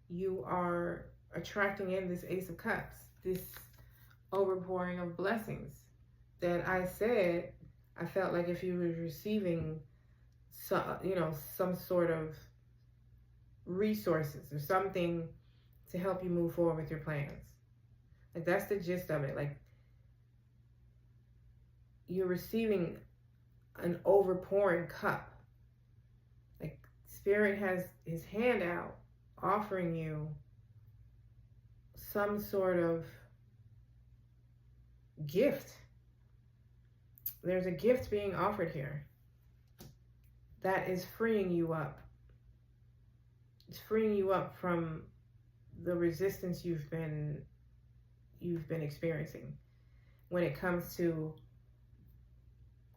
A: you are attracting in this Ace of Cups, this overpouring of blessings that I said I felt like if you were receiving some sort of resources or something to help you move forward with your plans. Like, that's the gist of it. Like, you're receiving an overpouring cup. Like, Spirit has his hand out offering you some sort of gift. There's a gift being offered here that is freeing you up. It's freeing you up from the resistance you've been experiencing when it comes to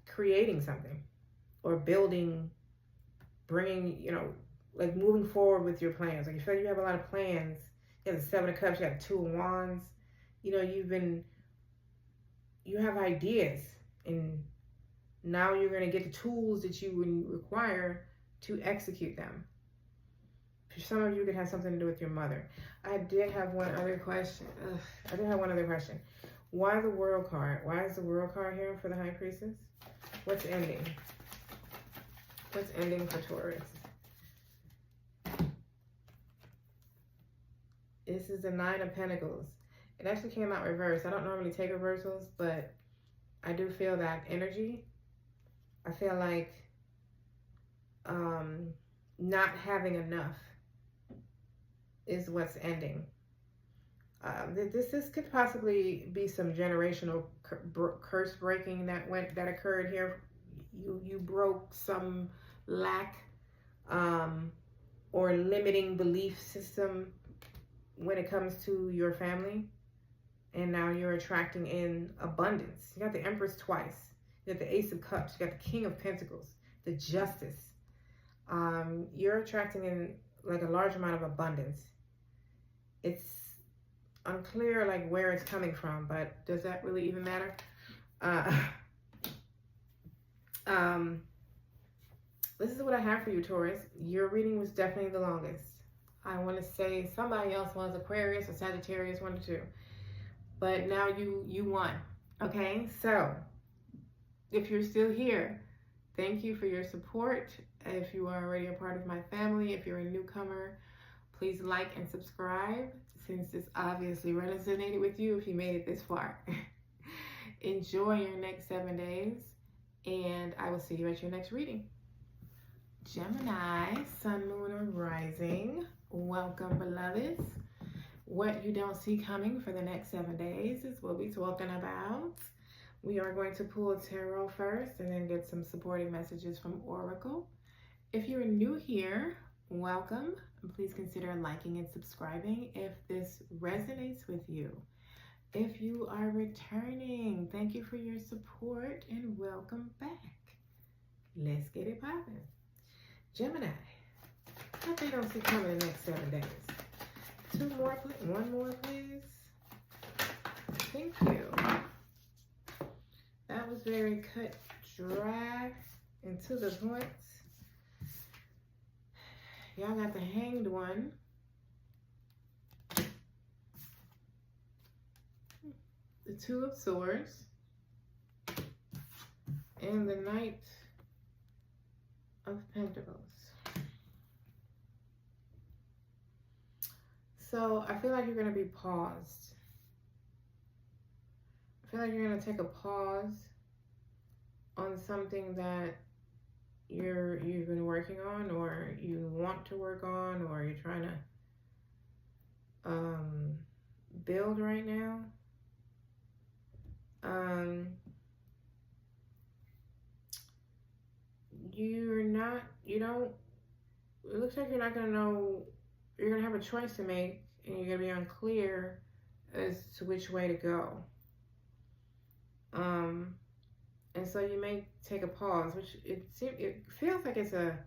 A: creating something or building, bringing, like moving forward with your plans. Like, you feel like you have a lot of plans. You have the Seven of Cups, you have the Two of Wands. You have ideas, and now you're going to get the tools that you would require to execute them. For some of you, it could have something to do with your mother. I did have one other question. Why the World card? Why is the World card here for the High Priestess? What's ending? What's ending for Taurus? This is the Nine of Pentacles. It actually came out reversed. I don't normally take reversals, but I do feel that energy. I feel like not having enough is what's ending. This could possibly be some generational curse breaking that occurred here. You broke some lack or limiting belief system when it comes to your family, and now you're attracting in abundance. You got the Empress twice. You got the Ace of Cups. You got the King of Pentacles, the Justice. You're attracting in like a large amount of abundance. It's unclear like where it's coming from, but does that really even matter? This is what I have for you, Taurus. Your reading was definitely the longest. I want to say somebody else was Aquarius or Sagittarius, 1 to 2. But now you won. Okay, so if you're still here, thank you for your support. If you are already a part of my family, if you're a newcomer, please like and subscribe, since this obviously resonated with you if you made it this far. Enjoy your next 7 days, and I will see you at your next reading. Gemini, Sun, Moon, or Rising. Welcome, beloveds. What you don't see coming for the next 7 days is what we're talking about. We are going to pull tarot first and then get some supporting messages from Oracle. If you're new here, welcome. Please consider liking and subscribing if this resonates with you. If you are returning, thank you for your support and welcome back. Let's get it popping. Gemini, what they don't see coming in the next 7 days? 2 more, please. 1 more, please. Thank you. That was very cut, dry, and to the point. Y'all got the Hanged One. The 2 of Swords. And the Knight of Pentacles. So I feel like you're going to be paused. I feel like you're going to take a pause on something that you've been working on, or you want to work on, or you're trying to build right now. It looks like you're not going to know, you're going to have a choice to make, and you're going to be unclear as to which way to go. And so you may take a pause, which it feels like it's a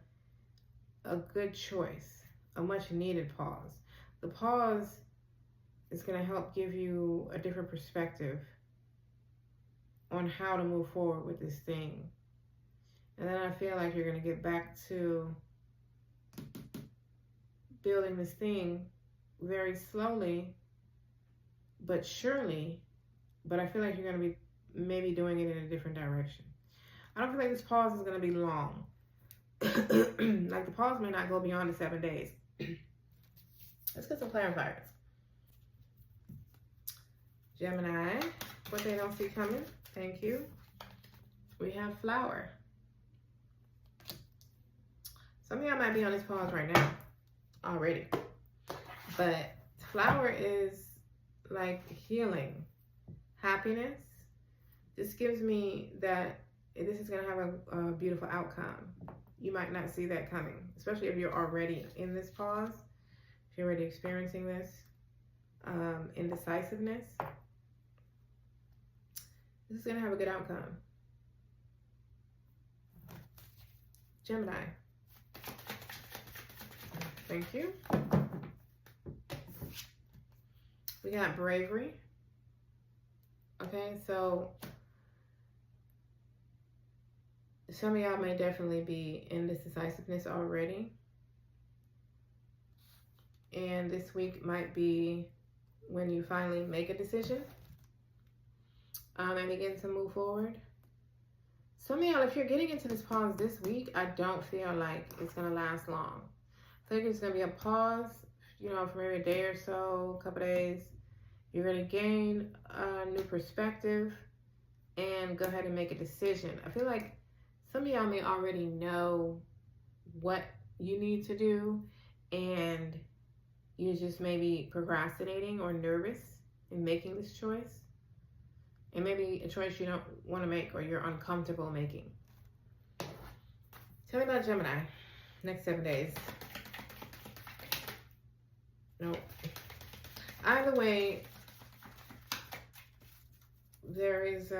A: good choice, a much needed pause. The pause is going to help give you a different perspective on how to move forward with this thing. And then I feel like you're going to get back to building this thing very slowly, but surely. But I feel like you're going to be maybe doing it in a different direction. I don't feel like this pause is going to be long. Like the pause may not go beyond the 7 days. Let's get some clarifiers. Gemini, what they don't see coming. Thank you. We have Flower. Some of y'all might be on this pause right now already. But Flower is like healing, happiness. This gives me that this is going to have a beautiful outcome. You might not see that coming, especially if you're already in this pause, if you're already experiencing this indecisiveness. This is going to have a good outcome. Gemini. Thank you. We got Bravery. Okay, so some of y'all may definitely be in this decisiveness already. And this week might be when you finally make a decision and begin to move forward. Some of y'all, if you're getting into this pause this week, I don't feel like it's going to last long. I think it's going to be a pause, you know, for maybe a day or so, a couple days. You're going to gain a new perspective and go ahead and make a decision. I feel like some of y'all may already know what you need to do, and you're just maybe procrastinating or nervous in making this choice. And maybe a choice you don't want to make or you're uncomfortable making. Tell me about Gemini. Next 7 days. Nope. Either way, there is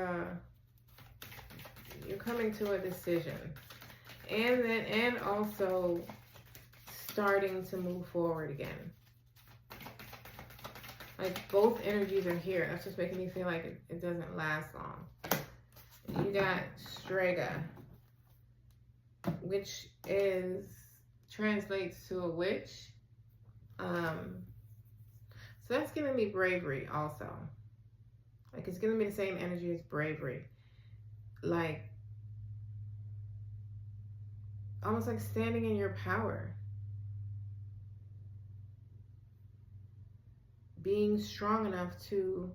A: you're coming to a decision, and also starting to move forward again. Like both energies are here. That's just making me feel like it doesn't last long. You got Strega, which translates to a witch. So that's giving me bravery also. Like it's giving me the same energy as bravery. Like almost like standing in your power. Being strong enough to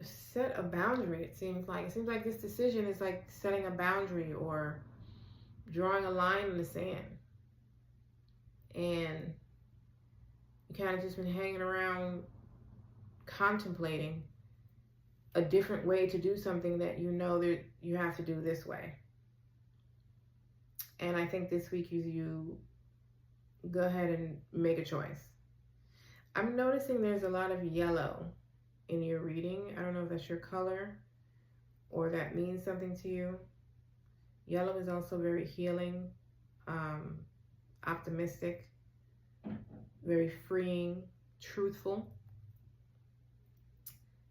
A: set a boundary, it seems like. It seems like this decision is like setting a boundary or drawing a line in the sand. And you kind of just been hanging around contemplating a different way to do something that you know that you have to do this way. And I think this week you go ahead and make a choice. I'm noticing there's a lot of yellow in your reading. I don't know if that's your color or that means something to you. Yellow is also very healing, optimistic, very freeing, truthful.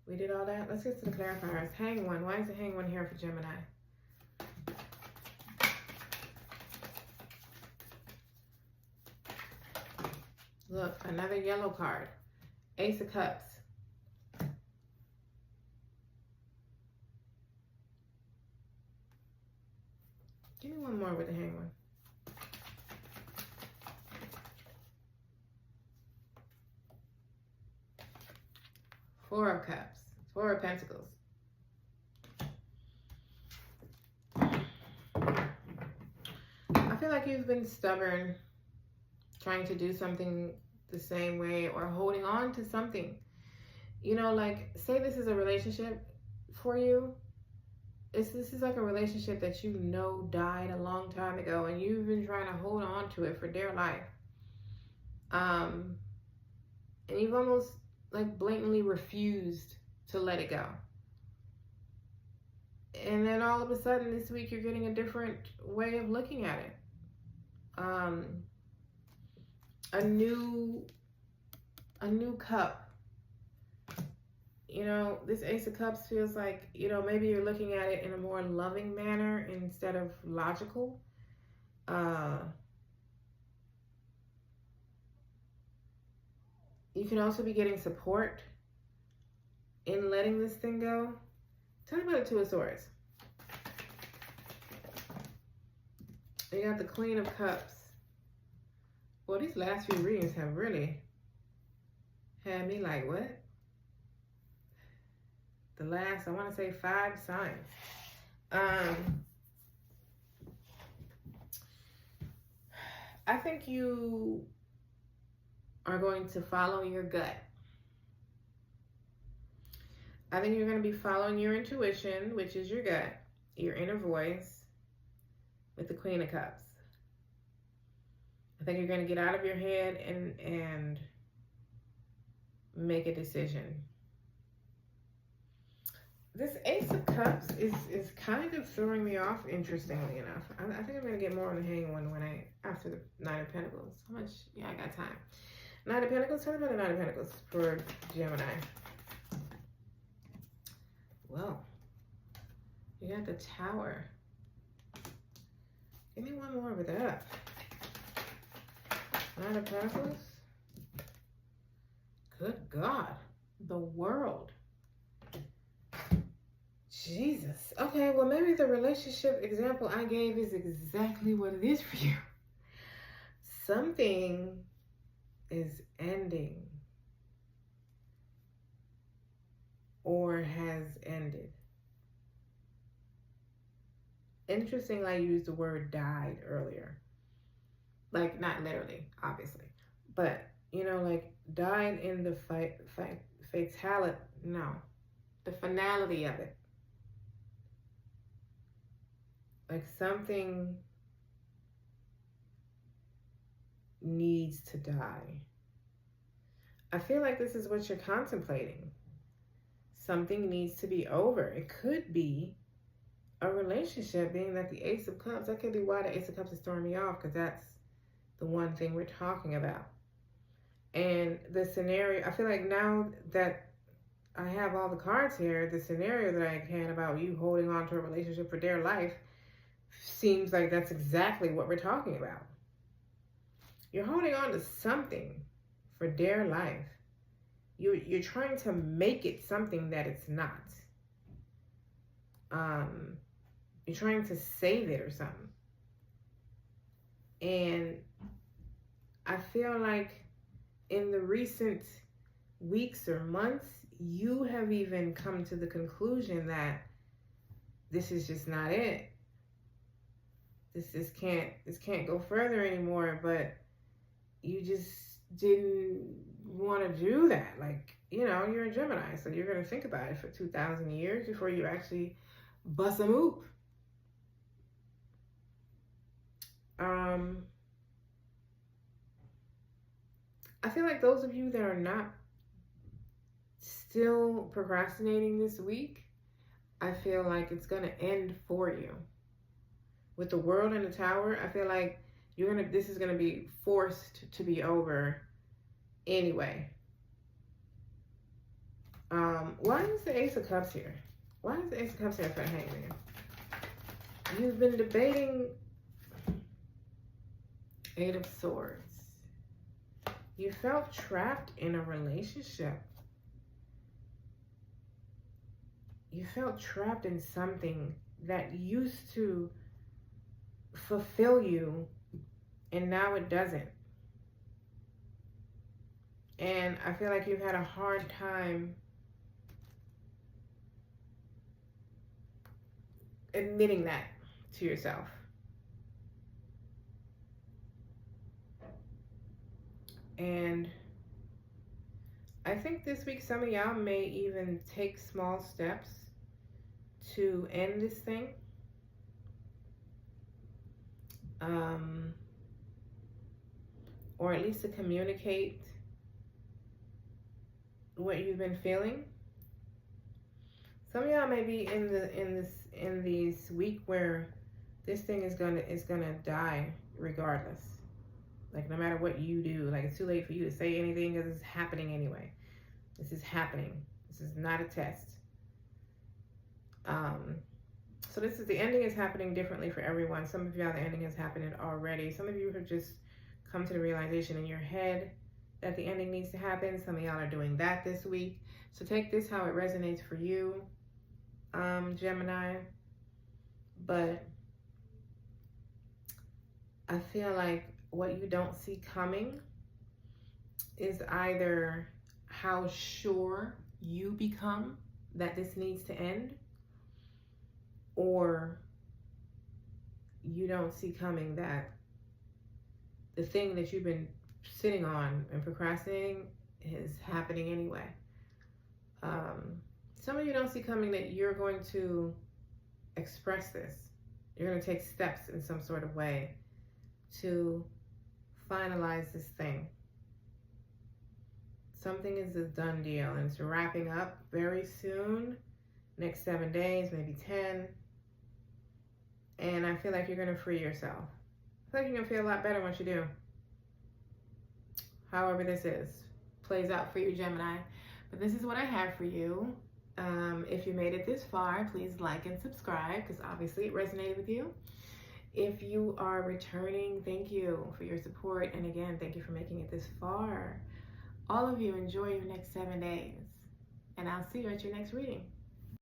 A: We did all that. Let's get to the clarifiers. Hang one. Why is the hang one here for Gemini? Look, another yellow card. Ace of Cups. Give me one more with the hang one. Four of Cups. Four of Pentacles. I feel like you've been stubborn, trying to do something the same way or holding on to something. You know, like, say this is a relationship for you. This is like a relationship that you know died a long time ago and you've been trying to hold on to it for dear life. And you've almost like blatantly refused to let it go. And then all of a sudden this week you're getting a different way of looking at it. A new cup. You know, this Ace of Cups feels like, you know, maybe you're looking at it in a more loving manner instead of logical. You can also be getting support in letting this thing go. Tell me about the Two of Swords. You got the Queen of Cups. Well, these last few readings have really had me like, what? The last, I want to say 5 signs. I think you are going to follow your gut. I think you're going to be following your intuition, which is your gut, your inner voice, with the Queen of Cups. I think you're going to get out of your head and make a decision. This Ace of Cups is kind of throwing me off, interestingly enough. I think I'm going to get more on the hang one after the Nine of Pentacles. How much? Yeah, I got time. Nine of Pentacles? Tell me about the Nine of Pentacles for Gemini. Well, you got the Tower. Give me one more with that. Nine of Pentacles. Good God. The World. Jesus. Okay, well, maybe the relationship example I gave is exactly what it is for you. Something is ending or has ended. Interesting, I used the word died earlier. Like, not literally, obviously, but, you know, like, died in the fatality, no, the finality of it. Like, something needs to die. I feel like this is what you're contemplating. Something needs to be over. It could be a relationship, being that the Ace of Cups, that could be why the Ace of Cups is throwing me off, because that's the one thing we're talking about. And the scenario, I feel like now that I have all the cards here, the scenario that I had about you holding on to a relationship for dear life seems like that's exactly what we're talking about. You're holding on to something for dear life. You're trying to make it something that it's not. You're trying to save it or something. And I feel like in the recent weeks or months, you have even come to the conclusion that this is just not it. This can't go further anymore, but you just didn't want to do that. Like, you know, you're a Gemini, so you're going to think about it for 2,000 years before you actually bust a move. I feel like those of you that are not still procrastinating this week, I feel like it's going to end for you. With the World and the Tower, I feel like this is going to be forced to be over anyway. Why is the Ace of Cups here? Why is the Ace of Cups here for the Hangman? You've been debating Eight of Swords. You felt trapped in a relationship. You felt trapped in something that used to fulfill you, and now it doesn't. And I feel like you've had a hard time admitting that to yourself. And I think this week some of y'all may even take small steps to end this thing. Or at least to communicate what you've been feeling. Some of y'all may be in this week where this thing is gonna die regardless. Like, no matter what you do, like, it's too late for you to say anything because it's happening anyway. This is happening. This is not a test. So the ending is happening differently for everyone. Some of y'all, the ending has happened already. Some of you have just come to the realization in your head that the ending needs to happen. Some of y'all are doing that this week. So take this how it resonates for you, Gemini. But I feel like what you don't see coming is either how sure you become that this needs to end, or you don't see coming that the thing that you've been sitting on and procrastinating is happening anyway. Some of you don't see coming that you're going to express this. You're going to take steps in some sort of way to finalize this thing. Something is a done deal, and it's wrapping up very soon. Next 7 days, maybe 10. And I feel like you're going to free yourself. I feel like you're going to feel a lot better once you do. However this plays out for you, Gemini. But this is what I have for you. If you made it this far, please like and subscribe, because obviously it resonated with you. If you are returning, thank you for your support. And again, thank you for making it this far. All of you, enjoy your next 7 days. And I'll see you at your next reading.